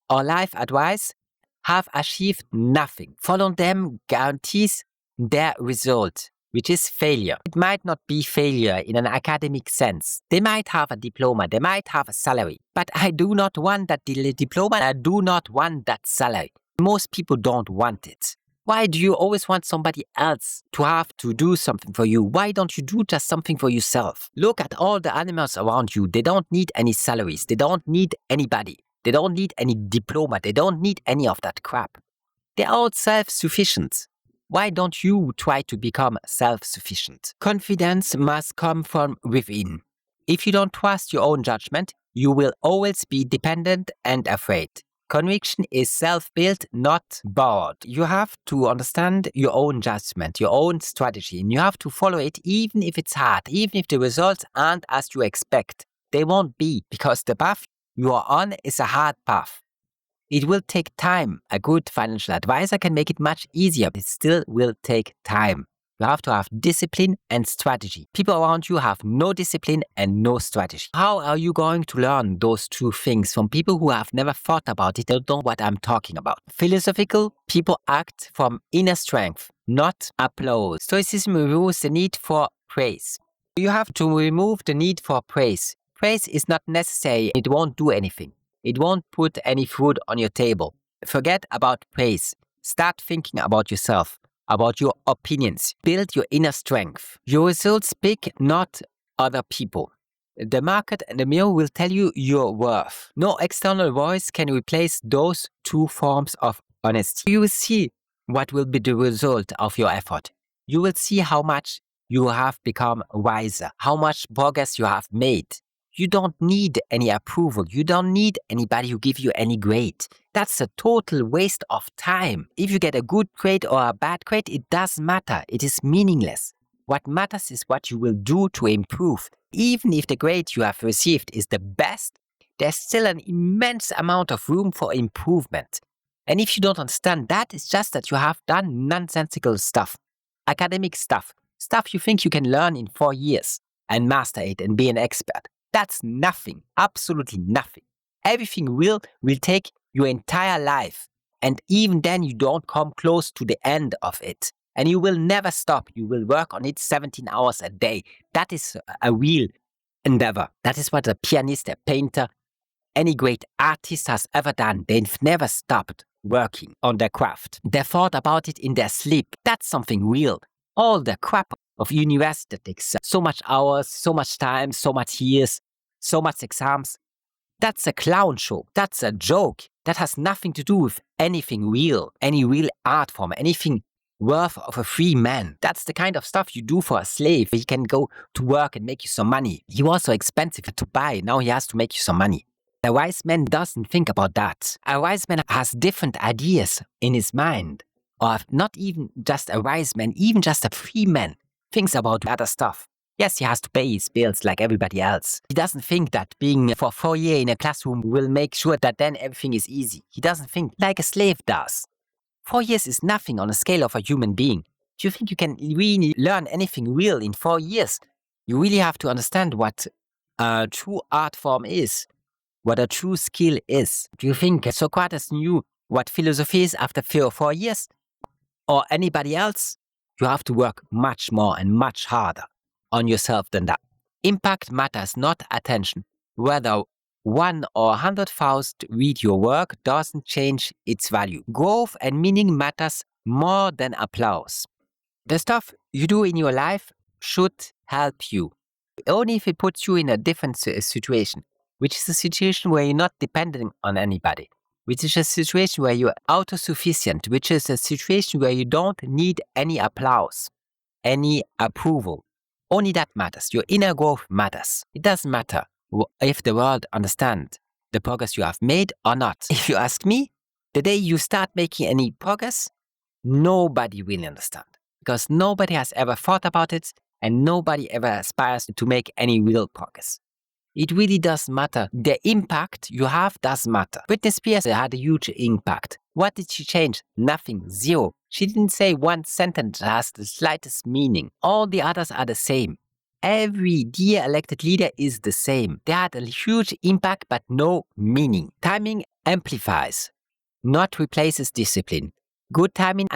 Speaker 10: or life advice have achieved nothing. Follow them guarantees their result, which is failure. It might not be failure in an academic sense. They might have a diploma, they might have a salary, but I do not want that diploma, I do not want that salary. Most people don't want it. Why do you always want somebody else to have to do something for you? Why don't you do just something for yourself? Look at all the animals around you. They don't need any salaries. They don't need anybody. They don't need any diploma. They don't need any of that crap. They're all self-sufficient. Why don't you try to become self-sufficient? Confidence must come from within. If you don't trust your own judgment, you will always be dependent and afraid. Conviction is self-built, not borrowed. You have to understand your own judgment, your own strategy, and you have to follow it even if it's hard, even if the results aren't as you expect. They won't be, because the path you are on is a hard path. It will take time. A good financial advisor can make it much easier, but it still will take time. You have to have discipline and strategy. People around you have no discipline and no strategy. How are you going to learn those two things from people who have never thought about it? They don't know what I'm talking about. Philosophical people act from inner strength, not applause. Stoicism removes the need for praise. You have to remove the need for praise. Praise is not necessary. It won't do anything. It won't put any food on your table. Forget about praise. Start thinking about yourself, about your opinions. Build your inner strength. Your results speak, not other people. The market and the mirror will tell you your worth. No external voice can replace those two forms of honesty. You will see what will be the result of your effort. You will see how much you have become wiser, how much progress you have made. You don't need any approval. You don't need anybody who gives you any grade. That's a total waste of time. If you get a good grade or a bad grade, it doesn't matter. It is meaningless. What matters is what you will do to improve. Even if the grade you have received is the best, there's still an immense amount of room for improvement. And if you don't understand that, it's just that you have done nonsensical stuff, academic stuff you think you can learn in 4 years and master it and be an expert. That's nothing, absolutely nothing. Everything will take your entire life. And even then you don't come close to the end of it. And you will never stop. You will work on it 17 hours a day. That is a real endeavor. That is what a pianist, a painter, any great artist has ever done. They've never stopped working on their craft. They thought about it in their sleep. That's something real. All the crap of university that takes so much hours, so much time, so much years, so much exams. That's a clown show. That's a joke. That has nothing to do with anything real, any real art form, anything worth of a free man. That's the kind of stuff you do for a slave. He can go to work and make you some money. He was so expensive to buy. Now he has to make you some money. A wise man doesn't think about that. A wise man has different ideas in his mind. Or not even just a wise man, even just a free man thinks about other stuff. Yes, he has to pay his bills like everybody else. He doesn't think that being for 4 years in a classroom will make sure that then everything is easy. He doesn't think like a slave does. 4 years is nothing on a scale of a human being. Do you think you can really learn anything real in 4 years? You really have to understand what a true art form is, what a true skill is. Do you think Socrates knew what philosophy is after 3 or 4 years? Or anybody else? You have to work much more and much harder on yourself than that. Impact matters, not attention. Whether 1 or 100,000 read your work doesn't change its value. Growth and meaning matters more than applause. The stuff you do in your life should help you. Only if it puts you in a different situation, which is a situation where you're not dependent on anybody, which is a situation where you're autosufficient, which is a situation where you don't need any applause, any approval. Only that matters. Your inner growth matters. It doesn't matter if the world understands the progress you have made or not. If you ask me, the day you start making any progress, nobody will understand. Because nobody has ever thought about it and nobody ever aspires to make any real progress. It really does matter. The impact you have does matter. Britney Spears had a huge impact. What did she change? Nothing. Zero. She didn't say one sentence that has the slightest meaning. All the others are the same. Every dear elected leader is the same. They had a huge impact but no meaning. Timing amplifies, not replaces discipline. Good timing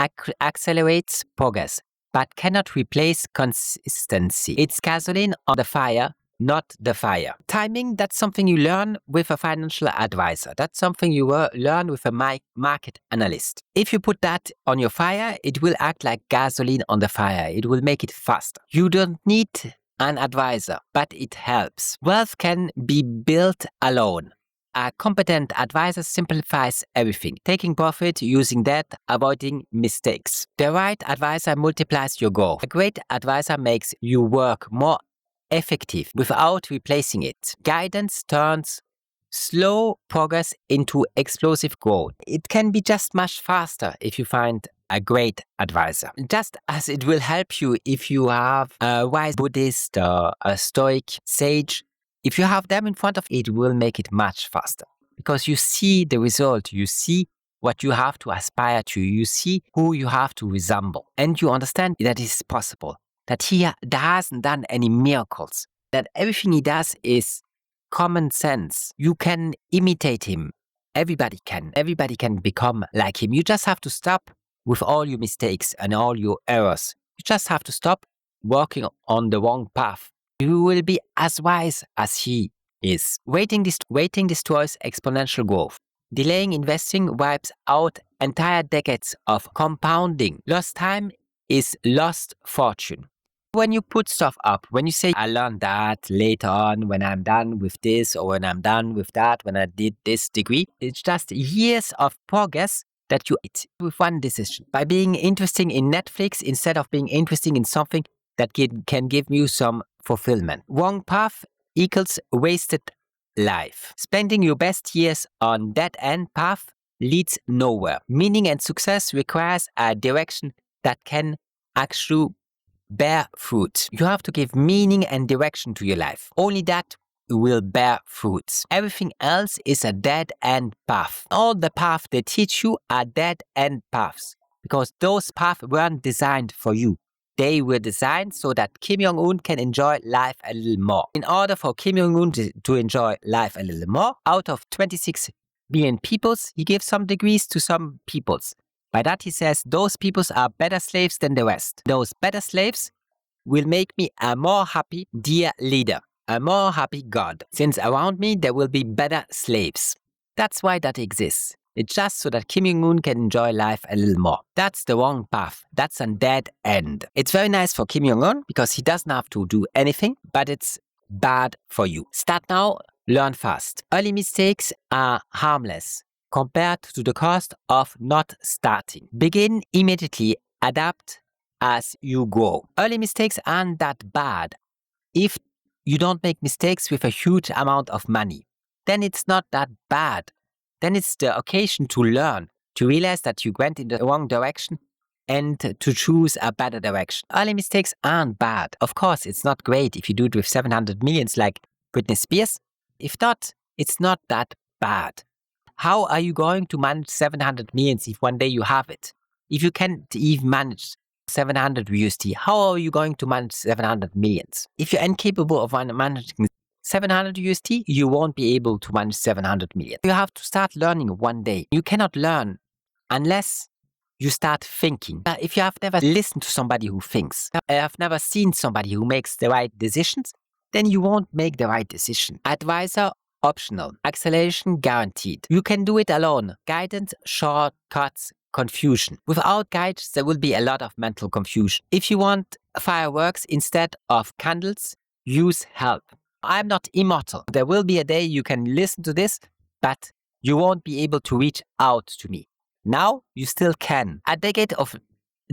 Speaker 10: accelerates progress, but cannot replace consistency. It's gasoline on the fire, not the fire. Timing, that's something you learn with a financial advisor. That's something you learn with a market analyst. If you put that on your fire, it will act like gasoline on the fire. It will make it faster. You don't need an advisor, but it helps. Wealth can be built alone. A competent advisor simplifies everything, taking profit, using debt, avoiding mistakes. The right advisor multiplies your goal. A great advisor makes your work more effective without replacing it. Guidance turns slow progress into explosive growth. It can be just much faster if you find a great advisor. Just as it will help you if you have a wise Buddhist or a Stoic sage. If you have them in front of it, will make it much faster. Because you see the result, you see what you have to aspire to, you see who you have to resemble. And you understand that it's possible. That he hasn't done any miracles. That everything he does is common sense. You can imitate him. Everybody can. Everybody can become like him. You just have to stop with all your mistakes and all your errors. You just have to stop walking on the wrong path. You will be as wise as he is. Waiting destroys exponential growth. Delaying investing wipes out entire decades of compounding. Lost time is lost fortune. When you put stuff up, when you say, I learned that later on when I'm done with this or when I'm done with that, when I did this degree, it's just years of progress that you eat with one decision. By being interested in Netflix instead of being interested in something that can give you some fulfillment. Wrong path equals wasted life. Spending your best years on dead-end path leads nowhere. Meaning and success requires a direction that can actually bear fruit. You have to give meaning and direction to your life. Only that will bear fruits. Everything else is a dead-end path. All the paths they teach you are dead-end paths because those paths weren't designed for you. They were designed so that Kim Jong-un can enjoy life a little more. In order for Kim Jong-un to enjoy life a little more, out of 26 billion peoples, he gives some degrees to some peoples. By that he says those peoples are better slaves than the rest. Those better slaves will make me a more happy dear leader, a more happy God, since around me there will be better slaves. That's why that exists. It's just so that Kim Jong-un can enjoy life a little more. That's the wrong path. That's a dead end. It's very nice for Kim Jong-un because he doesn't have to do anything, but it's bad for you. Start now, learn fast. Early mistakes are harmless compared to the cost of not starting. Begin immediately, adapt as you grow. Early mistakes aren't that bad. If you don't make mistakes with a huge amount of money, then it's not that bad. Then it's the occasion to learn, to realize that you went in the wrong direction and to choose a better direction. Early mistakes aren't bad. Of course, it's not great if you do it with 700 millions like Britney Spears. If not, it's not that bad. How are you going to manage 700 millions if one day you have it? If you can't even manage 700 USD, how are you going to manage 700 millions? If you're incapable of managing 700 USD, you won't be able to manage 700 million. You have to start learning one day. You cannot learn unless you start thinking. If you have never listened to somebody who thinks, have never seen somebody who makes the right decisions, then you won't make the right decision. Advisor optional, acceleration guaranteed. You can do it alone. Guidance, shortcuts, confusion. Without guides, there will be a lot of mental confusion. If you want fireworks instead of candles, use help. I'm not immortal. There will be a day you can listen to this, but you won't be able to reach out to me. Now, you still can. A decade of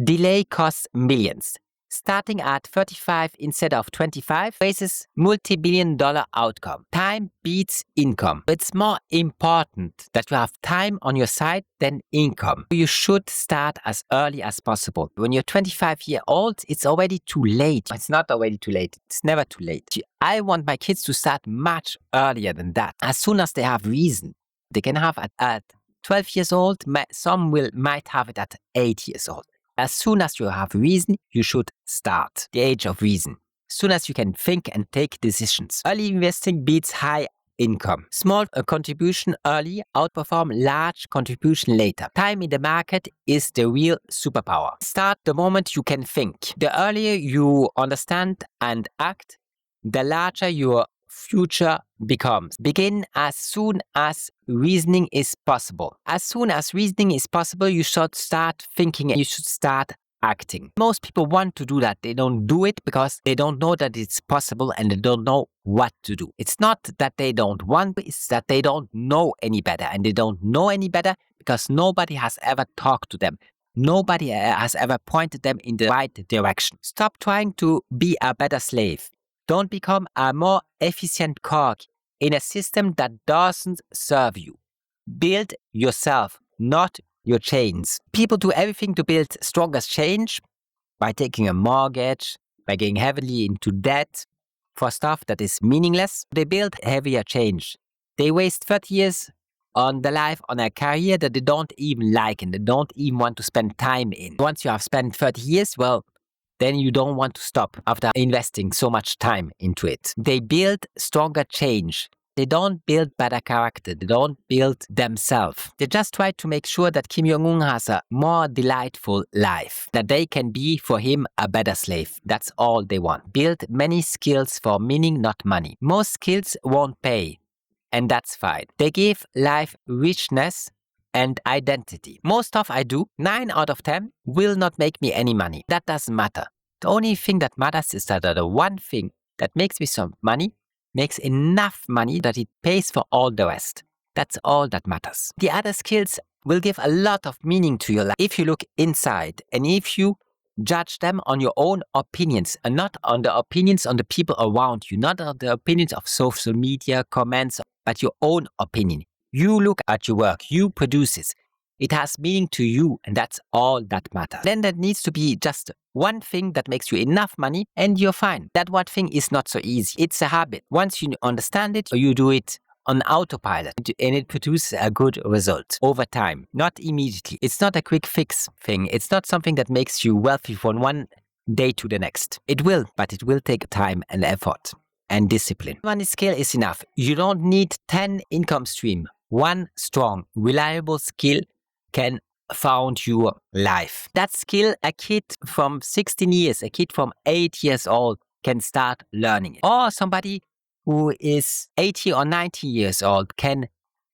Speaker 10: delay costs millions. Starting at 35 instead of 25 raises multi-billion-dollar outcome. Time beats income. It's more important that you have time on your side than income. You should start as early as possible. When you're 25 years old, it's already too late. It's not already too late. It's never too late. I want my kids to start much earlier than that. As soon as they have reason. They can have at 12 years old. Some might have it at 8 years old. As soon as you have reason, you should start. The age of reason. As soon as you can think and take decisions. Early investing beats high income. Small contribution early outperform large contribution later. Time in the market is the real superpower. Start the moment you can think. The earlier you understand and act, the larger your future becomes. Begin as soon as reasoning is possible. As soon as reasoning is possible, you should start thinking and you should start acting. Most people want to do that. They don't do it because they don't know that it's possible and they don't know what to do. It's not that they don't want, it's that they don't know any better. And they don't know any better because nobody has ever talked to them. Nobody has ever pointed them in the right direction. Stop trying to be a better slave. Don't become a more efficient cog in a system that doesn't serve you. Build yourself, not your chains. People do everything to build stronger change by taking a mortgage, by getting heavily into debt for stuff that is meaningless. They build heavier change. They waste 30 years on the life, on a career that they don't even like and they don't even want to spend time in. Once you have spent 30 years, well, then you don't want to stop after investing so much time into it. They build stronger change. They don't build better character. They don't build themselves. They just try to make sure that Kim Jong-un has a more delightful life, that they can be for him a better slave. That's all they want. Build many skills for meaning, not money. Most skills won't pay, and that's fine. They give life richness and identity. Most stuff I do, 9 out of 10, will not make me any money. That doesn't matter. The only thing that matters is that the one thing that makes me some money makes enough money that it pays for all the rest. That's all that matters. The other skills will give a lot of meaning to your life if you look inside and if you judge them on your own opinions and not on the opinions on the people around you, not on the opinions of social media, comments, but your own opinion. You look at your work, you produce it. It has meaning to you, and that's all that matters. Then there needs to be just one thing that makes you enough money, and you're fine. That one thing is not so easy. It's a habit. Once you understand it, you do it on autopilot, and it produces a good result over time, not immediately. It's not a quick fix thing. It's not something that makes you wealthy from one day to the next. It will, but it will take time and effort and discipline. One skill is enough. You don't need 10 income streams. One strong, reliable skill can found your life. That skill, a kid from 16 years, a kid from 8 years old can start learning it. Or somebody who is 80 or 90 years old can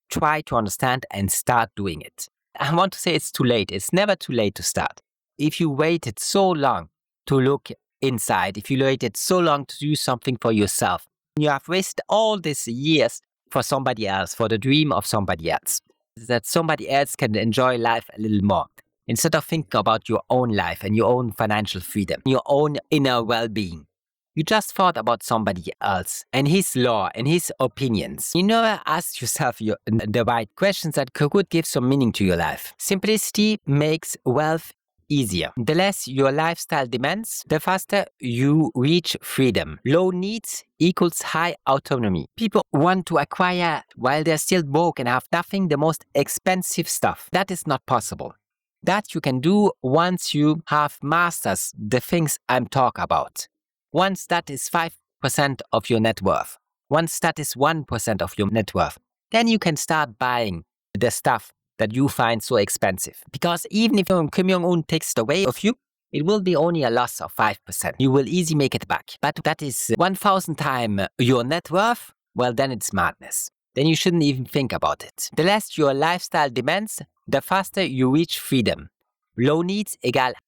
Speaker 10: try to understand and start doing it. I want to say it's too late. It's never too late to start. If you waited so long to look inside, if you waited so long to do something for yourself, you have wasted all these years for somebody else, for the dream of somebody else, that somebody else can enjoy life a little more. Instead of thinking about your own life and your own financial freedom, your own inner well-being, you just thought about somebody else and his law and his opinions. You never ask yourself the right questions that could give some meaning to your life. Simplicity makes wealth easier. The less your lifestyle demands, the faster you reach freedom. Low needs equals high autonomy. People want to acquire, while they're still broke and have nothing, the most expensive stuff. That is not possible. That you can do once you have mastered the things I'm talking about. Once that is 5% of your net worth. Once that is 1% of your net worth. Then you can start buying the stuff that you find so expensive. Because even if Kim Jong-un takes it away of you, it will be only a loss of 5%. You will easily make it back. But that is 1,000 times your net worth, well, then it's madness. Then you shouldn't even think about it. The less your lifestyle demands, the faster you reach freedom. Low needs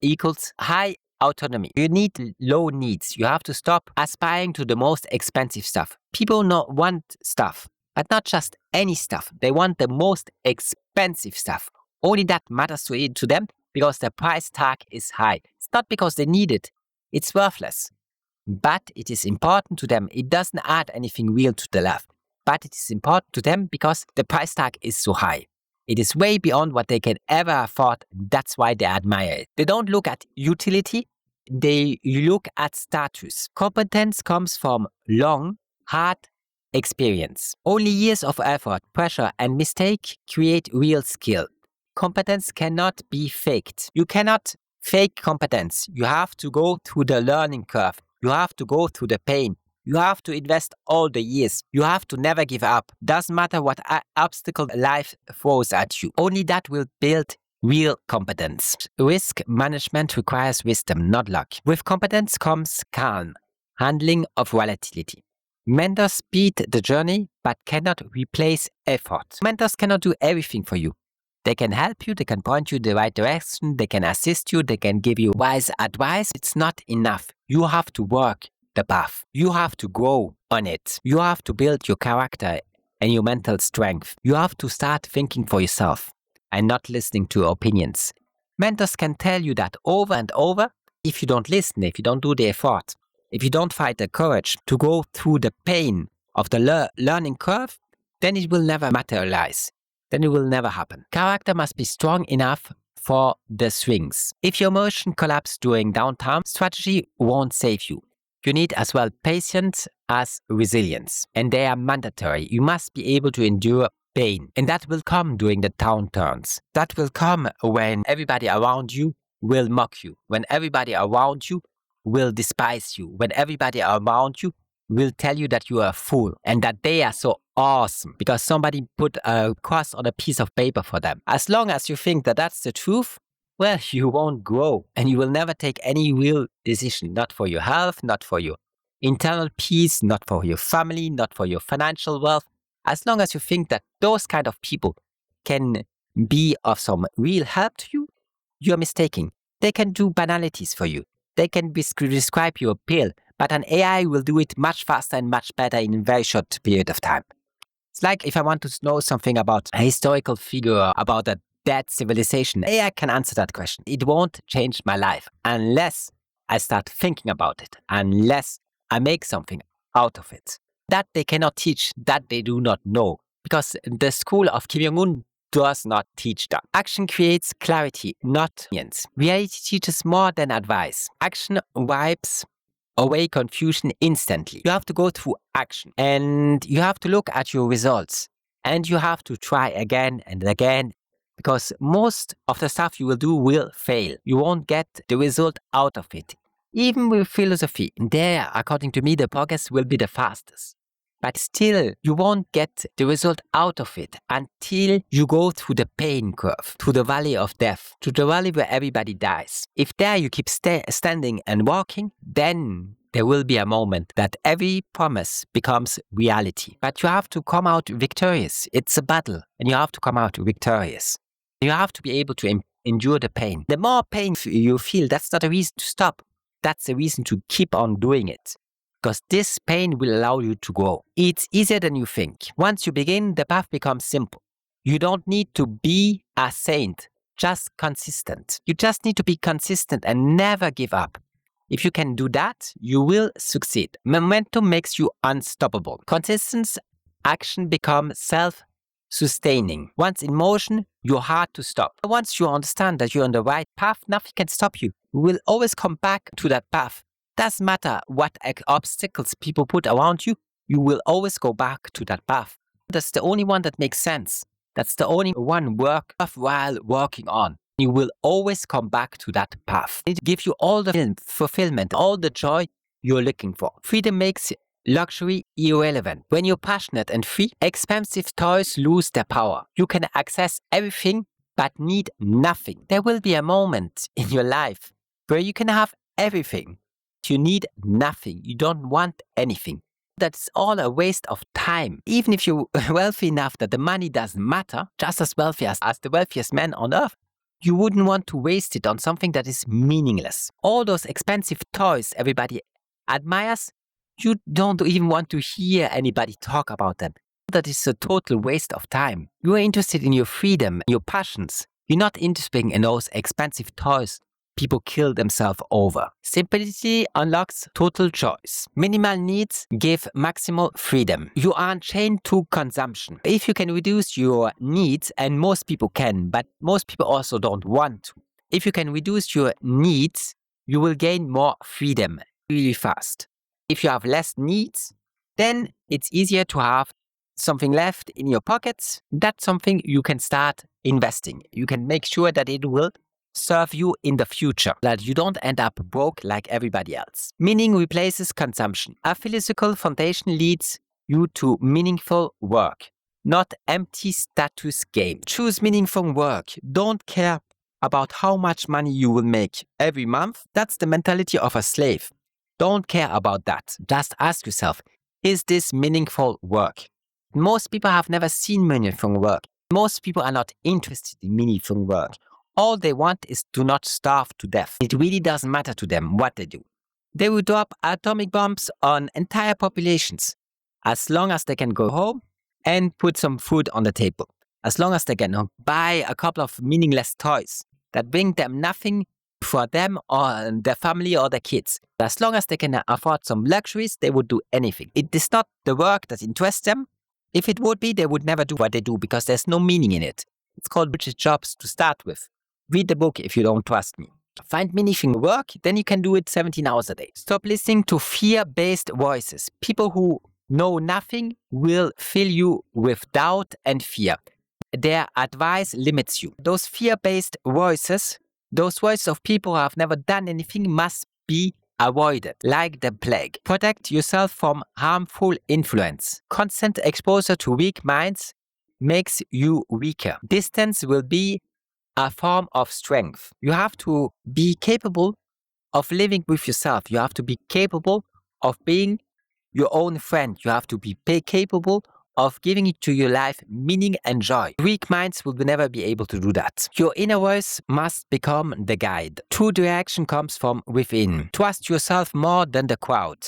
Speaker 10: equals high autonomy. You need low needs. You have to stop aspiring to the most expensive stuff. People not want stuff. But not just any stuff. They want the most expensive stuff. Only that matters to them because the price tag is high. It's not because they need it. It's worthless. But it is important to them. It doesn't add anything real to the life. But it is important to them because the price tag is so high. It is way beyond what they can ever afford. That's why they admire it. They don't look at utility. They look at status. Competence comes from long, hard experience. Only years of effort, pressure, and mistake create real skill. Competence cannot be faked. You cannot fake competence. You have to go through the learning curve. You have to go through the pain. You have to invest all the years. You have to never give up. Doesn't matter what obstacle life throws at you. Only that will build real competence. Risk management requires wisdom, not luck. With competence comes calm, handling of volatility. Mentors speed the journey, but cannot replace effort. Mentors cannot do everything for you. They can help you, they can point you in the right direction, they can assist you, they can give you wise advice. It's not enough. You have to work the path. You have to grow on it. You have to build your character and your mental strength. You have to start thinking for yourself and not listening to opinions. Mentors can tell you that over and over. If you don't listen, if you don't do the effort, if you don't find the courage to go through the pain of the learning curve, then it will never materialize. Then it will never happen. Character must be strong enough for the swings. If your emotion collapses during downtime, strategy won't save you. You need as well patience as resilience. And they are mandatory. You must be able to endure pain. And that will come during the downturns. That will come when everybody around you will mock you. When everybody around you will despise you. When everybody around you will tell you that you are a fool and that they are so awesome because somebody put a cross on a piece of paper for them. As long as you think that that's the truth, well, you won't grow and you will never take any real decision, not for your health, not for your internal peace, not for your family, not for your financial wealth. As long as you think that those kind of people can be of some real help to you, you're mistaken. They can do banalities for you. They can prescribe you a pill, but an AI will do it much faster and much better in a very short period of time. It's like if I want to know something about a historical figure, about a dead civilization, AI can answer that question. It won't change my life unless I start thinking about it, unless I make something out of it. That they cannot teach, that they do not know, because the school of Kim Jong-un does not teach that. Action creates clarity, not opinions. Reality teaches more than advice. Action wipes away confusion instantly. You have to go through action and you have to look at your results and you have to try again and again because most of the stuff you will do will fail. You won't get the result out of it. Even with philosophy, there, according to me, the progress will be the fastest. But still, you won't get the result out of it until you go through the pain curve, through the valley of death, to the valley where everybody dies. If there you keep standing and walking, then there will be a moment that every promise becomes reality. But you have to come out victorious. It's a battle, and you have to come out victorious. You have to be able to endure the pain. The more pain you feel, that's not a reason to stop. That's a reason to keep on doing it. Because this pain will allow you to grow. It's easier than you think. Once you begin, the path becomes simple. You don't need to be a saint, just consistent. You just need to be consistent and never give up. If you can do that, you will succeed. Momentum makes you unstoppable. Consistent action becomes self-sustaining. Once in motion, you're hard to stop. Once you understand that you're on the right path, nothing can stop you. You will always come back to that path. Doesn't matter what obstacles people put around you, you will always go back to that path. That's the only one that makes sense. That's the only one worthwhile working on. You will always come back to that path. It gives you all the fulfillment, all the joy you're looking for. Freedom makes luxury irrelevant. When you're passionate and free, expensive toys lose their power. You can access everything but need nothing. There will be a moment in your life where you can have everything. You need nothing. You don't want anything. That's all a waste of time. Even if you're wealthy enough that the money doesn't matter, just as wealthy as the wealthiest man on earth, you wouldn't want to waste it on something that is meaningless. All those expensive toys everybody admires, you don't even want to hear anybody talk about them. That is a total waste of time. You are interested in your freedom, your passions. You're not interested in those expensive toys people kill themselves over. Simplicity unlocks total choice. Minimal needs give maximal freedom. You aren't chained to consumption. If you can reduce your needs, and most people can, but most people also don't want to. If you can reduce your needs, you will gain more freedom really fast. If you have less needs, then it's easier to have something left in your pockets. That's something you can start investing. You can make sure that it will serve you in the future, that you don't end up broke like everybody else. Meaning replaces consumption. A philosophical foundation leads you to meaningful work, not empty status game. Choose meaningful work. Don't care about how much money you will make every month. That's the mentality of a slave. Don't care about that. Just ask yourself, is this meaningful work? Most people have never seen meaningful work. Most people are not interested in meaningful work. All they want is to not starve to death. It really doesn't matter to them what they do. They will drop atomic bombs on entire populations as long as they can go home and put some food on the table. As long as they can buy a couple of meaningless toys that bring them nothing for them or their family or their kids. As long as they can afford some luxuries, they would do anything. It is not the work that interests them. If it would be, they would never do what they do because there's no meaning in it. It's called British jobs to start with. Read the book if you don't trust me. Find meaningful work, then you can do it 17 hours a day. Stop listening to fear-based voices. People who know nothing will fill you with doubt and fear. Their advice limits you. Those fear-based voices, those voices of people who have never done anything must be avoid it like the plague. Protect yourself from harmful influence. Constant exposure to weak minds makes you weaker. Distance will be a form of strength. You have to be capable of living with yourself. You have to be capable of being your own friend. You have to be capable of giving it to your life meaning and joy. Weak minds will never be able to do that. Your inner voice must become the guide. True direction comes from within. Trust yourself more than the crowd.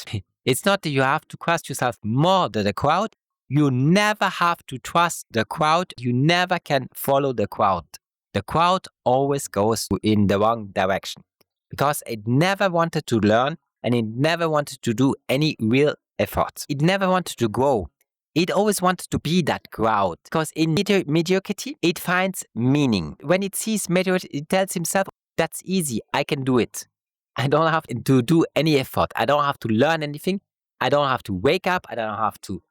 Speaker 10: It's not that you have to trust yourself more than the crowd. You never have to trust the crowd. You never can follow the crowd. The crowd always goes in the wrong direction because it never wanted to learn and it never wanted to do any real effort. It never wanted to grow. It always wanted to be that crowd because in mediocrity, it finds meaning. When it sees mediocrity, it tells himself, that's easy, I can do it. I don't have to do any effort. I don't have to learn anything. I don't have to wake up. I don't have to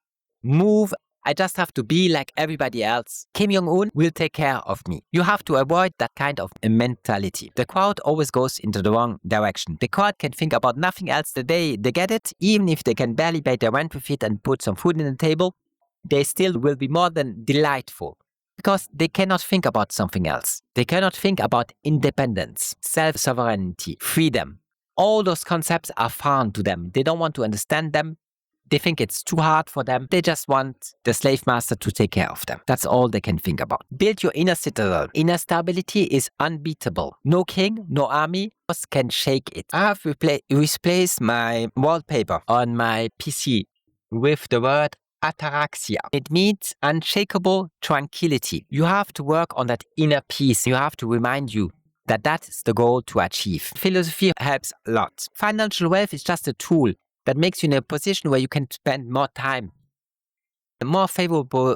Speaker 10: move. I just have to be like everybody else. Kim Jong-un will take care of me. You have to avoid that kind of mentality. The crowd always goes into the wrong direction. The crowd can think about nothing else the day they get it. Even if they can barely pay their rent with it and put some food on the table, they still will be more than delightful because they cannot think about something else. They cannot think about independence, self-sovereignty, freedom. All those concepts are foreign to them. They don't want to understand them. They think it's too hard for them. They just want the slave master to take care of them. That's all they can think about. Build your inner citadel. Inner stability is unbeatable. No king, no army can shake it. I have replaced my wallpaper on my PC with the word ataraxia. It means unshakable tranquility. You have to work on that inner peace. You have to remind you that that's the goal to achieve. Philosophy helps a lot. Financial wealth is just a tool that makes you in a position where you can spend more time, a more favorable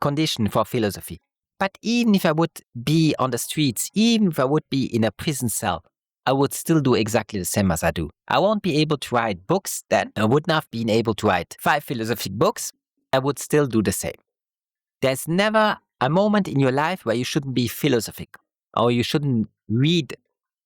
Speaker 10: condition for philosophy. But even if I would be on the streets, even if I would be in a prison cell, I would still do exactly the same as I do. I won't be able to write books then. I would not have been able to write 5 philosophy books. I would still do the same. There's never a moment in your life where you shouldn't be philosophic or you shouldn't read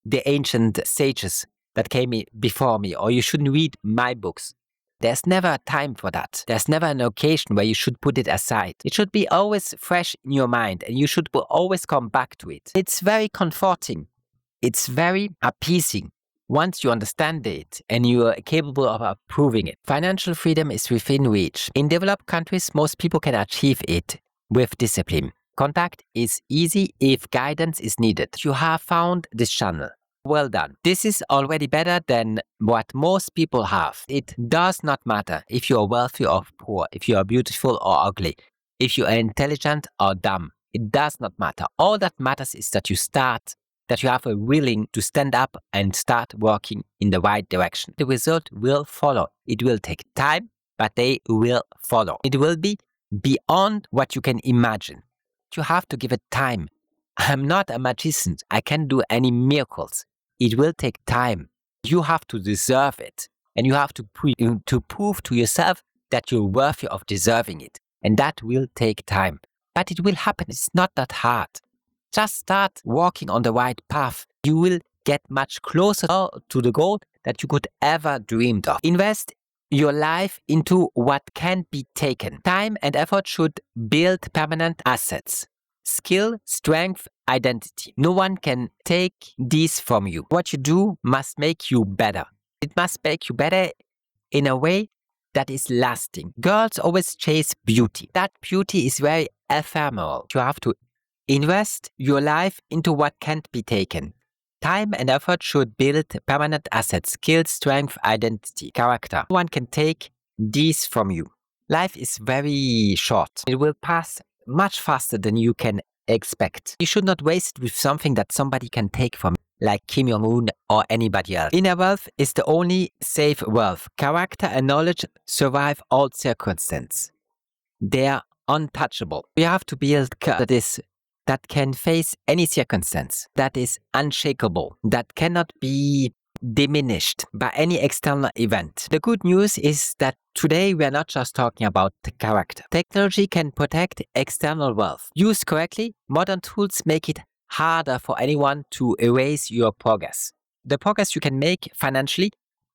Speaker 10: the ancient sages that came before me, or you shouldn't read my books. There's never a time for that. There's never an occasion where you should put it aside. It should be always fresh in your mind and you should always come back to it. It's very comforting. It's very appeasing once you understand it and you are capable of approving it. Financial freedom is within reach. In developed countries, most people can achieve it with discipline. Contact is easy if guidance is needed. You have found this channel. Well done. This is already better than what most people have. It does not matter if you are wealthy or poor, if you are beautiful or ugly, if you are intelligent or dumb. It does not matter. All that matters is that you start, that you have a willing to stand up and start working in the right direction. The result will follow. It will take time, but they will follow. It will be beyond what you can imagine. You have to give it time. I'm not a magician. I can't do any miracles. It will take time. You have to deserve it. And you have to prove to yourself that you're worthy of deserving it. And that will take time. But it will happen. It's not that hard. Just start walking on the right path. You will get much closer to the goal that you could ever dreamed of. Invest your life into what can be taken. Time and effort should build permanent assets. Skill, strength, identity. No one can take these from you. What you do must make you better. It must make you better in a way that is lasting. Girls always chase beauty. That beauty is very ephemeral. You have to invest your life into what can't be taken. Time and effort should build permanent assets. Skill, strength, identity, character. No one can take these from you. Life is very short. It will pass much faster than you can expect. You should not waste it with something that somebody can take from you, like Kim Jong-un or anybody else. Inner wealth is the only safe wealth. Character and knowledge survive all circumstances. They are untouchable. You have to build that can face any circumstance, that is unshakable, that cannot be diminished by any external event. The good news is that today we are not just talking about character. Technology can protect external wealth. Used correctly, modern tools make it harder for anyone to erase your progress. The progress you can make financially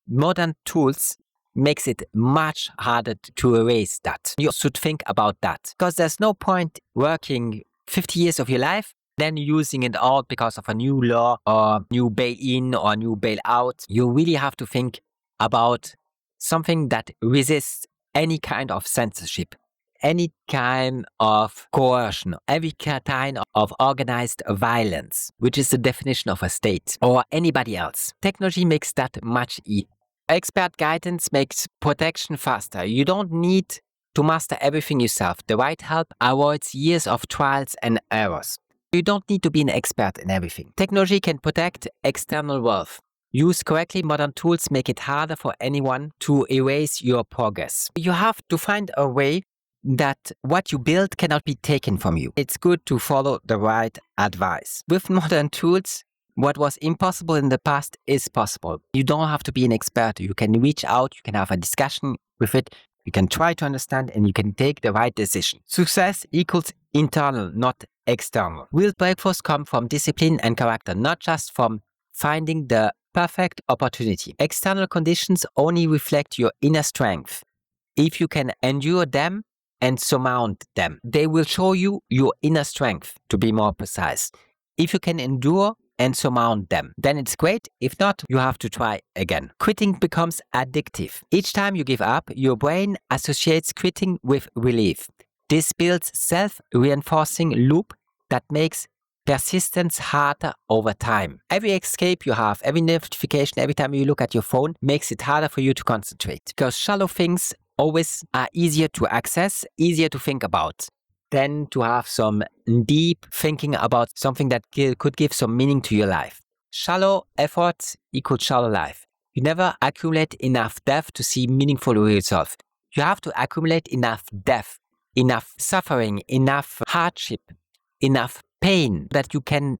Speaker 10: modern tools makes it much harder to erase that. You should think about that, because there's no point working 50 years of your life, then using it all because of a new law or new bail-in or new bail-out. You really have to think about something that resists any kind of censorship, any kind of coercion, every kind of organized violence, which is the definition of a state, or anybody else. Technology makes that much easier. Expert guidance makes protection faster. You don't need to master everything yourself. The right help avoids years of trials and errors. You don't need to be an expert in everything. Technology can protect external wealth. Used correctly, modern tools make it harder for anyone to erase your progress. You have to find a way that what you build cannot be taken from you. It's good to follow the right advice. With modern tools, what was impossible in the past is possible. You don't have to be an expert. You can reach out, you can have a discussion with it, you can try to understand, and you can take the right decision. Success equals internal, not external. Real breakthroughs come from discipline and character, not just from finding the perfect opportunity. External conditions only reflect your inner strength. If you can endure them and surmount them, they will show you your inner strength, to be more precise. If you can endure and surmount them, then it's great. If not, you have to try again. Quitting becomes addictive. Each time you give up, your brain associates quitting with relief. This builds self-reinforcing loop that makes persistence harder over time. Every escape you have, every notification, every time you look at your phone makes it harder for you to concentrate, because shallow things always are easier to access, easier to think about, than to have some deep thinking about something that could give some meaning to your life. Shallow effort equals shallow life. You never accumulate enough depth to see meaningful results. You have to accumulate enough depth, enough suffering, enough hardship, enough pain that you can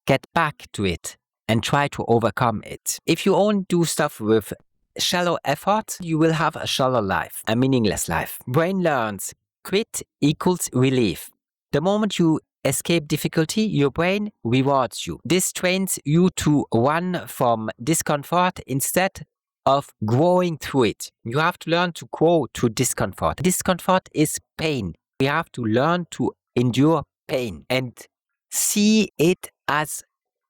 Speaker 10: get back to it and try to overcome it. If you only do stuff with shallow effort, you will have a shallow life, a meaningless life. Brain learns quit equals relief. The moment you escape difficulty, your brain rewards you. This trains you to run from discomfort instead of growing through it. You have to learn to grow through discomfort. Discomfort is pain. We have to learn to endure pain and see it as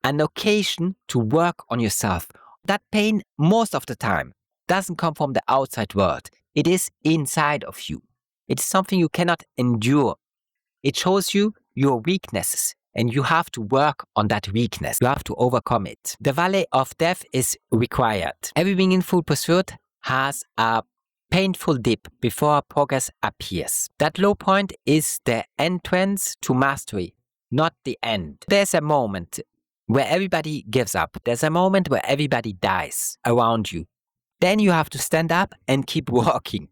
Speaker 10: an occasion to work on yourself. That pain, most of the time, doesn't come from the outside world. It is inside of you. It's something you cannot endure. It shows you your weaknesses, and you have to work on that weakness. You have to overcome it. The valley of death is required. Every meaningful pursuit has a painful dip before progress appears. That low point is the entrance to mastery, not the end. There's a moment where everybody gives up. There's a moment where everybody dies around you. Then you have to stand up and keep walking.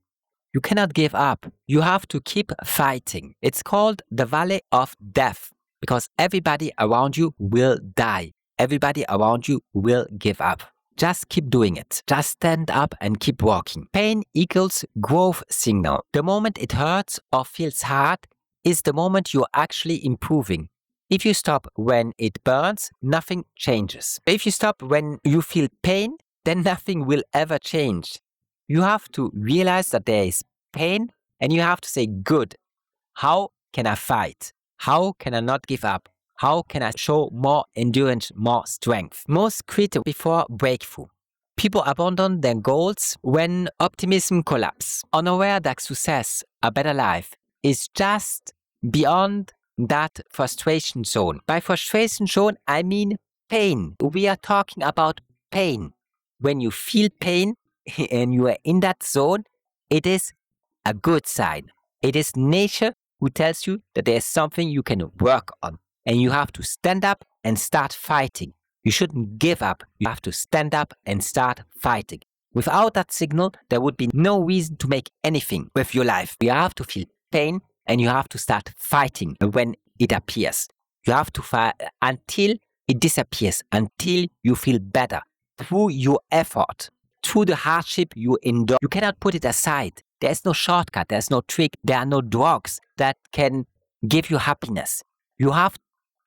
Speaker 10: You cannot give up. You have to keep fighting. It's called the valley of death because everybody around you will die. Everybody around you will give up. Just keep doing it. Just stand up and keep walking. Pain equals growth signal. The moment it hurts or feels hard is the moment you're actually improving. If you stop when it burns, nothing changes. If you stop when you feel pain, then nothing will ever change. You have to realize that there is pain and you have to say, good, how can I fight? How can I not give up? How can I show more endurance, more strength? Most quit before breakthrough. People abandon their goals when optimism collapses, unaware that success, a better life, is just beyond that frustration zone. By frustration zone, I mean pain. We are talking about pain. When you feel pain and you are in that zone, it is a good sign. It is nature who tells you that there is something you can work on. And you have to stand up and start fighting. You shouldn't give up. You have to stand up and start fighting. Without that signal, there would be no reason to make anything with your life. You have to feel pain and you have to start fighting when it appears. You have to fight until it disappears, until you feel better. Through your effort, through the hardship you endure. You cannot put it aside. There's no shortcut, there's no trick, there are no drugs that can give you happiness. You have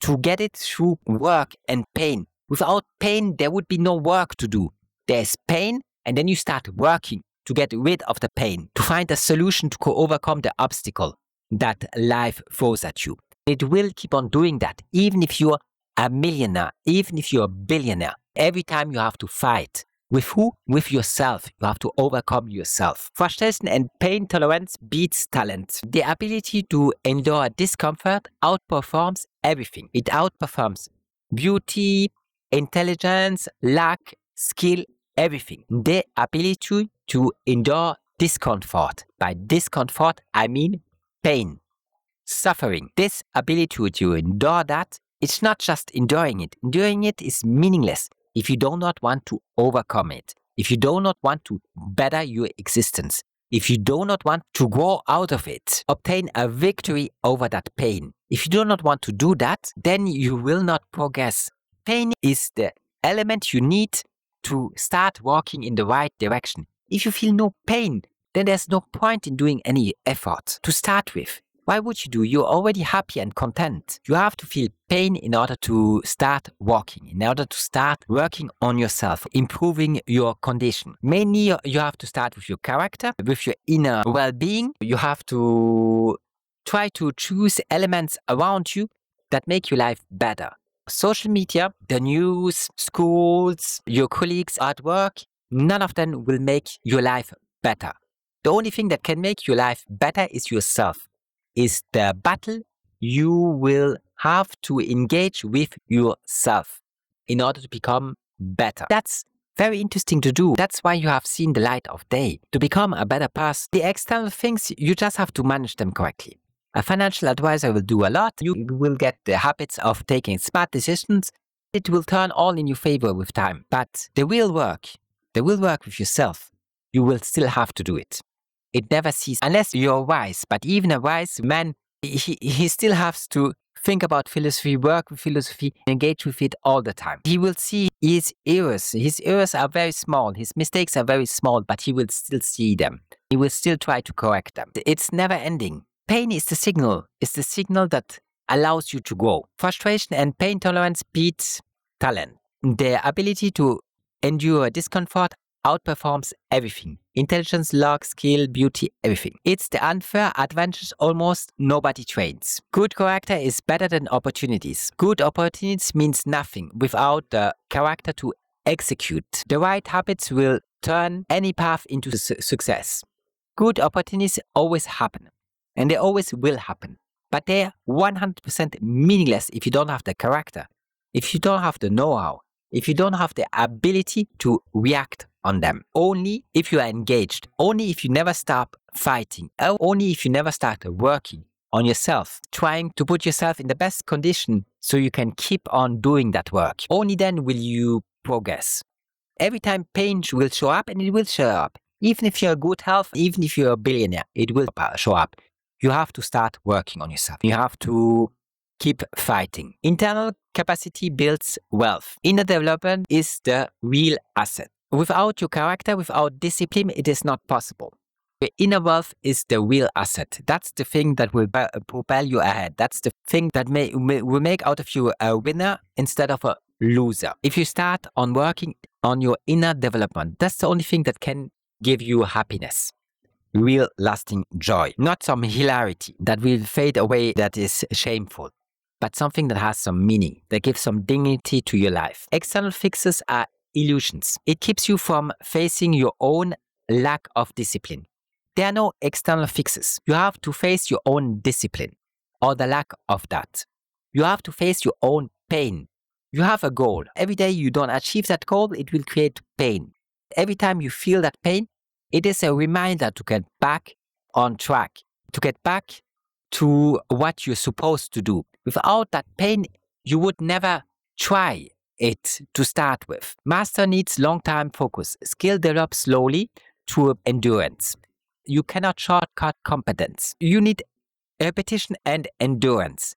Speaker 10: to get it through work and pain. Without pain, there would be no work to do. There's pain, And then you start working to get rid of the pain, to find a solution to overcome the obstacle that life throws at you. It will keep on doing that, even if you're a millionaire, even if you're a billionaire. Every time you have to fight. With who? With yourself. You have to overcome yourself. Frustration and pain tolerance beats talent. The ability to endure discomfort outperforms everything. It outperforms beauty, intelligence, luck, skill, everything. The ability to endure discomfort. By discomfort, I mean pain, suffering. This ability to endure that, it's not just enduring it. Enduring it is meaningless if you do not want to overcome it, if you do not want to better your existence, if you do not want to grow out of it, obtain a victory over that pain. If you do not want to do that, then you will not progress. Pain is the element you need to start walking in the right direction. If you feel no pain, then there's no point in doing any effort to start with. Why would you do? You're already happy and content. You have to feel pain in order to start walking, in order to start working on yourself, improving your condition. Mainly, you have to start with your character, with your inner well-being. You have to try to choose elements around you that make your life better. Social media, the news, schools, your colleagues at work, none of them will make your life better. The only thing that can make your life better is yourself. Is the battle you will have to engage with yourself in order to become better. That's very interesting to do. That's why you have seen the light of day. To become a better person, the external things, you just have to manage them correctly. A financial advisor will do a lot. You will get the habits of taking smart decisions. It will turn all in your favor with time. But the real work with yourself. You will still have to do it. It never ceases unless you're wise. But even a wise man, he still has to think about philosophy, work with philosophy, engage with it all the time. He will see his errors. His errors are very small. His mistakes are very small, but he will still see them. He will still try to correct them. It's never ending. Pain is the signal. It's the signal that allows you to grow. Frustration and pain tolerance beats talent. The ability to endure discomfort outperforms everything. Intelligence, luck, skill, beauty, everything. It's the unfair advantage almost nobody trains. Good character is better than opportunities. Good opportunities means nothing without the character to execute. The right habits will turn any path into success. Good opportunities always happen, and they always will happen. But they're 100% meaningless if you don't have the character, if you don't have the know-how, if you don't have the ability to react on them. Only if you are engaged, only if you never stop fighting, only if you never start working on yourself, trying to put yourself in the best condition so you can keep on doing that work. Only then will you progress. Every time pain will show up, and it will show up. Even if you're a good health, even if you're a billionaire, it will show up. You have to start working on yourself. You have to keep fighting. Internal capacity builds wealth. Inner development is the real asset. Without your character, without discipline, it is not possible. The inner wealth is the real asset. That's the thing that will propel you ahead. That's the thing that will make out of you a winner instead of a loser. If you start on working on your inner development, that's the only thing that can give you happiness. Real lasting joy. Not some hilarity that will fade away that is shameful, but something that has some meaning, that gives some dignity to your life. External fixes are illusions. It keeps you from facing your own lack of discipline. There are no external fixes. You have to face your own discipline or the lack of that. You have to face your own pain. You have a goal. Every day you don't achieve that goal, it will create pain. Every time you feel that pain, it is a reminder to get back on track, to get back to what you're supposed to do. Without that pain, you would never try it to start with. Master needs long-term focus. Skill develops slowly through endurance. You cannot shortcut competence. You need repetition and endurance.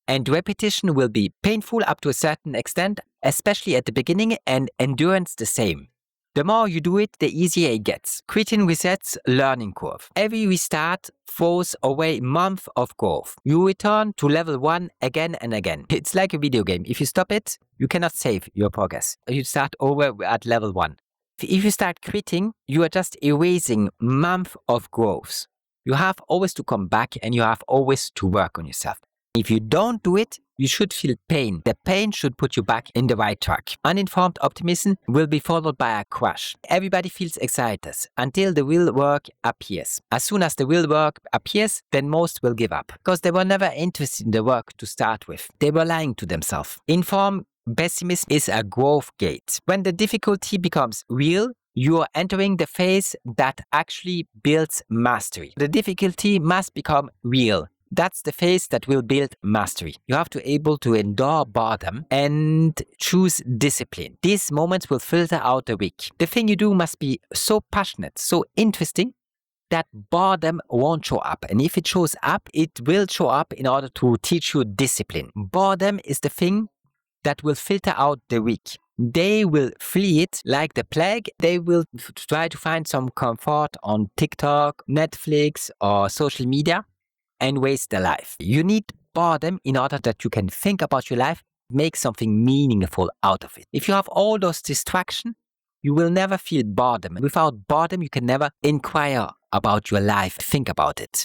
Speaker 10: And repetition will be painful up to a certain extent, especially at the beginning, and endurance the same. The more you do it, the easier it gets. Quitting resets learning curve. Every restart throws away months of growth. You return to level 1 again and again. It's like a video game. If you stop it, you cannot save your progress. You start over at level 1. If you start quitting, you are just erasing months of growth. You have always to come back and you have always to work on yourself. If you don't do it, you should feel pain. The pain should put you back in the right track. Uninformed optimism will be followed by a crash. Everybody feels excited until the real work appears. As soon as the real work appears, then most will give up because they were never interested in the work to start with. They were lying to themselves. Informed pessimism is a growth gate. When the difficulty becomes real, you are entering the phase that actually builds mastery. The difficulty must become real. That's the phase that will build mastery. You have to be able to endure boredom and choose discipline. These moments will filter out the weak. The thing you do must be so passionate, so interesting, that boredom won't show up. And if it shows up, it will show up in order to teach you discipline. Boredom is the thing that will filter out the weak. They will flee it like the plague. They will try to find some comfort on TikTok, Netflix, or social media and waste their life. You need boredom in order that you can think about your life, make something meaningful out of it. If you have all those distractions, you will never feel boredom. Without boredom, you can never inquire about your life, think about it,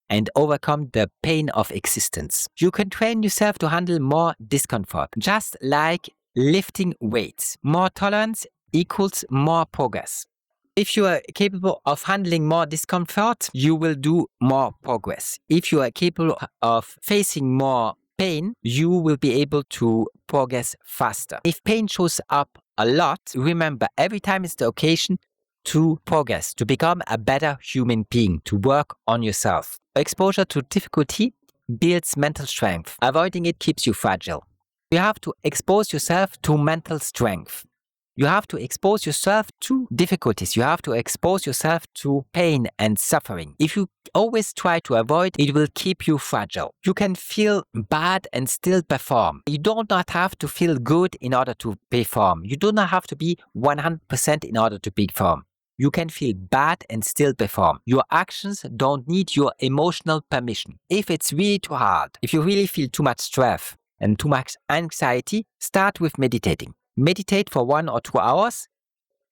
Speaker 10: and overcome the pain of existence. You can train yourself to handle more discomfort, just like lifting weights. More tolerance equals more progress. If you are capable of handling more discomfort, you will do more progress. If you are capable of facing more pain, you will be able to progress faster. If pain shows up a lot, remember, every time is the occasion to progress, to become a better human being, to work on yourself. Exposure to difficulty builds mental strength. Avoiding it keeps you fragile. You have to expose yourself to mental strength. You have to expose yourself to difficulties. You have to expose yourself to pain and suffering. If you always try to avoid, it will keep you fragile. You can feel bad and still perform. You do not have to feel good in order to perform. You do not have to be 100% in order to perform. You can feel bad and still perform. Your actions don't need your emotional permission. If it's really too hard, if you really feel too much stress and too much anxiety, start with meditating. Meditate for 1 or 2 hours,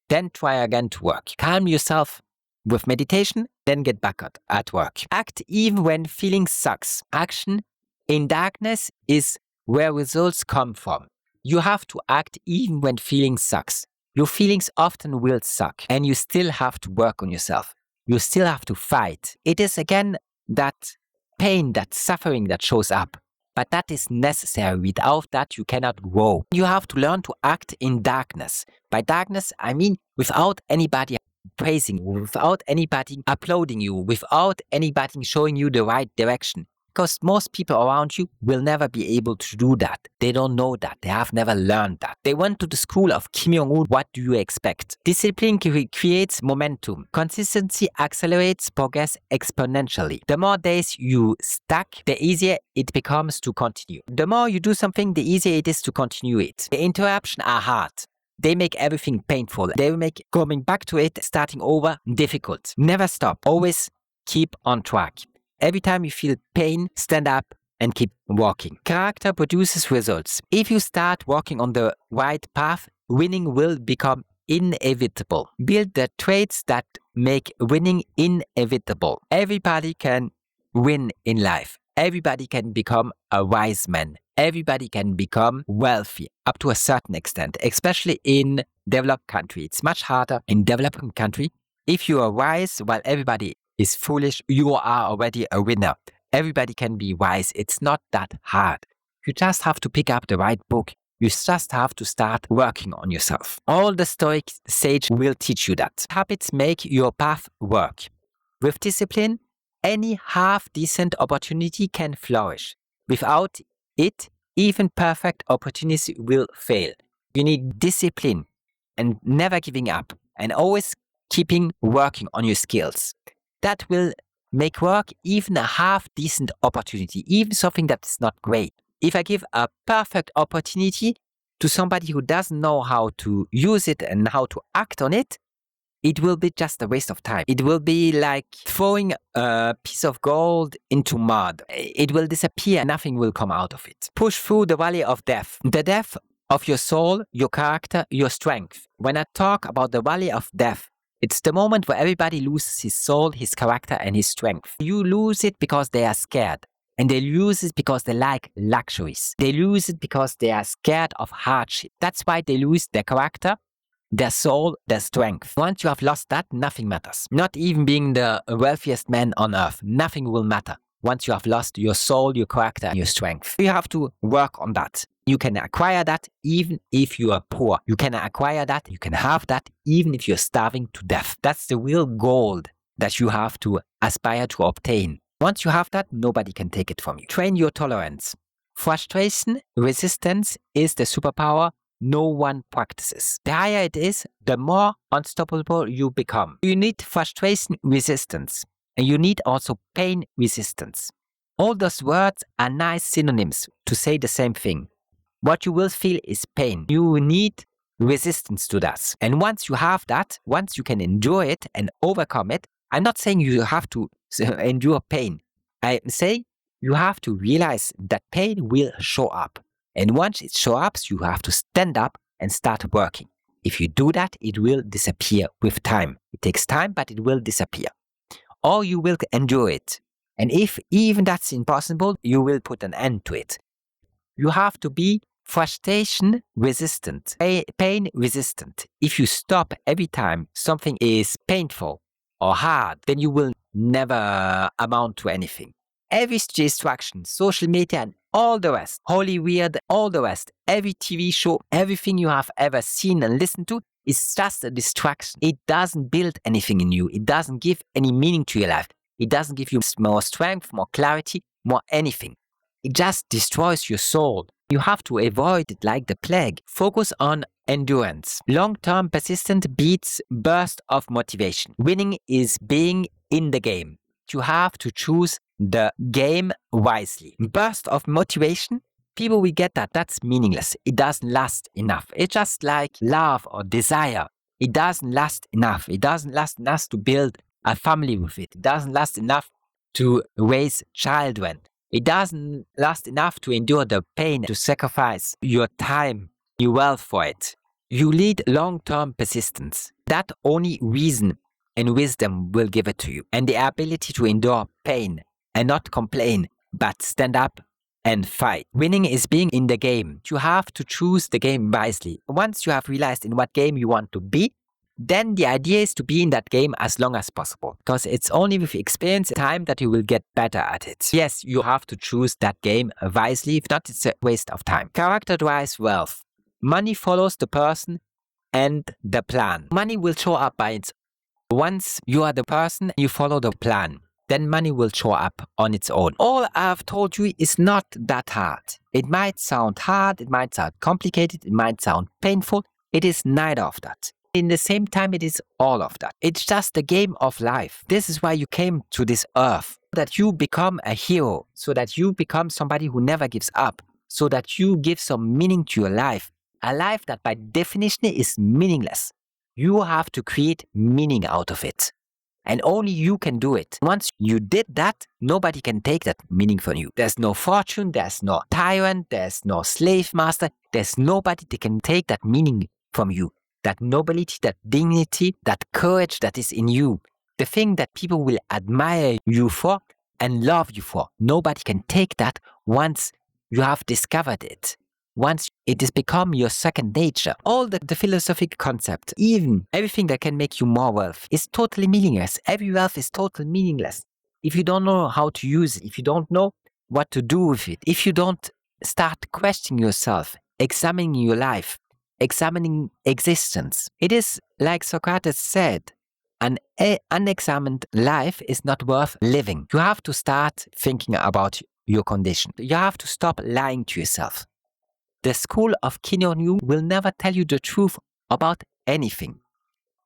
Speaker 10: then try again to work. Calm yourself with meditation, then get back at work. Act even when feeling sucks. Action in darkness is where results come from. You have to act even when feeling sucks. Your feelings often will suck, and you still have to work on yourself. You still have to fight. It is again that pain, that suffering that shows up. But that is necessary. Without that, you cannot grow. You have to learn to act in darkness. By darkness, I mean without anybody praising you, without anybody applauding you, without anybody showing you the right direction. Because most people around you will never be able to do that. They don't know that. They have never learned that. They went to the school of Kim Jong-un. What do you expect? Discipline creates momentum. Consistency accelerates progress exponentially. The more days you stack, the easier it becomes to continue. The more you do something, the easier it is to continue it. The interruptions are hard. They make everything painful. They make coming back to it, starting over, difficult. Never stop. Always keep on track. Every time you feel pain, stand up and keep walking. Character produces results. If you start walking on the right path, winning will become inevitable. Build the traits that make winning inevitable. Everybody can win in life. Everybody can become a wise man. Everybody can become wealthy up to a certain extent, especially in developed country. It's much harder in developing country. If you are wise while everybody is foolish, you are already a winner. Everybody can be wise. It's not that hard. You just have to pick up the right book. You just have to start working on yourself. All the Stoic sage will teach you that. Habits make your path work. With discipline, any half-decent opportunity can flourish. Without it, even perfect opportunities will fail. You need discipline and never giving up and always keeping working on your skills. That will make work even a half-decent opportunity, even something that is not great. If I give a perfect opportunity to somebody who doesn't know how to use it and how to act on it, it will be just a waste of time. It will be like throwing a piece of gold into mud. It will disappear and nothing will come out of it. Push through the valley of death. The death of your soul, your character, your strength. When I talk about the valley of death, it's the moment where everybody loses his soul, his character, and his strength. You lose it because they are scared. And they lose it because they like luxuries. They lose it because they are scared of hardship. That's why they lose their character, their soul, their strength. Once you have lost that, nothing matters. Not even being the wealthiest man on earth. Nothing will matter once you have lost your soul, your character, and your strength. You have to work on that. You can acquire that even if you are poor. You can acquire that, you can have that even if you're starving to death. That's the real gold that you have to aspire to obtain. Once you have that, nobody can take it from you. Train your tolerance. Frustration, resistance is the superpower no one practices. The higher it is, the more unstoppable you become. You need frustration resistance, and you need also pain resistance. All those words are nice synonyms to say the same thing. What you will feel is pain. You need resistance to that. And once you have that, once you can endure it and overcome it, I'm not saying you have to endure pain. I say you have to realize that pain will show up. And once it shows up, you have to stand up and start working. If you do that, it will disappear with time. It takes time, but it will disappear. Or you will endure it. And if even that's impossible, you will put an end to it. You have to be frustration resistant, pain resistant. If you stop every time something is painful or hard, then you will never amount to anything. Every distraction, social media and all the rest, Hollywood, all the rest, every TV show, everything you have ever seen and listened to is just a distraction. It doesn't build anything in you. It doesn't give any meaning to your life. It doesn't give you more strength, more clarity, more anything. It just destroys your soul. You have to avoid it like the plague. Focus on endurance. Long-term persistent beats burst of motivation. Winning is being in the game. You have to choose the game wisely. Burst of motivation, people will get that. That's meaningless. It doesn't last enough. It's just like love or desire. It doesn't last enough. It doesn't last enough to build a family with it. It doesn't last enough to raise children. It doesn't last enough to endure the pain, to sacrifice your time, your wealth for it. You need long-term persistence. That only reason and wisdom will give it to you. And the ability to endure pain and not complain, but stand up and fight. Winning is being in the game. You have to choose the game wisely. Once you have realized in what game you want to be, then the idea is to be in that game as long as possible. Because it's only with experience and time that you will get better at it. Yes, you have to choose that game wisely. If not, it's a waste of time. Character drives wealth. Money follows the person and the plan. Money will show up by its own. Once you are the person, you follow the plan. Then money will show up on its own. All I've told you is not that hard. It might sound hard, it might sound complicated, it might sound painful. It is neither of that. In the same time, it is all of that. It's just a game of life. This is why you came to this earth. So that you become a hero. So that you become somebody who never gives up. So that you give some meaning to your life. A life that by definition is meaningless. You have to create meaning out of it. And only you can do it. Once you did that, nobody can take that meaning from you. There's no fortune, there's no tyrant, there's no slave master. There's nobody that can take that meaning from you. That nobility, that dignity, that courage that is in you. The thing that people will admire you for and love you for. Nobody can take that once you have discovered it. Once it has become your second nature. All the philosophic concept, even everything that can make you more wealth, is totally meaningless. Every wealth is totally meaningless. If you don't know how to use it, if you don't know what to do with it, if you don't start questioning yourself, examining your life, examining existence. It is like Socrates said, an unexamined life is not worth living. You have to start thinking about your condition. You have to stop lying to yourself. The school of Kim Jong-un will never tell you the truth about anything.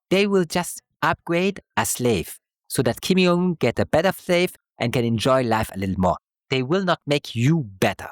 Speaker 10: They will just upgrade a slave so that Kim Jong-un get a better slave and can enjoy life a little more. They will not make you better.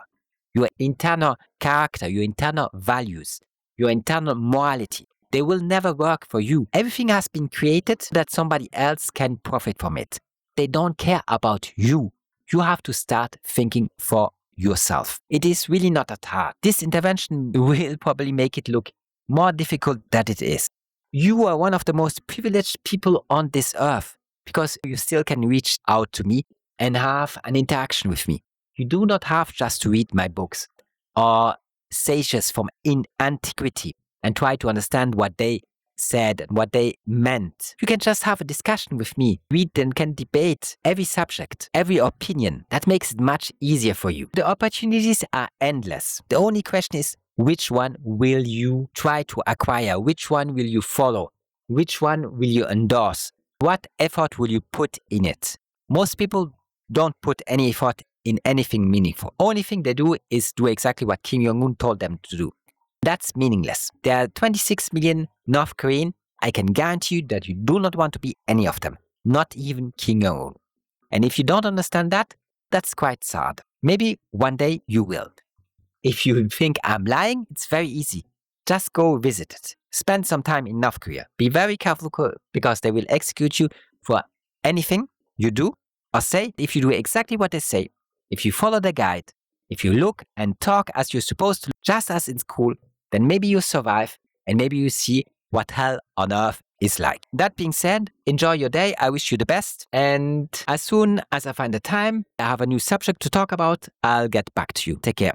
Speaker 10: Your internal character, your internal values, your internal morality, they will never work for you. Everything has been created so that somebody else can profit from it. They don't care about you. You have to start thinking for yourself. It is really not that hard. This intervention will probably make it look more difficult than it is. You are one of the most privileged people on this earth because you still can reach out to me and have an interaction with me. You do not have just to read my books or sages from in antiquity and try to understand what they said and what they meant. You can just have a discussion with me. We then can debate every subject, every opinion. That makes it much easier for you. The opportunities are endless. The only question is, which one will you try to acquire? Which one will you follow? Which one will you endorse? What effort will you put in it? Most people don't put any effort in anything meaningful. Only thing they do is do exactly what Kim Jong-un told them to do. That's meaningless. There are 26 million North Koreans. I can guarantee you that you do not want to be any of them, not even Kim Jong-un. And if you don't understand that, that's quite sad. Maybe one day you will. If you think I'm lying, it's very easy. Just go visit it. Spend some time in North Korea. Be very careful because they will execute you for anything you do or say. If you do exactly what they say, if you follow the guide, if you look and talk as you're supposed to, just as in school, then maybe you survive and maybe you see what hell on earth is like. That being said, enjoy your day. I wish you the best. And as soon as I find the time, I have a new subject to talk about, I'll get back to you. Take care.